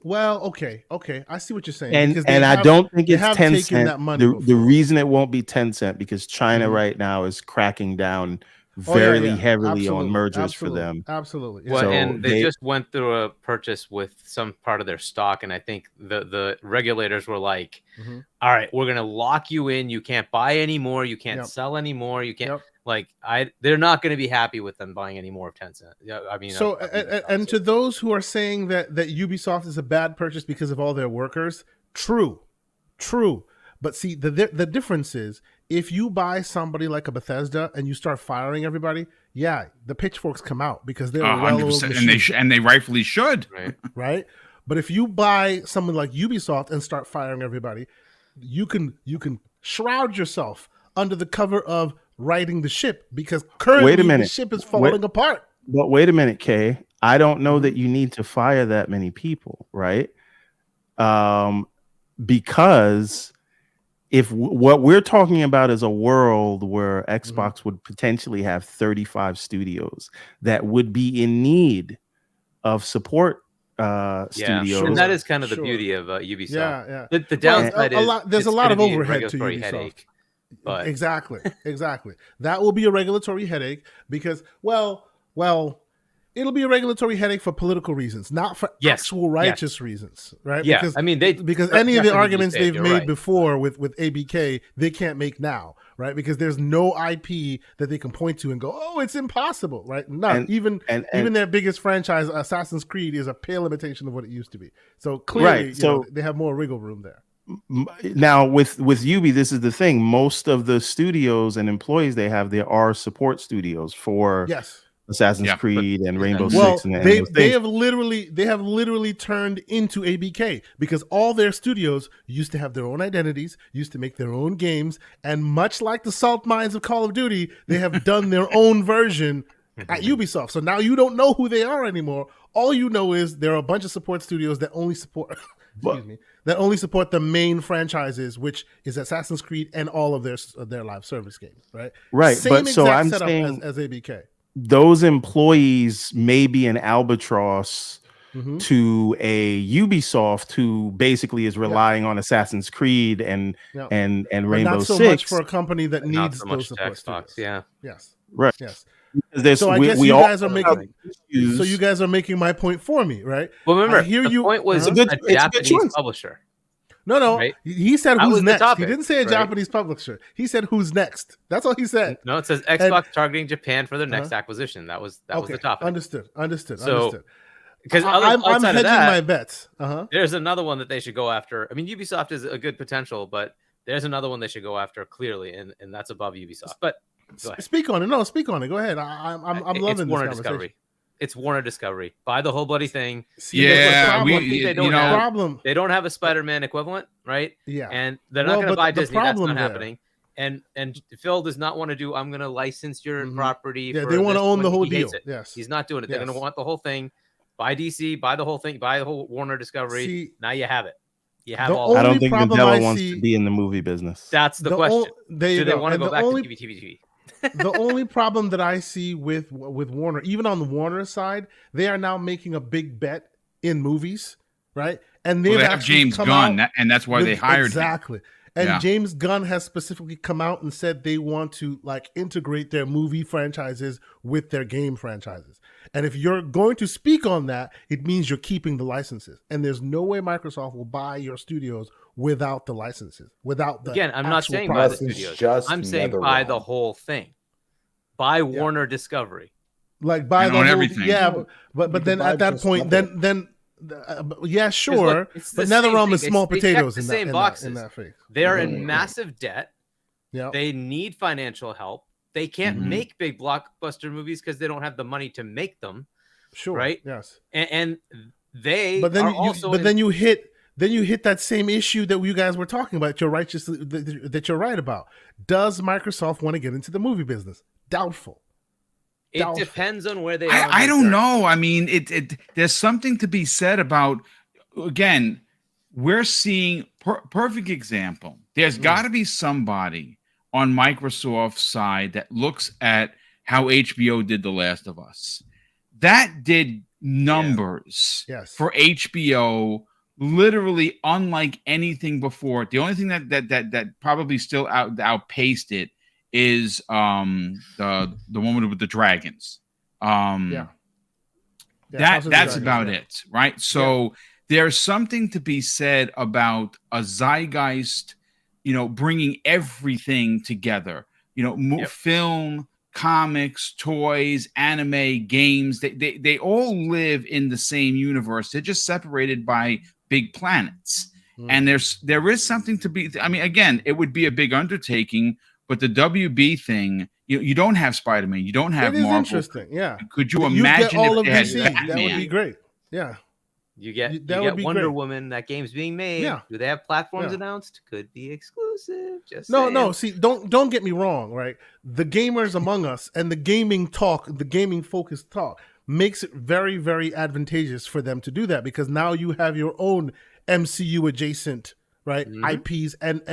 [SPEAKER 3] Well, okay, I see what you're saying.
[SPEAKER 6] And
[SPEAKER 3] because
[SPEAKER 6] I don't think
[SPEAKER 3] they
[SPEAKER 6] it's
[SPEAKER 3] have
[SPEAKER 6] 10
[SPEAKER 3] taken
[SPEAKER 6] cent.
[SPEAKER 3] that money
[SPEAKER 6] The
[SPEAKER 3] before.
[SPEAKER 6] reason it won't be 10 cent because China
[SPEAKER 3] Mhm.
[SPEAKER 6] right now is cracking down
[SPEAKER 3] Oh, yeah,
[SPEAKER 6] very
[SPEAKER 3] yeah.
[SPEAKER 6] heavily on
[SPEAKER 3] Absolutely,
[SPEAKER 6] mergers
[SPEAKER 3] absolutely,
[SPEAKER 6] for them.
[SPEAKER 3] absolutely.
[SPEAKER 5] Well,
[SPEAKER 6] So
[SPEAKER 5] and they
[SPEAKER 6] they-
[SPEAKER 5] just went through a purchase with some part of their stock, and I think the regulators were like,
[SPEAKER 3] Mhm.
[SPEAKER 5] "All right, we're gonna lock you in. You can't buy anymore. You can't
[SPEAKER 3] Yep.
[SPEAKER 5] sell anymore. You can't
[SPEAKER 3] Yep.
[SPEAKER 5] They're not going to be happy with them buying any more of Tencent. Yeah, I mean,
[SPEAKER 3] So,
[SPEAKER 5] of Ubisoft,
[SPEAKER 3] and to those who are saying that Ubisoft is a bad purchase because of all their workers, true. But see, the difference is if you buy somebody like a Bethesda and you start firing everybody, yeah, the pitchforks come out because they're a well-oiled
[SPEAKER 1] 100%,
[SPEAKER 3] machine,
[SPEAKER 1] and they rightfully should.
[SPEAKER 5] right?
[SPEAKER 3] right? But if you buy someone like Ubisoft and start firing everybody, you can shroud yourself under the cover of righting the ship because currently the
[SPEAKER 6] minute.
[SPEAKER 3] ship is falling apart.
[SPEAKER 6] But wait a minute, Kay. I don't know
[SPEAKER 3] Mm-hmm.
[SPEAKER 6] that you need to fire that many people, right? Because if what we're talking about is a world where Xbox would potentially have 35 studios that would be in need of support studios.
[SPEAKER 5] And that is kind of the
[SPEAKER 3] Sure.
[SPEAKER 5] beauty of Ubisoft.
[SPEAKER 3] Yeah.
[SPEAKER 5] The
[SPEAKER 3] Well,
[SPEAKER 5] downside is
[SPEAKER 3] there's a
[SPEAKER 5] it's
[SPEAKER 3] lot of
[SPEAKER 5] gonna be a
[SPEAKER 3] overhead to
[SPEAKER 5] regulatory
[SPEAKER 3] Ubisoft.
[SPEAKER 5] headache. But
[SPEAKER 3] Exactly. That will be a regulatory headache because, well, it'll be a regulatory headache for political reasons, not for actual righteous reasons, right?
[SPEAKER 5] Yeah,
[SPEAKER 3] Because,
[SPEAKER 5] I mean,
[SPEAKER 3] because any of the
[SPEAKER 5] definitely
[SPEAKER 3] arguments
[SPEAKER 5] be
[SPEAKER 3] they've
[SPEAKER 5] saved,
[SPEAKER 3] made
[SPEAKER 5] you're right.
[SPEAKER 3] before with ABK, they can't make now, right? Because there's no IP that they can point to and go, oh, it's impossible, right? None. Even their biggest franchise, Assassin's Creed, is a pale imitation of what it used to be. So clearly,
[SPEAKER 6] Right. So
[SPEAKER 3] they have more wiggle room there.
[SPEAKER 6] now with Ubi, this is the thing. Most of the studios and employees they have, there are support studios for Assassin's Creed and Rainbow Six. And
[SPEAKER 3] they have literally turned into ABK because all their studios used to have their own identities, used to make their own games, and much like the salt mines of Call of Duty, they have done their own version at Ubisoft. So now you don't know who they are anymore. All you know is there are a bunch of support studios that only support that only support the main franchises, which is Assassin's Creed and all of their live service games, right?
[SPEAKER 6] Right.
[SPEAKER 3] Same
[SPEAKER 6] but so
[SPEAKER 3] exact
[SPEAKER 6] I'm
[SPEAKER 3] setup
[SPEAKER 6] saying
[SPEAKER 3] as ABK.
[SPEAKER 6] Those employees may be an albatross to a Ubisoft who basically is relying on Assassin's Creed and Rainbow
[SPEAKER 3] not so
[SPEAKER 6] Six.
[SPEAKER 3] much for a company that needs
[SPEAKER 5] so
[SPEAKER 3] those
[SPEAKER 5] much
[SPEAKER 3] support
[SPEAKER 5] Xbox,
[SPEAKER 3] studios. Yes.
[SPEAKER 6] Right.
[SPEAKER 3] Yes.
[SPEAKER 6] There's,
[SPEAKER 3] So I guess
[SPEAKER 6] we
[SPEAKER 3] you
[SPEAKER 6] all
[SPEAKER 3] guys are making.
[SPEAKER 6] issues.
[SPEAKER 3] So you guys are making my point for me, right?
[SPEAKER 5] Well, remember,
[SPEAKER 3] the
[SPEAKER 5] point was
[SPEAKER 6] It's a good
[SPEAKER 5] Japanese
[SPEAKER 6] choice.
[SPEAKER 5] publisher.
[SPEAKER 3] No.
[SPEAKER 5] Right?
[SPEAKER 3] He said
[SPEAKER 5] That
[SPEAKER 3] who's
[SPEAKER 5] was the
[SPEAKER 3] next.
[SPEAKER 5] topic,
[SPEAKER 3] He didn't say a
[SPEAKER 5] right?
[SPEAKER 3] Japanese publisher. He said who's next. That's all he said.
[SPEAKER 5] No, it says Xbox targeting Japan for their next acquisition. That was the topic.
[SPEAKER 3] Understood.
[SPEAKER 5] So, because
[SPEAKER 3] I'm
[SPEAKER 5] outside
[SPEAKER 3] hedging
[SPEAKER 5] of that,
[SPEAKER 3] my bets.
[SPEAKER 5] there's another one that they should go after. I mean, Ubisoft is a good potential, but there's another one they should go after clearly, and that's above Ubisoft. But go ahead.
[SPEAKER 3] Speak on it. No, speak on it. Go ahead. I'm loving
[SPEAKER 5] it's
[SPEAKER 3] this
[SPEAKER 5] Warner
[SPEAKER 3] conversation.
[SPEAKER 5] Discovery. It's Warner Discovery. Buy the whole bloody thing.
[SPEAKER 1] Yeah,
[SPEAKER 5] they don't have a Spider-Man equivalent, right?
[SPEAKER 3] Yeah,
[SPEAKER 5] and they're not going to buy Disney. That's not
[SPEAKER 3] there.
[SPEAKER 5] happening. And Phil does not want to do. I'm going to license your property.
[SPEAKER 3] Yeah, they want to own the whole deal.
[SPEAKER 5] Yes, he's not doing it. They're going to want the whole thing. Buy DC. Buy the whole thing. Buy the whole Warner Discovery. Now you have it. You have all.
[SPEAKER 6] I don't think Mandela wants to be in the movie business.
[SPEAKER 5] That's the question. Do they want to go back to TV?
[SPEAKER 3] The only problem that I see with Warner, even on the Warner side, they are now making a big bet in movies, right? And
[SPEAKER 1] they have James Gunn, and that's why they hired
[SPEAKER 3] him. And James Gunn has specifically come out and said they want to integrate their movie franchises with their game franchises. And if you're going to speak on that, it means you're keeping the licenses. And there's no way Microsoft will buy your studios without the licenses.
[SPEAKER 5] Again, I'm not saying buy the studios. I'm saying buy the whole thing. Buy Warner Discovery.
[SPEAKER 3] Buy the whole
[SPEAKER 1] everything.
[SPEAKER 3] Yeah, but then at that point, then yeah, sure. But NetherRealm is small potatoes in that phase.
[SPEAKER 5] They're in massive debt.
[SPEAKER 3] Yeah.
[SPEAKER 5] They need financial help. They can't make big blockbuster movies because they don't have the money to make them.
[SPEAKER 3] Sure.
[SPEAKER 5] Right.
[SPEAKER 3] Yes.
[SPEAKER 5] And they.
[SPEAKER 3] Then you hit that same issue that you guys were talking about. That you're right about. Does Microsoft want to get into the movie business? Doubtful.
[SPEAKER 5] It depends on where they are.
[SPEAKER 1] I don't know. I mean, there's something to be said about, again, we're seeing perfect example. There's got to be somebody on Microsoft's side that looks at how HBO did The Last of Us. That did numbers for HBO literally unlike anything before. The only thing that probably still outpaced it is the one with the dragons. That's about it, right? So there's something to be said about a zeitgeist, bringing everything together. Film, comics, toys, anime, games. They all live in the same universe. They're just separated by big planets. And there is something to be. I mean, again, it would be a big undertaking, but the WB thing, you don't have Spider-Man, you don't have Marvel.
[SPEAKER 3] Interesting, yeah.
[SPEAKER 1] Could you imagine
[SPEAKER 3] all
[SPEAKER 1] if
[SPEAKER 3] of
[SPEAKER 1] they
[SPEAKER 3] DC?
[SPEAKER 1] had
[SPEAKER 3] That would be great. Yeah.
[SPEAKER 5] You get Wonder Woman. That game's being made.
[SPEAKER 3] Yeah.
[SPEAKER 5] Do they have platforms announced? Could be exclusive. Just
[SPEAKER 3] no. See, don't get me wrong, right? The gamers among us and the gaming talk, the gaming focused talk, makes it very, very advantageous for them to do that, because now you have your own MCU adjacent, right? IPs and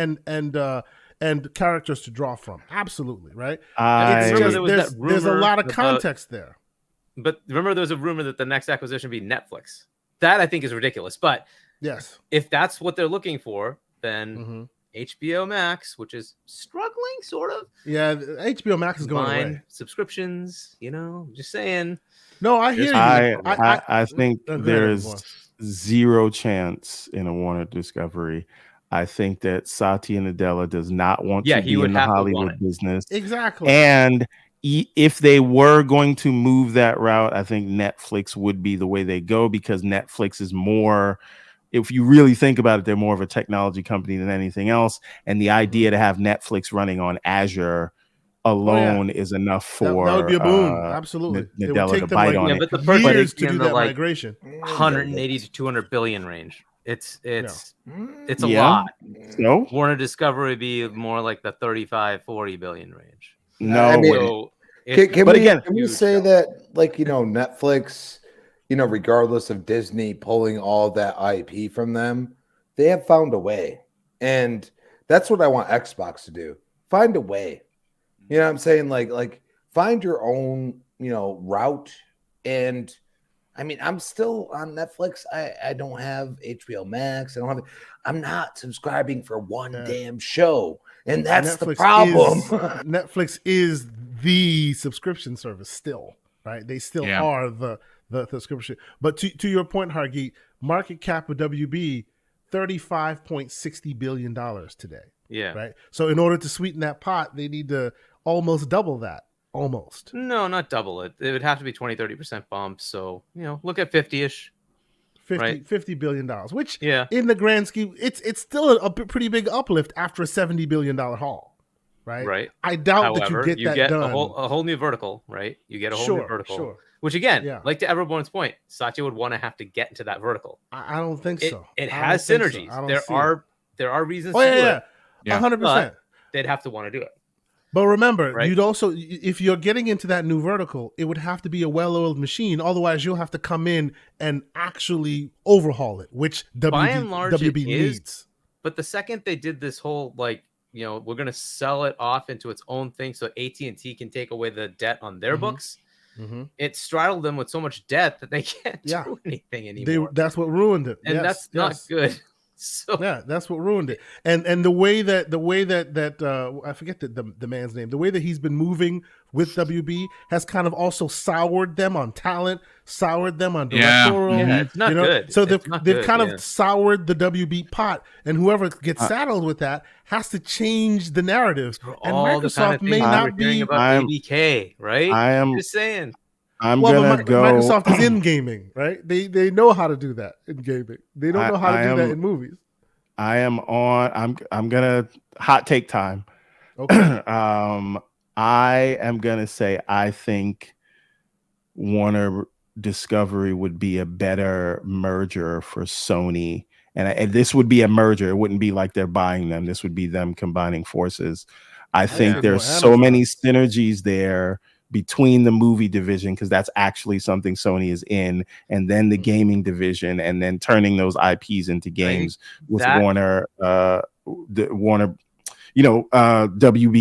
[SPEAKER 3] characters to draw from. Absolutely, right? There's a lot of context there.
[SPEAKER 5] But remember, there was a rumor that the next acquisition would be Netflix. That I think is ridiculous. But
[SPEAKER 3] yes,
[SPEAKER 5] if that's what they're looking for, then HBO Max, which is struggling, sort of.
[SPEAKER 3] Yeah, HBO Max is going away.
[SPEAKER 5] Subscriptions, just saying.
[SPEAKER 3] No, I hear you.
[SPEAKER 6] I think there's zero chance in a Warner Discovery. I think that Satya Nadella does not want to be in the Hollywood business.
[SPEAKER 3] Exactly.
[SPEAKER 6] And if they were going to move that route, I think Netflix would be the way they go, because Netflix is more, if you really think about it, they're more of a technology company than anything else. And the idea to have Netflix running on Azure alone is enough for
[SPEAKER 3] that would be a boon. Absolutely.
[SPEAKER 6] Nadella to bite on it.
[SPEAKER 5] But the first
[SPEAKER 3] years to do that migration.
[SPEAKER 5] 180 to 200 billion range. It's a lot.
[SPEAKER 6] No,
[SPEAKER 5] Warner Discovery would be more like the 35-40 billion range.
[SPEAKER 6] No,
[SPEAKER 2] I mean, can we say that, like, Netflix, regardless of Disney pulling all that IP from them, they have found a way, and that's what I want Xbox to do. Find a way. You know what I'm saying? Like find your own, route. And I mean, I'm still on Netflix. I don't have HBO Max. I'm not subscribing for one damn show. And that's the problem.
[SPEAKER 3] Netflix is the subscription service still, right? They still are the subscription. But to your point, Hargeet, market cap of WB, $35.60 billion today.
[SPEAKER 5] Yeah.
[SPEAKER 3] Right. So in order to sweeten that pot, they need to almost double that. Almost.
[SPEAKER 5] No, not double it. It would have to be 20-30% bump. So, look at 50-ish.
[SPEAKER 3] $50 billion, which
[SPEAKER 5] in
[SPEAKER 3] the grand scheme, it's still a pretty big uplift after a $70 billion haul, right?
[SPEAKER 5] Right.
[SPEAKER 3] I doubt
[SPEAKER 5] However,
[SPEAKER 3] that you get that done.
[SPEAKER 5] a whole new vertical, right? You get a whole new vertical. Sure. Which again, like to everyone's point, Satya would want to have to get into that vertical.
[SPEAKER 3] I don't think so.
[SPEAKER 5] It has synergies.
[SPEAKER 3] So.
[SPEAKER 5] There are reasons to do it.
[SPEAKER 3] 100%.
[SPEAKER 5] They'd have to want to do it.
[SPEAKER 3] But remember, you'd also, if you're getting into that new vertical, it would have to be a well-oiled machine. Otherwise, you'll have to come in and actually overhaul it, which WB needs.
[SPEAKER 5] But the second they did this whole, we're going to sell it off into its own thing so AT&T can take away the debt on their books, it straddled them with so much debt that they can't do anything anymore.
[SPEAKER 3] That's what ruined it.
[SPEAKER 5] And that's not good. So
[SPEAKER 3] that's what ruined it. And the way that I forget the man's name, the way that he's been moving with WB has kind of also soured them on talent, soured them on directorial.
[SPEAKER 5] Yeah, it's not good.
[SPEAKER 3] So they've kind of soured the WB pot, and whoever gets saddled with that has to change the narrative. And Microsoft may not be
[SPEAKER 5] about ABK, right?
[SPEAKER 3] I'm
[SPEAKER 5] just saying.
[SPEAKER 3] Microsoft is in gaming, right? They know how to do that in gaming. They don't know how to do that in movies.
[SPEAKER 6] I'm gonna hot take time.
[SPEAKER 3] Okay.
[SPEAKER 6] I am gonna say I think Warner Discovery would be a better merger for Sony, and this would be a merger. It wouldn't be like they're buying them. This would be them combining forces. I think there's so many synergies there between the movie division, because that's actually something Sony is in, and then the gaming division, and then turning those IPs into games with Warner, WB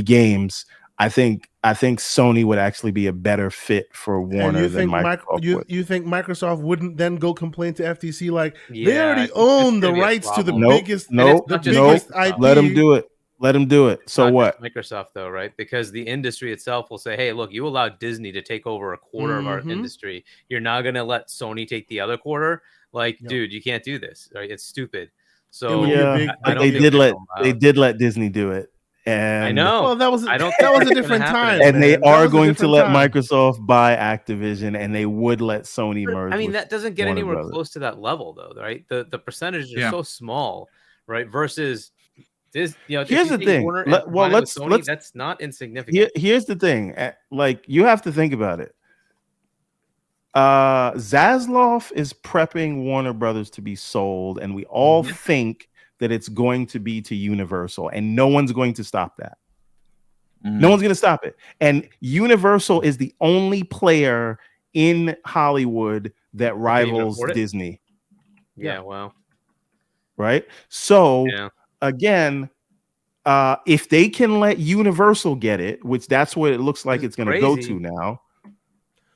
[SPEAKER 6] Games. I think I think Sony would actually be a better fit for
[SPEAKER 3] And
[SPEAKER 6] Warner
[SPEAKER 3] you
[SPEAKER 6] than
[SPEAKER 3] think
[SPEAKER 6] Microsoft would.
[SPEAKER 3] you think Microsoft wouldn't then go complain to FTC like they
[SPEAKER 5] Yeah, I
[SPEAKER 3] already
[SPEAKER 5] think it's
[SPEAKER 3] own the
[SPEAKER 5] gonna be a
[SPEAKER 3] rights to the
[SPEAKER 5] problem.
[SPEAKER 6] Nope,
[SPEAKER 3] biggest
[SPEAKER 6] nope,
[SPEAKER 3] the
[SPEAKER 5] not just
[SPEAKER 3] biggest
[SPEAKER 5] Microsoft.
[SPEAKER 3] IP.
[SPEAKER 6] Let them do it. Let them do it.
[SPEAKER 5] It's
[SPEAKER 6] So
[SPEAKER 5] not
[SPEAKER 6] what?
[SPEAKER 5] just Microsoft though, right? Because the industry itself will say, "Hey, look, you allowed Disney to take over a quarter of our
[SPEAKER 3] Mhm.
[SPEAKER 5] industry. You're not going to let Sony take the other quarter? Like,
[SPEAKER 3] Yep.
[SPEAKER 5] dude, you can't do this. Right? It's stupid."
[SPEAKER 3] It would
[SPEAKER 5] So
[SPEAKER 3] be a
[SPEAKER 6] Yeah,
[SPEAKER 3] big.
[SPEAKER 5] I
[SPEAKER 6] but
[SPEAKER 5] don't
[SPEAKER 6] they
[SPEAKER 5] think
[SPEAKER 6] did
[SPEAKER 5] they're
[SPEAKER 6] let
[SPEAKER 5] allowed.
[SPEAKER 6] Disney do it,
[SPEAKER 5] I
[SPEAKER 6] and
[SPEAKER 5] know.
[SPEAKER 3] Well, that was
[SPEAKER 5] I don't
[SPEAKER 3] that
[SPEAKER 5] think
[SPEAKER 3] was a
[SPEAKER 5] that's gonna
[SPEAKER 3] different
[SPEAKER 5] happen
[SPEAKER 3] time,
[SPEAKER 6] and they
[SPEAKER 3] man. That
[SPEAKER 6] are
[SPEAKER 3] was a
[SPEAKER 6] going to
[SPEAKER 3] different
[SPEAKER 6] let
[SPEAKER 3] time.
[SPEAKER 6] Microsoft buy Activision, and they would let Sony
[SPEAKER 5] But,
[SPEAKER 6] merge
[SPEAKER 5] I mean,
[SPEAKER 6] with
[SPEAKER 5] that doesn't get
[SPEAKER 6] Warner
[SPEAKER 5] anywhere
[SPEAKER 6] Brothers.
[SPEAKER 5] close to that level, though, right? The percentages are
[SPEAKER 1] Yeah.
[SPEAKER 5] so small, right? Versus this, if
[SPEAKER 6] Here's
[SPEAKER 5] you
[SPEAKER 6] the
[SPEAKER 5] take
[SPEAKER 6] thing.
[SPEAKER 5] Warner and combine it with Sony,
[SPEAKER 6] Let's
[SPEAKER 5] that's not insignificant.
[SPEAKER 6] here's the thing. Like, you have to think about it. Zaslav is prepping Warner Brothers to be sold, and we all
[SPEAKER 5] Mhm.
[SPEAKER 6] think that it's going to be to Universal, and no one's going to stop that.
[SPEAKER 1] Mhm.
[SPEAKER 6] No one's going to stop it. And Universal is the only player in Hollywood that
[SPEAKER 5] even
[SPEAKER 6] rivals
[SPEAKER 5] afford it?
[SPEAKER 6] Disney,
[SPEAKER 5] Yeah, well,
[SPEAKER 6] right? So
[SPEAKER 5] yeah.
[SPEAKER 6] again, if they can let Universal get it, which that's what it looks like
[SPEAKER 5] It's
[SPEAKER 6] it's going to go
[SPEAKER 5] crazy.
[SPEAKER 6] to now,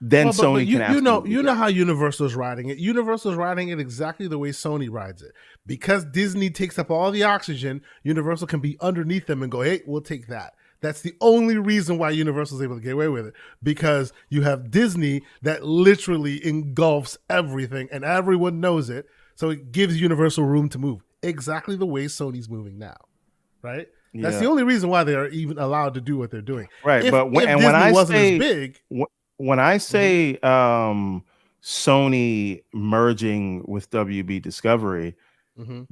[SPEAKER 6] then
[SPEAKER 3] Well,
[SPEAKER 6] Sony can absolutely
[SPEAKER 3] you
[SPEAKER 6] get
[SPEAKER 3] know
[SPEAKER 6] it.
[SPEAKER 3] how Universal's riding it. Universal's riding it exactly the way Sony rides it. Because Disney takes up all the oxygen, Universal can be underneath them and go, "Hey, we'll take that." That's the only reason why Universal's able to get away with it, because you have Disney that literally engulfs everything and everyone knows it. So it gives Universal room to move exactly the way Sony's moving now, right? That's the
[SPEAKER 6] Yeah.
[SPEAKER 3] only reason why they are even allowed to do what they're doing.
[SPEAKER 6] Right,
[SPEAKER 3] If
[SPEAKER 6] but when
[SPEAKER 3] Disney
[SPEAKER 6] I
[SPEAKER 3] wasn't
[SPEAKER 6] say
[SPEAKER 3] as big,
[SPEAKER 6] when I say Sony merging with WB Discovery,
[SPEAKER 3] mhm.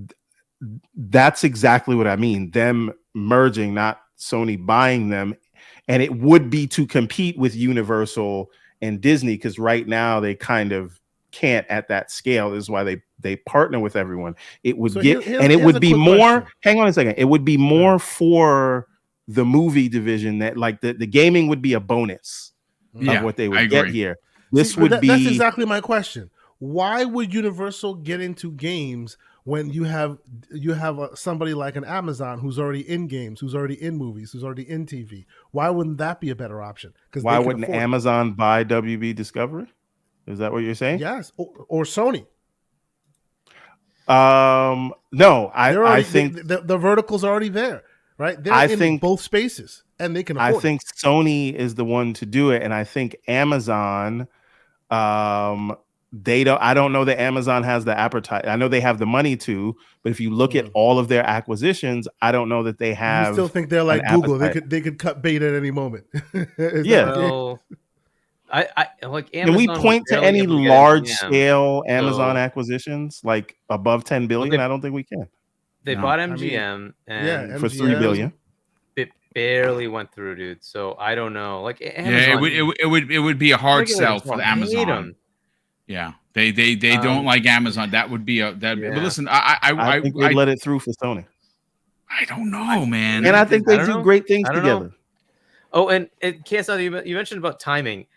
[SPEAKER 6] that's exactly what I mean. Them merging, not Sony buying them, and it would be to compete with Universal and Disney, because right now they kind of can't at that scale. This is why they partner with everyone. It would
[SPEAKER 3] So
[SPEAKER 6] get,
[SPEAKER 3] here's
[SPEAKER 6] and it
[SPEAKER 3] a
[SPEAKER 6] would be
[SPEAKER 3] quick
[SPEAKER 6] more.
[SPEAKER 3] question.
[SPEAKER 6] Hang on a second. It would be more for the movie division, that like the gaming would be a bonus
[SPEAKER 1] Yeah,
[SPEAKER 6] of what they
[SPEAKER 1] I
[SPEAKER 6] would get
[SPEAKER 1] agree.
[SPEAKER 6] here.
[SPEAKER 3] See,
[SPEAKER 6] This
[SPEAKER 3] but
[SPEAKER 6] would
[SPEAKER 3] that's
[SPEAKER 6] be
[SPEAKER 3] exactly my question. Why would Universal get into games when you have somebody like an Amazon who's already in games, who's already in movies, who's already in TV? Why wouldn't that be a better option? Because
[SPEAKER 6] why
[SPEAKER 3] they can
[SPEAKER 6] wouldn't
[SPEAKER 3] afford it.
[SPEAKER 6] Amazon buy WB Discovery? Is that what you're saying?
[SPEAKER 3] Yes, or Sony.
[SPEAKER 6] No,
[SPEAKER 3] They're
[SPEAKER 6] I
[SPEAKER 3] already
[SPEAKER 6] think
[SPEAKER 3] the vertical's already there, right? They're
[SPEAKER 6] I
[SPEAKER 3] in
[SPEAKER 6] think
[SPEAKER 3] both spaces and they can
[SPEAKER 6] I
[SPEAKER 3] afford
[SPEAKER 6] think Sony is the one to do it, and I think Amazon, they don't. I don't know that Amazon has the appetite. I know they have the money to, but if you look at all of their acquisitions, I don't know that they
[SPEAKER 3] it.
[SPEAKER 6] have.
[SPEAKER 3] You still think they're like
[SPEAKER 6] an
[SPEAKER 3] Google?
[SPEAKER 6] appetite.
[SPEAKER 3] They could cut bait at any moment. Is
[SPEAKER 6] Yeah.
[SPEAKER 3] that the case?
[SPEAKER 5] Well, I like
[SPEAKER 6] Can
[SPEAKER 5] Amazon.
[SPEAKER 6] we
[SPEAKER 5] was
[SPEAKER 6] point to
[SPEAKER 5] barely
[SPEAKER 6] any
[SPEAKER 5] able to get
[SPEAKER 6] large
[SPEAKER 5] MGM.
[SPEAKER 6] scale Amazon
[SPEAKER 5] So-
[SPEAKER 6] acquisitions like above 10 billion?
[SPEAKER 5] they-
[SPEAKER 6] I don't think we can.
[SPEAKER 5] They
[SPEAKER 1] No.
[SPEAKER 5] bought
[SPEAKER 3] I mean,
[SPEAKER 5] MGM and
[SPEAKER 6] For 3
[SPEAKER 3] MGM.
[SPEAKER 6] billion.
[SPEAKER 5] it barely went through, dude. So I don't know. Like Amazon,
[SPEAKER 1] Yeah, it would be a hard sell
[SPEAKER 5] regulators
[SPEAKER 1] for the
[SPEAKER 5] don't hate
[SPEAKER 1] Amazon.
[SPEAKER 5] 'em.
[SPEAKER 1] Yeah, they don't like Amazon. That would be a that.
[SPEAKER 5] Yeah.
[SPEAKER 1] But listen,
[SPEAKER 6] I think they let it through for Sony.
[SPEAKER 1] I don't know, man.
[SPEAKER 6] And I think
[SPEAKER 5] I
[SPEAKER 6] they
[SPEAKER 5] don't
[SPEAKER 6] do
[SPEAKER 5] know.
[SPEAKER 6] great things
[SPEAKER 5] I don't know.
[SPEAKER 6] together.
[SPEAKER 5] Oh, and KSL, you mentioned about timing.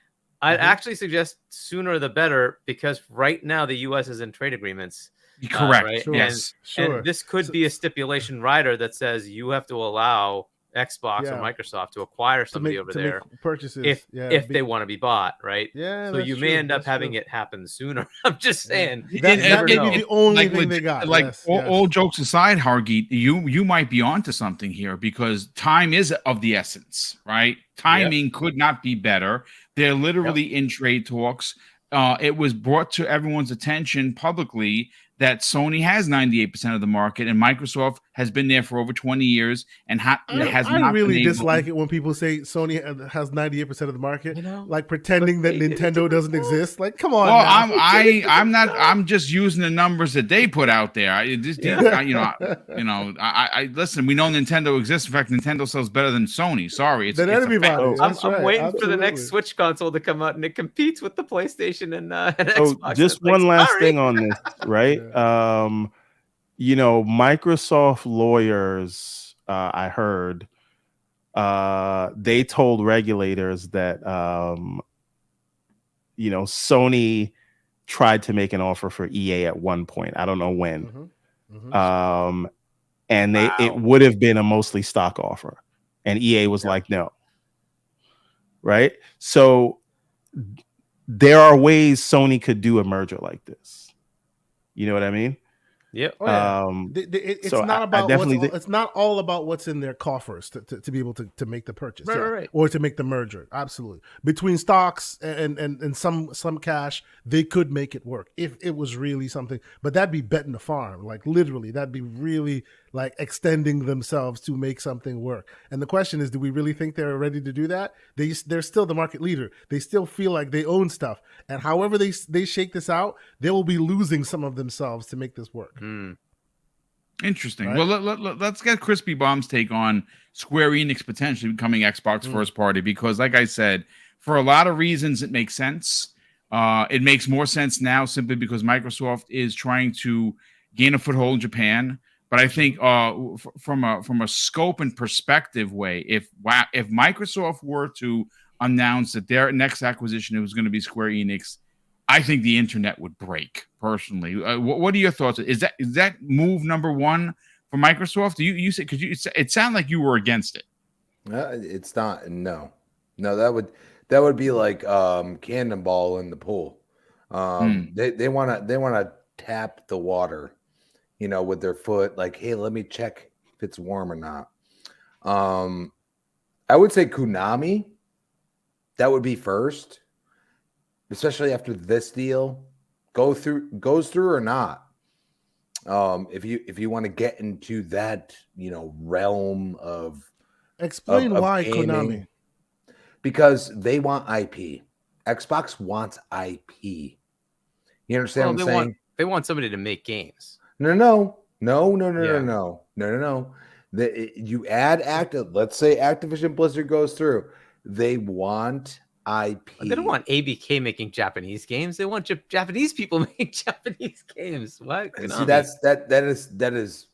[SPEAKER 5] I'd actually suggest sooner the better, because right now the U.S. is in trade agreements.
[SPEAKER 1] Correct.
[SPEAKER 5] Right?
[SPEAKER 3] Sure.
[SPEAKER 1] Yes.
[SPEAKER 3] Sure.
[SPEAKER 5] And this could be a stipulation rider that says you have to allow Xbox
[SPEAKER 3] Yeah.
[SPEAKER 5] or Microsoft to acquire somebody over there
[SPEAKER 3] make purchases
[SPEAKER 5] if they want to be bought, right?
[SPEAKER 3] Yeah,
[SPEAKER 5] So
[SPEAKER 3] that's
[SPEAKER 5] you may
[SPEAKER 3] true,
[SPEAKER 5] end up
[SPEAKER 3] that's
[SPEAKER 5] having
[SPEAKER 3] true.
[SPEAKER 5] it happen sooner. I'm just saying.
[SPEAKER 3] That
[SPEAKER 5] You never
[SPEAKER 3] may
[SPEAKER 5] know.
[SPEAKER 3] be the only
[SPEAKER 1] Like,
[SPEAKER 3] thing they got.
[SPEAKER 1] Like
[SPEAKER 3] Yes,
[SPEAKER 1] all jokes aside, Hargeet, you might be onto something here, because time is of the essence, right? Timing could not be better. They're literally in trade talks. It was brought to everyone's attention publicly that Sony has 98% of the market, and Microsoft has been there for over 20 years and has
[SPEAKER 3] I
[SPEAKER 1] not
[SPEAKER 3] really
[SPEAKER 1] been able.
[SPEAKER 3] dislike it when people say Sony has 98% of the market,
[SPEAKER 5] You know,
[SPEAKER 3] like pretending that Nintendo doesn't exist. Like, come on.
[SPEAKER 1] Well,
[SPEAKER 3] now.
[SPEAKER 1] I'm not. I'm just using the numbers that they put out there. I listen. We know Nintendo exists. In fact, Nintendo sells better than Sony. Sorry, it's
[SPEAKER 3] Than
[SPEAKER 1] a
[SPEAKER 3] everybody.
[SPEAKER 1] fact.
[SPEAKER 3] That's
[SPEAKER 5] I'm
[SPEAKER 3] right,
[SPEAKER 5] waiting for the next
[SPEAKER 3] absolutely.
[SPEAKER 5] Switch console to come out, and it competes with the PlayStation and
[SPEAKER 6] So
[SPEAKER 5] Xbox.
[SPEAKER 6] just
[SPEAKER 5] It's like,
[SPEAKER 6] one last
[SPEAKER 5] sorry.
[SPEAKER 6] thing on this, right? Microsoft lawyers, I heard, they told regulators that Sony tried to make an offer for EA at one point. I don't know when. And it would have been a mostly stock offer, and EA was like, no. right? So there are ways Sony could do a merger like this. You know what I mean?
[SPEAKER 5] Yep.
[SPEAKER 3] Oh, yeah. It's
[SPEAKER 6] so
[SPEAKER 3] not
[SPEAKER 6] I
[SPEAKER 3] about
[SPEAKER 6] definitely
[SPEAKER 3] what's, it's not all about what's in their coffers to be able to make the purchase,
[SPEAKER 5] Right.
[SPEAKER 3] or to make the merger. Absolutely, between stocks and some cash, they could make it work if it was really something. But that'd be betting the farm, like literally. That'd be really like extending themselves to make something work. And the question is, do we really think they're ready to do that? They're still the market leader. They still feel like they own stuff, and however they shake this out, they will be losing some of themselves to make this work.
[SPEAKER 1] Interesting.
[SPEAKER 3] Right?
[SPEAKER 1] Well, let's get Crispy Bomb's take on Square Enix potentially becoming Xbox first party, because, like I said, for a lot of reasons, it makes sense. It makes more sense now simply because Microsoft is trying to gain a foothold in Japan. But I think from a scope and perspective way, if Microsoft were to announce that their next acquisition was going to be Square Enix, I think the internet would break. Personally, what are your thoughts? Is that move number one for Microsoft? You say, because it sounded like you were against it.
[SPEAKER 2] It's not. No, that would be like cannonball in the pool. They want to tap the water, with their foot. Like, hey, let me check if it's warm or not. I would say Konami. That would be first, especially after this deal goes through or not. If you want to get into that, realm of
[SPEAKER 3] Why
[SPEAKER 2] gaming,
[SPEAKER 3] Konami?
[SPEAKER 2] because they want IP. Xbox wants IP. You understand what I'm saying?
[SPEAKER 5] They want somebody to make games.
[SPEAKER 2] No. You add let's say Activision Blizzard goes through. They want IP.
[SPEAKER 5] They don't want ABK making Japanese games. They want Japanese people making Japanese games. What?
[SPEAKER 2] See, that is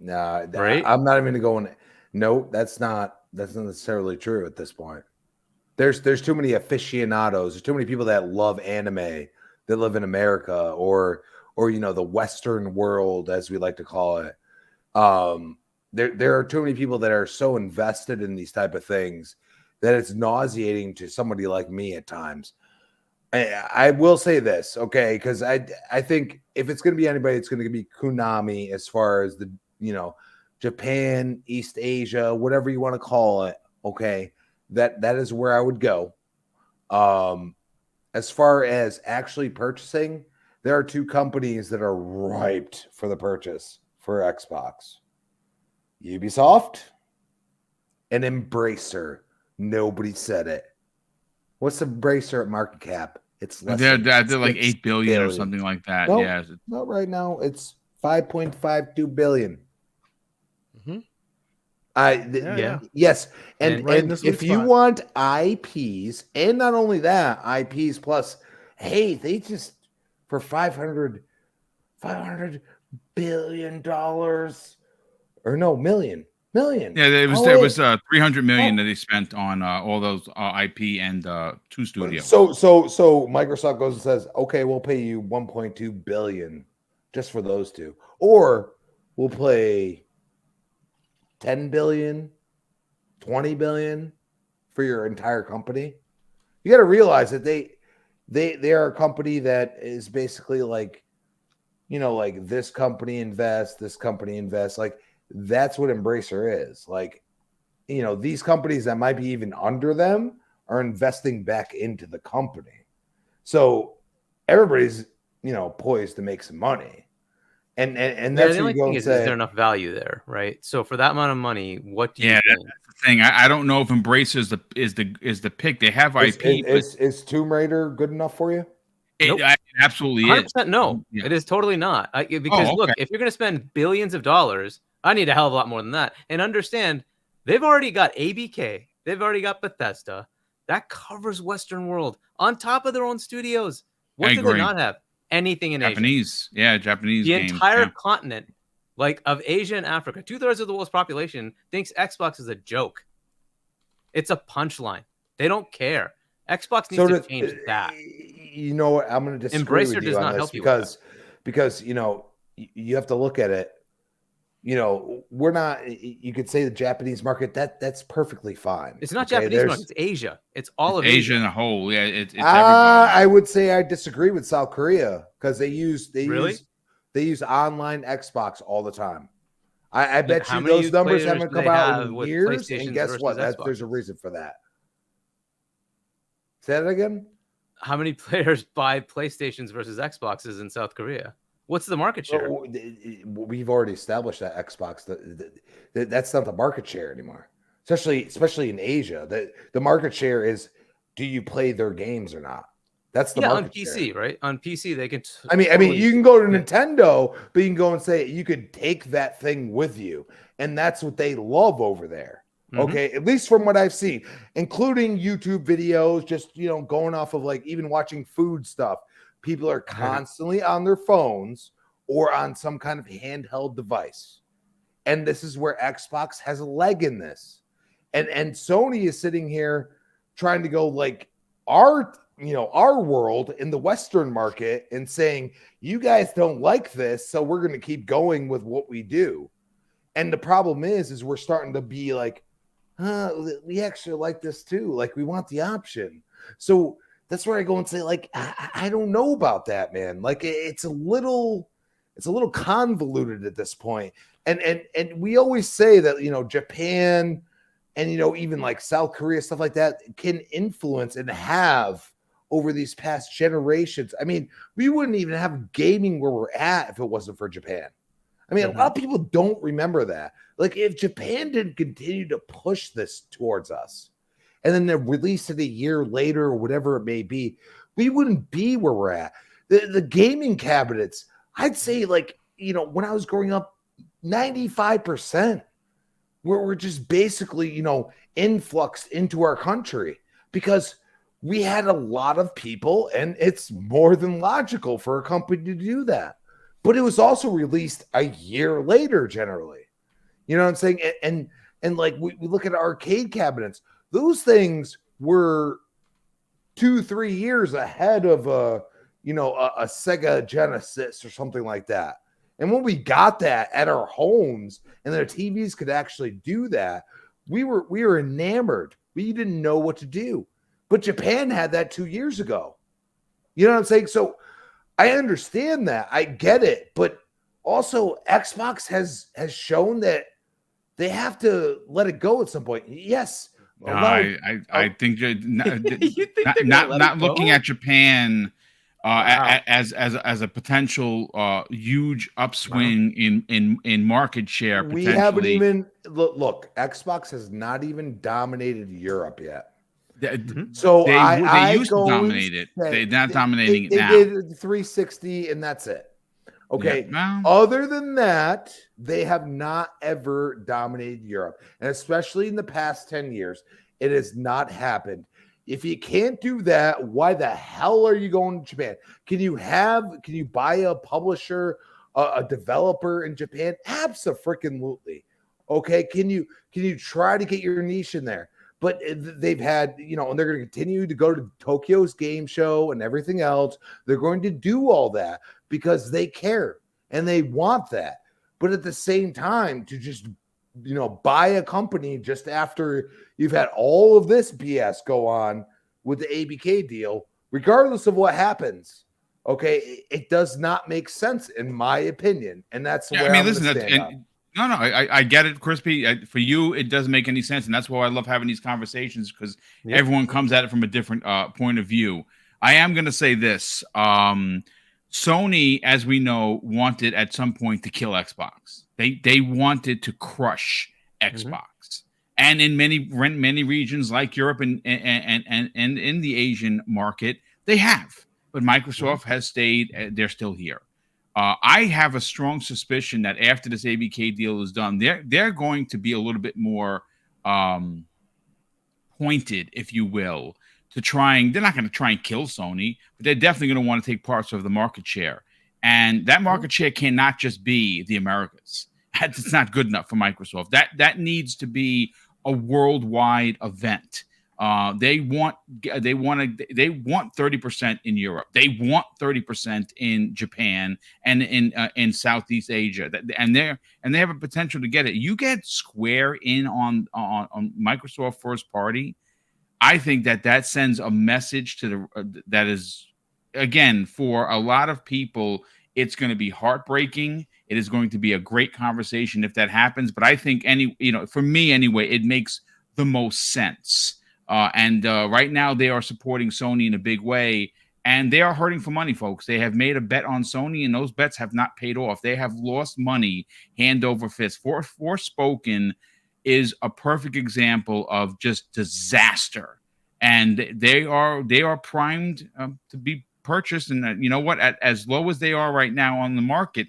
[SPEAKER 5] right?
[SPEAKER 2] I'm not even gonna go in. No, that's not necessarily true at this point. There's too many aficionados. There's too many people that love anime that live in America or the Western world, as we like to call it. There are too many people that are so invested in these type of things that it's nauseating to somebody like me at times. I will say this, okay, because I think if it's going to be anybody, it's going to be Konami as far as the Japan, East Asia, whatever you want to call it. Okay, that is where I would go. As far as actually purchasing, there are two companies that are ripe for the purchase for Xbox: Ubisoft and Embracer. Nobody said it. What's Embracer at market cap? It's less.
[SPEAKER 1] They're like 8 billion or something like that.
[SPEAKER 2] Nope,
[SPEAKER 1] yeah,
[SPEAKER 2] not right now. It's 5.52 billion. Yes, and if you want IPs, and not only that, IPs plus, hey, they just for $500 billion or no million.
[SPEAKER 1] Yeah, it was 300 million that they spent on all those IP and 2 studios.
[SPEAKER 2] So Microsoft goes and says, okay, we'll pay you 1.2 billion just for those two, or we'll pay 10 billion, 20 billion for your entire company. You got to realize that they are a company that is basically like, like this company invests, like that's what Embracer is. Like, these companies that might be even under them are investing back into the company. So everybody's, poised to make some money. And that's
[SPEAKER 5] the only thing is there enough value there, right? So for that amount of money, what do you think?
[SPEAKER 1] That's the thing. I don't know if Embracer is the pick. They have IP.
[SPEAKER 2] Is Tomb Raider good enough for you?
[SPEAKER 1] It absolutely
[SPEAKER 5] 100%
[SPEAKER 1] is.
[SPEAKER 5] no, it is totally not. Because look, if you're going to spend billions of dollars, I need a hell of a lot more than that. And understand, they've already got ABK, they've already got Bethesda. That covers Western world on top of their own studios. What do they not have? Anything in
[SPEAKER 1] Japanese.
[SPEAKER 5] Asia.
[SPEAKER 1] Yeah, Japanese.
[SPEAKER 5] The
[SPEAKER 1] games,
[SPEAKER 5] entire continent, like of Asia and Africa, 2/3 of the world's population thinks Xbox is a joke. It's a punchline. They don't care. Xbox needs to change that.
[SPEAKER 2] You know what? I'm going to disagree
[SPEAKER 5] Embracer
[SPEAKER 2] with you
[SPEAKER 5] does
[SPEAKER 2] on
[SPEAKER 5] not
[SPEAKER 2] this
[SPEAKER 5] help you
[SPEAKER 2] because you have to look at it. we're not. You could say the Japanese market that's perfectly fine.
[SPEAKER 5] It's not
[SPEAKER 2] okay?
[SPEAKER 5] Japanese market. It's Asia. It's all of
[SPEAKER 1] Asia
[SPEAKER 5] Asia.
[SPEAKER 1] in a whole. Yeah, it's everybody.
[SPEAKER 2] I would say I disagree with South Korea because they use online Xbox all the time. I bet
[SPEAKER 5] how
[SPEAKER 2] you
[SPEAKER 5] many
[SPEAKER 2] those numbers
[SPEAKER 5] players
[SPEAKER 2] haven't
[SPEAKER 5] do they
[SPEAKER 2] come out
[SPEAKER 5] have
[SPEAKER 2] in
[SPEAKER 5] with
[SPEAKER 2] years.
[SPEAKER 5] PlayStations
[SPEAKER 2] And guess
[SPEAKER 5] versus
[SPEAKER 2] what? There's a
[SPEAKER 5] Xboxes?
[SPEAKER 2] reason for that. Say that again.
[SPEAKER 5] How many players buy PlayStations versus Xboxes in South Korea? What's the market share?
[SPEAKER 2] Well, we've already established that Xbox. That's not the market share anymore. Especially in Asia. The market share is, do you play their games or not? That's the market
[SPEAKER 5] on PC,
[SPEAKER 2] share.
[SPEAKER 5] right? On PC, they can.
[SPEAKER 2] I mean, you can go to Nintendo, but you can go and say you could take that thing with you, and that's what they love over there. Okay, at least from what I've seen, including YouTube videos, just going off of like even watching food stuff. People are constantly on their phones or on some kind of handheld device, and this is where Xbox has a leg in this, and Sony is sitting here trying to go like our world in the Western market and saying, you guys don't like this, so we're going to keep going with what we do. And the problem is we're starting to be like, we actually like this too. Like, we want the option. So that's where I go and say, like, I don't know about that, man. Like, it's a little convoluted at this point. And we always say that, Japan and, even like South Korea, stuff like that can influence and have over these past generations. I mean, we wouldn't even have gaming where we're at if it wasn't for Japan. I mean, a lot of people don't remember that. Like, if Japan didn't continue to push this towards us, and then they release it a year later or whatever it may be, we wouldn't be where we're at. The gaming cabinets, I'd say, like, when I was growing up, 95% were just basically, influxed into our country because we had a lot of people, and it's more than logical for a company to do that. But it was also released a year later, generally. You know what I'm saying? And like we look at arcade cabinets, those things were 2-3 years ahead of a Sega Genesis or something like that. And when we got that at our homes and their TVs could actually do that, we were enamored. We didn't know what to do. But Japan had that 2 years ago. You know what I'm saying? So I understand that. I get it. But also Xbox has shown that they have to let it go at some point. Yes.
[SPEAKER 1] No, I think not looking at Japan as a potential huge upswing in market share.
[SPEAKER 2] We haven't even look. Xbox has not even dominated Europe yet. So
[SPEAKER 1] they used to dominate it. They're not dominating it now.
[SPEAKER 2] They did 360 and that's it. Okay.
[SPEAKER 1] Yeah.
[SPEAKER 2] Other than that, they have not ever dominated Europe. And especially in the past 10 years, it has not happened. If you can't do that, why the hell are you going to Japan? Can you buy a publisher, a developer in Japan? Abso-freaking-lutely. Okay. Can you try to get your niche in there? But they've had, and they're going to continue to go to Tokyo's game show and everything else. They're going to do all that because they care and they want that. But at the same time, to just, buy a company just after you've had all of this BS go on with the ABK deal, regardless of what happens, okay, it does not make sense in my opinion. And that's where I'm going to stand up.
[SPEAKER 1] No, I get it, Crispy. For you, it doesn't make any sense, and that's why I love having these conversations because everyone comes at it from a different point of view. I am going to say this: Sony, as we know, wanted at some point to kill Xbox. They wanted to crush Xbox, and in many regions like Europe and in the Asian market, they have. But Microsoft has stayed; they're still here. I have a strong suspicion that after this ABK deal is done, they're going to be a little bit more pointed, if you will, to trying. They're not going to try and kill Sony, but they're definitely going to want to take parts of the market share. And that market share cannot just be the Americas. It's not good enough for Microsoft. That needs to be a worldwide event. They want 30% in Europe. They want 30% in Japan and in Southeast Asia. And they have a potential to get it. You get Square in on Microsoft first party. I think that sends a message to that is, again, for a lot of people, it's going to be heartbreaking. It is going to be a great conversation if that happens. But I think for me anyway, it makes the most sense. And right now they are supporting Sony in a big way, and they are hurting for money, folks. They have made a bet on Sony, and those bets have not paid off. They have lost money hand over fist. Forspoken is a perfect example of just disaster, and they are primed to be purchased. And you know what? At as low as they are right now on the market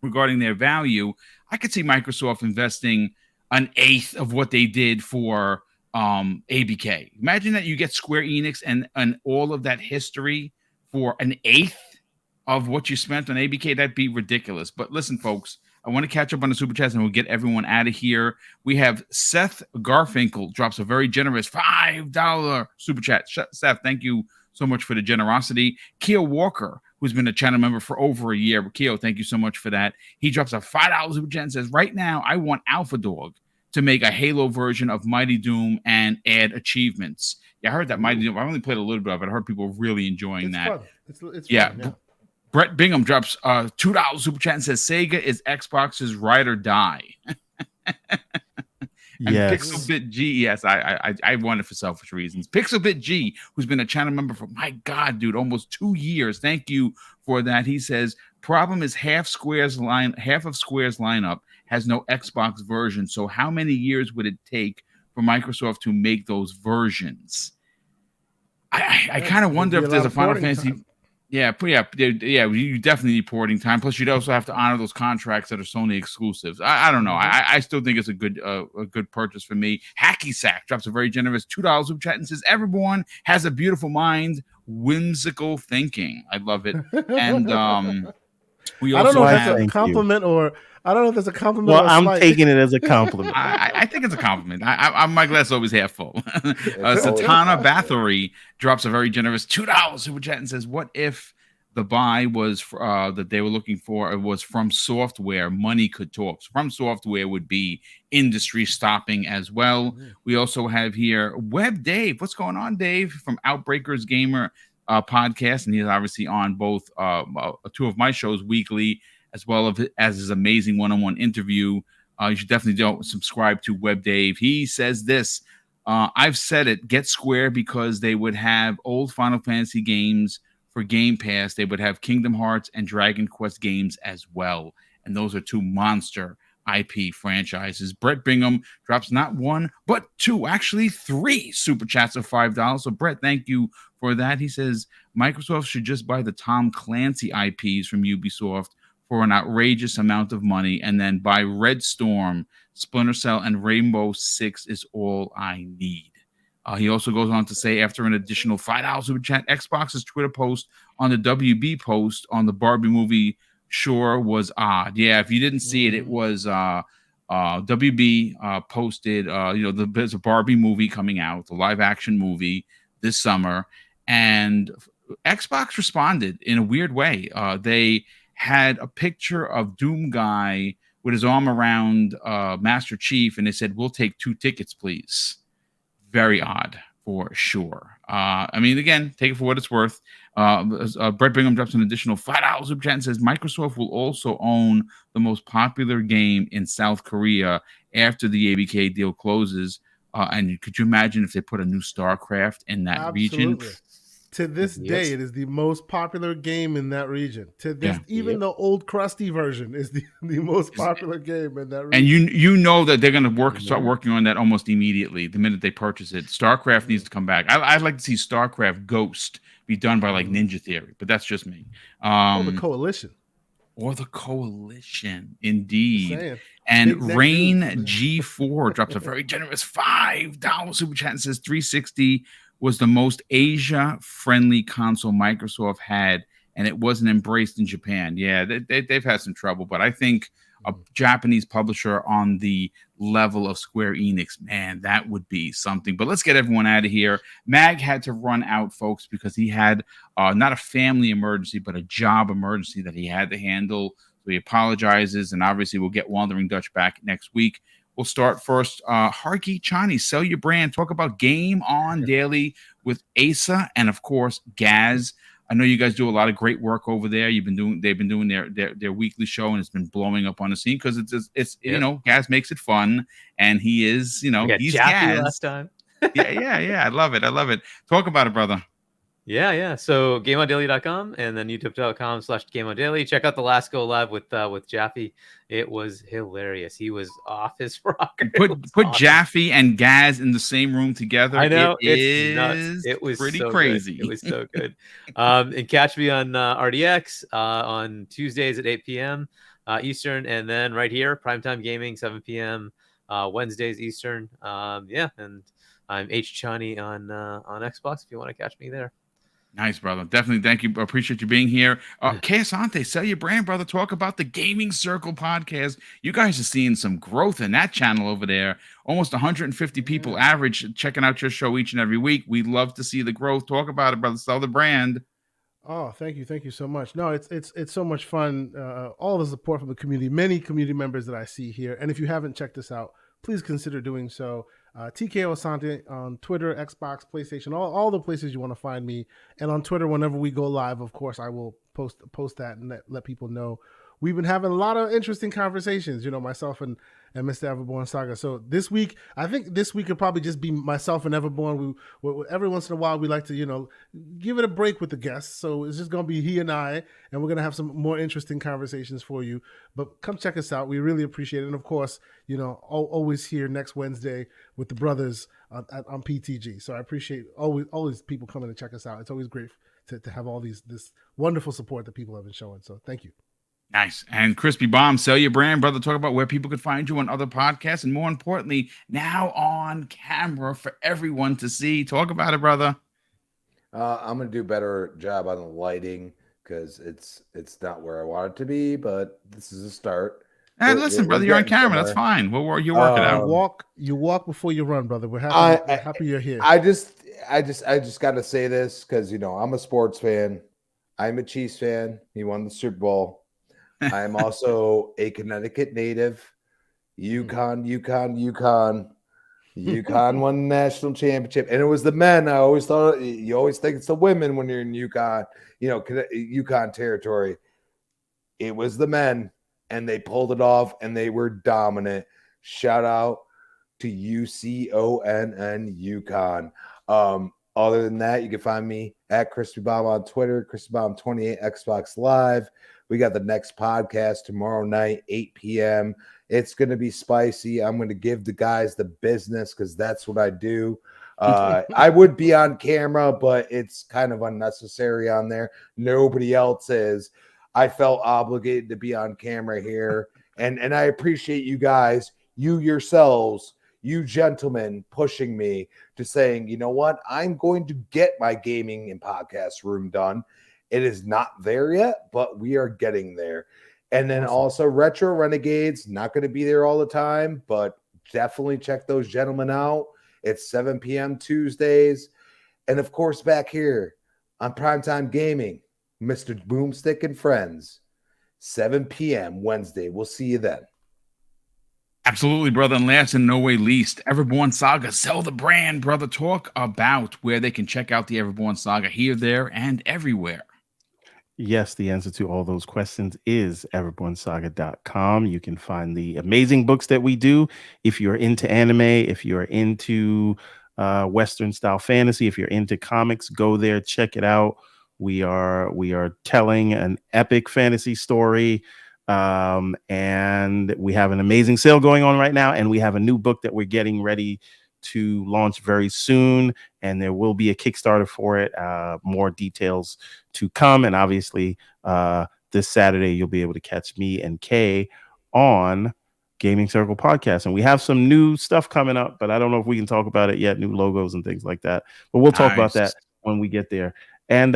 [SPEAKER 1] regarding their value, I could see Microsoft investing an eighth of what they did for ABK. Imagine that you get Square Enix and all of that history for an eighth of what you spent on ABK. That'd be ridiculous. But listen, folks, I want to catch up on the super chats and we'll get everyone out of here. We have Seth Garfinkel drops a very generous $5 super chat. Seth, thank you so much for the generosity. Keo Walker, who's been a channel member for over a year. Keo, thank you so much for that. He drops a $5 super chat and says, right now, I want Alpha Dog to make a Halo version of Mighty Doom and add achievements. Yeah, I heard that Mighty Doom. I only played a little bit of it. I heard people really enjoying that.
[SPEAKER 3] Fun. It's
[SPEAKER 1] yeah.
[SPEAKER 3] fun, yeah.
[SPEAKER 1] Brett Bingham drops $2 super chat and says, Sega is Xbox's ride or die.
[SPEAKER 6] Yes.
[SPEAKER 1] Pixelbit G, yes, I want it for selfish reasons. Pixelbit G, who's been a channel member for, my God, dude, almost 2 years. Thank you for that. He says, problem is half of Square's lineup has no Xbox version. So how many years would it take for Microsoft to make those versions? I kind of wonder if there's a Final Fantasy. Yeah. You definitely need porting time. Plus, you'd also have to honor those contracts that are Sony exclusives. I don't know. I still think it's a good purchase for me. Hacky Sack drops a very generous $2 super chat and says, everyone has a beautiful mind, whimsical thinking. I love it. And we also
[SPEAKER 3] I don't know if
[SPEAKER 1] have
[SPEAKER 3] that's a compliment or I don't know if that's a compliment.
[SPEAKER 6] Well,
[SPEAKER 3] or
[SPEAKER 6] I'm
[SPEAKER 3] slight.
[SPEAKER 6] taking it as a compliment.
[SPEAKER 1] I think it's a compliment. My glass is always half full. Satana Bathory drops a very generous $2 super chat and says, what if the buy was that they were looking for, it was From Software? Money could talk. From Software would be industry stopping as well. We also have here Web Dave. What's going on, Dave? From Outbreakers Gamer podcast. And he's obviously on both two of my shows weekly, as well as his amazing one-on-one interview. You should definitely subscribe to Web Dave. He says this, I've said it, get Square because they would have old Final Fantasy games for Game Pass. They would have Kingdom Hearts and Dragon Quest games as well. And those are two monster IP franchises. Brett Bingham drops not one, but two, actually three super chats of $5. So Brett, thank you for that. He says, Microsoft should just buy the Tom Clancy IPs from Ubisoft for an outrageous amount of money, and then buy Red Storm, Splinter Cell, and Rainbow Six is all I need. He also goes on to say, after an additional $5 super chat, Xbox's Twitter post on the WB post on the Barbie movie sure was odd. Yeah, if you didn't see it, it was WB posted, there's a Barbie movie coming out, the live action movie this summer, and Xbox responded in a weird way. They had a picture of Doom Guy with his arm around Master Chief, and they said, we'll take 2 tickets, please. Very odd, for sure. I mean, again, take it for what it's worth. Brett Bingham drops an additional $5 super chat and says, Microsoft will also own the most popular game in South Korea after the ABK deal closes. And could you imagine if they put a new StarCraft in that region?
[SPEAKER 3] To this day, it is the most popular game in that region. To this, even the old crusty version is the most popular game in that region.
[SPEAKER 1] And you know that they're going to start working on that almost immediately the minute they purchase it. StarCraft needs to come back. I'd like to see StarCraft Ghost be done by like Ninja Theory, but that's just me.
[SPEAKER 3] Or the Coalition.
[SPEAKER 1] Indeed. And Rain G4 drops a very generous $5 super chat and says 360 was the most Asia-friendly console Microsoft had, and it wasn't embraced in Japan. Yeah, they've had some trouble, but I think a Japanese publisher on the level of Square Enix, man, that would be something. But let's get everyone out of here. Mag had to run out, folks, because he had not a family emergency, but a job emergency that he had to handle. So he apologizes, and obviously we'll get Wandering Dutch back next week. We'll start first. Hargeet Chani, sell your brand. Talk about Game On Daily with Asa and, of course, Gaz. I know you guys do a lot of great work over there. They've been doing their weekly show, and it's been blowing up on the scene because it's
[SPEAKER 5] Yeah.
[SPEAKER 1] you know, Gaz makes it fun, and he is, you know,
[SPEAKER 5] We got
[SPEAKER 1] he's
[SPEAKER 5] Jaffe
[SPEAKER 1] Gaz.
[SPEAKER 5] last time.
[SPEAKER 1] yeah. I love it. Talk about it, brother.
[SPEAKER 5] Yeah. So GameOnDaily.com and then YouTube.com/GameOnDaily. Check out the last go live with Jaffe. It was hilarious. He was off his rocker.
[SPEAKER 1] Put Jaffe and Gaz in the same room together.
[SPEAKER 5] I know,
[SPEAKER 1] it
[SPEAKER 5] it's nuts.
[SPEAKER 1] is
[SPEAKER 5] It was
[SPEAKER 1] pretty
[SPEAKER 5] so
[SPEAKER 1] crazy.
[SPEAKER 5] Good. It was so good. And catch me on RDX on Tuesdays at 8 p.m. Eastern, and then right here, Primetime Gaming, 7 p.m. Wednesdays Eastern. And I'm H Chani on Xbox if you want to catch me there.
[SPEAKER 1] Nice, brother. Definitely. Thank you. Appreciate you being here. Asante, sell your brand, brother. Talk about the Gaming Circle podcast. You guys are seeing some growth in that channel over there. Almost 150 people average checking out your show each and every week. We love to see the growth. Talk about it, brother. Sell the brand.
[SPEAKER 3] Oh, thank you so much. No, it's so much fun. All the support from the community, many community members that I see here. And if you haven't checked this out, please consider doing so. TKO Asante on Twitter, Xbox, PlayStation, all the places you want to find me. And on Twitter, whenever we go live, of course, I will post that and let people know. We've been having a lot of interesting conversations, you know, myself and Mr. Everborn Saga. So I think this week could probably just be myself and Everborn. We every once in a while we like to, you know, give it a break with the guests. So it's just going to be he and I, and we're going to have some more interesting conversations for you. But come check us out. We really appreciate it. And of course, you know, always here next Wednesday with the brothers on PTG. So I appreciate always people coming to check us out. It's always great to have all this wonderful support that people have been showing. So thank you.
[SPEAKER 1] Nice. And Crispy Bomb, sell your brand, brother. Talk about where people could find you on other podcasts, and more importantly, now on camera for everyone to see. Talk about it, brother.
[SPEAKER 2] I'm gonna do a better job on the lighting because it's not where I want it to be, but this is a start.
[SPEAKER 1] And listen, brother, you're on camera. That's fine. You work it out.
[SPEAKER 3] You walk before you run, brother. We're happy you're here.
[SPEAKER 2] I just got to say this because, you know, I'm a sports fan. I'm a Chiefs fan. He won the Super Bowl. I'm also a Connecticut native. UConn won the national championship, and it was the men. I always thought you always think it's the women when you're in UConn, you know, UConn territory. It was the men, and they pulled it off, and they were dominant. Shout out to UConn UConn. Other than that, you can find me at Crispy Bomb on Twitter, Crispy Bomb 28 Xbox Live. We got the next podcast tomorrow night, 8 p.m. It's going to be spicy. I'm going to give the guys the business because that's what I do. I would be on camera, but it's kind of unnecessary on there. Nobody else is. I felt obligated to be on camera here. And I appreciate you guys, you yourselves, you gentlemen pushing me to saying, you know what? I'm going to get my gaming and podcast room done. It is not there yet, but we are getting there. And then also Retro Renegades, not going to be there all the time, but definitely check those gentlemen out. It's 7 p.m. Tuesdays. And of course, back here on Primetime Gaming, Mr. Boomstick and Friends, 7 p.m. Wednesday. We'll see you then.
[SPEAKER 1] Absolutely, brother. And last and no way least, Everborn Saga. Sell the brand, brother. Talk about where they can check out the Everborn Saga here, there, and everywhere.
[SPEAKER 6] Yes, the answer to all those questions is everbornsaga.com. You can find the amazing books that we do. If you're into anime, if you're into Western style fantasy, if you're into comics, go there, check it out. We are telling an epic fantasy story. And we have an amazing sale going on right now. And we have a new book that we're getting ready to launch very soon, and there will be a Kickstarter for it. More details to come, and obviously this Saturday you'll be able to catch me and Kay on Gaming Circle Podcast, and we have some new stuff coming up, but I don't know if we can talk about it yet, new logos and things like that, but we'll talk about that when we get there. And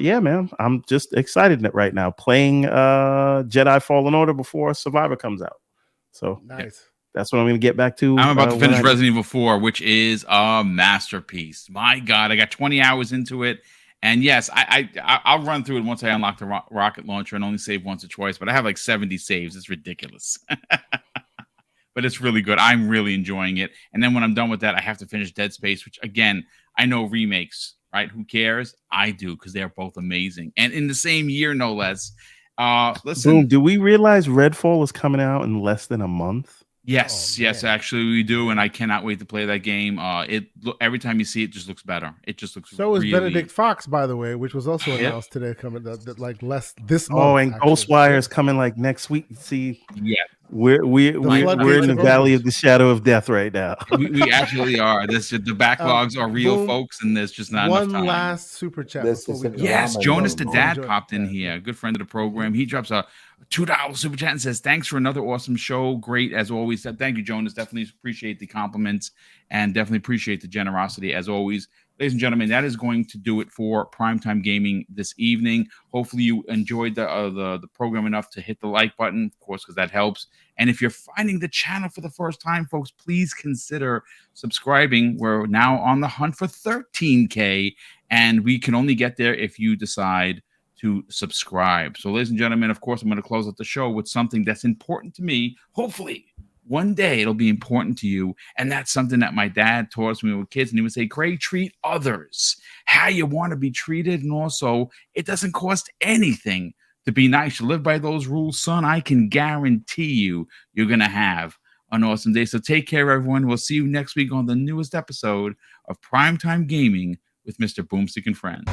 [SPEAKER 6] yeah, man, I'm just excited right now playing Jedi Fallen Order before Survivor comes out. So
[SPEAKER 3] Nice.
[SPEAKER 6] that's what I'm going to get back to.
[SPEAKER 1] I'm about to finish Resident Evil 4, which is a masterpiece. My God, I got 20 hours into it. And yes, I'll run through it once I unlock the rocket launcher and only save once or twice. But I have like 70 saves. It's ridiculous. But it's really good. I'm really enjoying it. And then when I'm done with that, I have to finish Dead Space, which, again, I know remakes, right? Who cares? I do, because they're both amazing. And in the same year, no less. Listen.
[SPEAKER 6] Boom, do we realize Redfall is coming out in less than a month?
[SPEAKER 1] Yes, yes, actually we do, and I cannot wait to play that game. Every time you see it, just looks better. It just looks.
[SPEAKER 3] So is
[SPEAKER 1] really...
[SPEAKER 3] Benedict Fox, by the way, which was also announced today, coming like less this month.
[SPEAKER 6] Oh, and Ghostwire is coming like next week. See,
[SPEAKER 1] yeah,
[SPEAKER 6] we're in the valley of the shadow of death right now.
[SPEAKER 1] we actually are. The backlogs are real,
[SPEAKER 3] Boom.
[SPEAKER 1] Folks, and there's just not
[SPEAKER 3] one
[SPEAKER 1] enough time.
[SPEAKER 3] last super chat.
[SPEAKER 1] Yes, Jonas the Dad popped in here. A good friend of the program. He drops a $2 super chat and says, "Thanks for another awesome show. Great as always." Thank you, Jonas. Definitely appreciate the compliments and definitely appreciate the generosity as always. Ladies and gentlemen, that is going to do it for Primetime Gaming this evening. Hopefully you enjoyed the program enough to hit the like button, of course, because that helps. And if you're finding the channel for the first time, folks, please consider subscribing. We're now on the hunt for 13K, and we can only get there if you decide to subscribe. So, ladies and gentlemen, of course, I'm going to close out the show with something that's important to me. Hopefully, one day it'll be important to you. And that's something that my dad taught us when we were kids. And he would say, Craig, treat others how you want to be treated. And also, it doesn't cost anything to be nice. You live by those rules, son. I can guarantee you're going to have an awesome day. So take care, everyone. We'll see you next week on the newest episode of Primetime Gaming with Mr. BoomStick and Friends.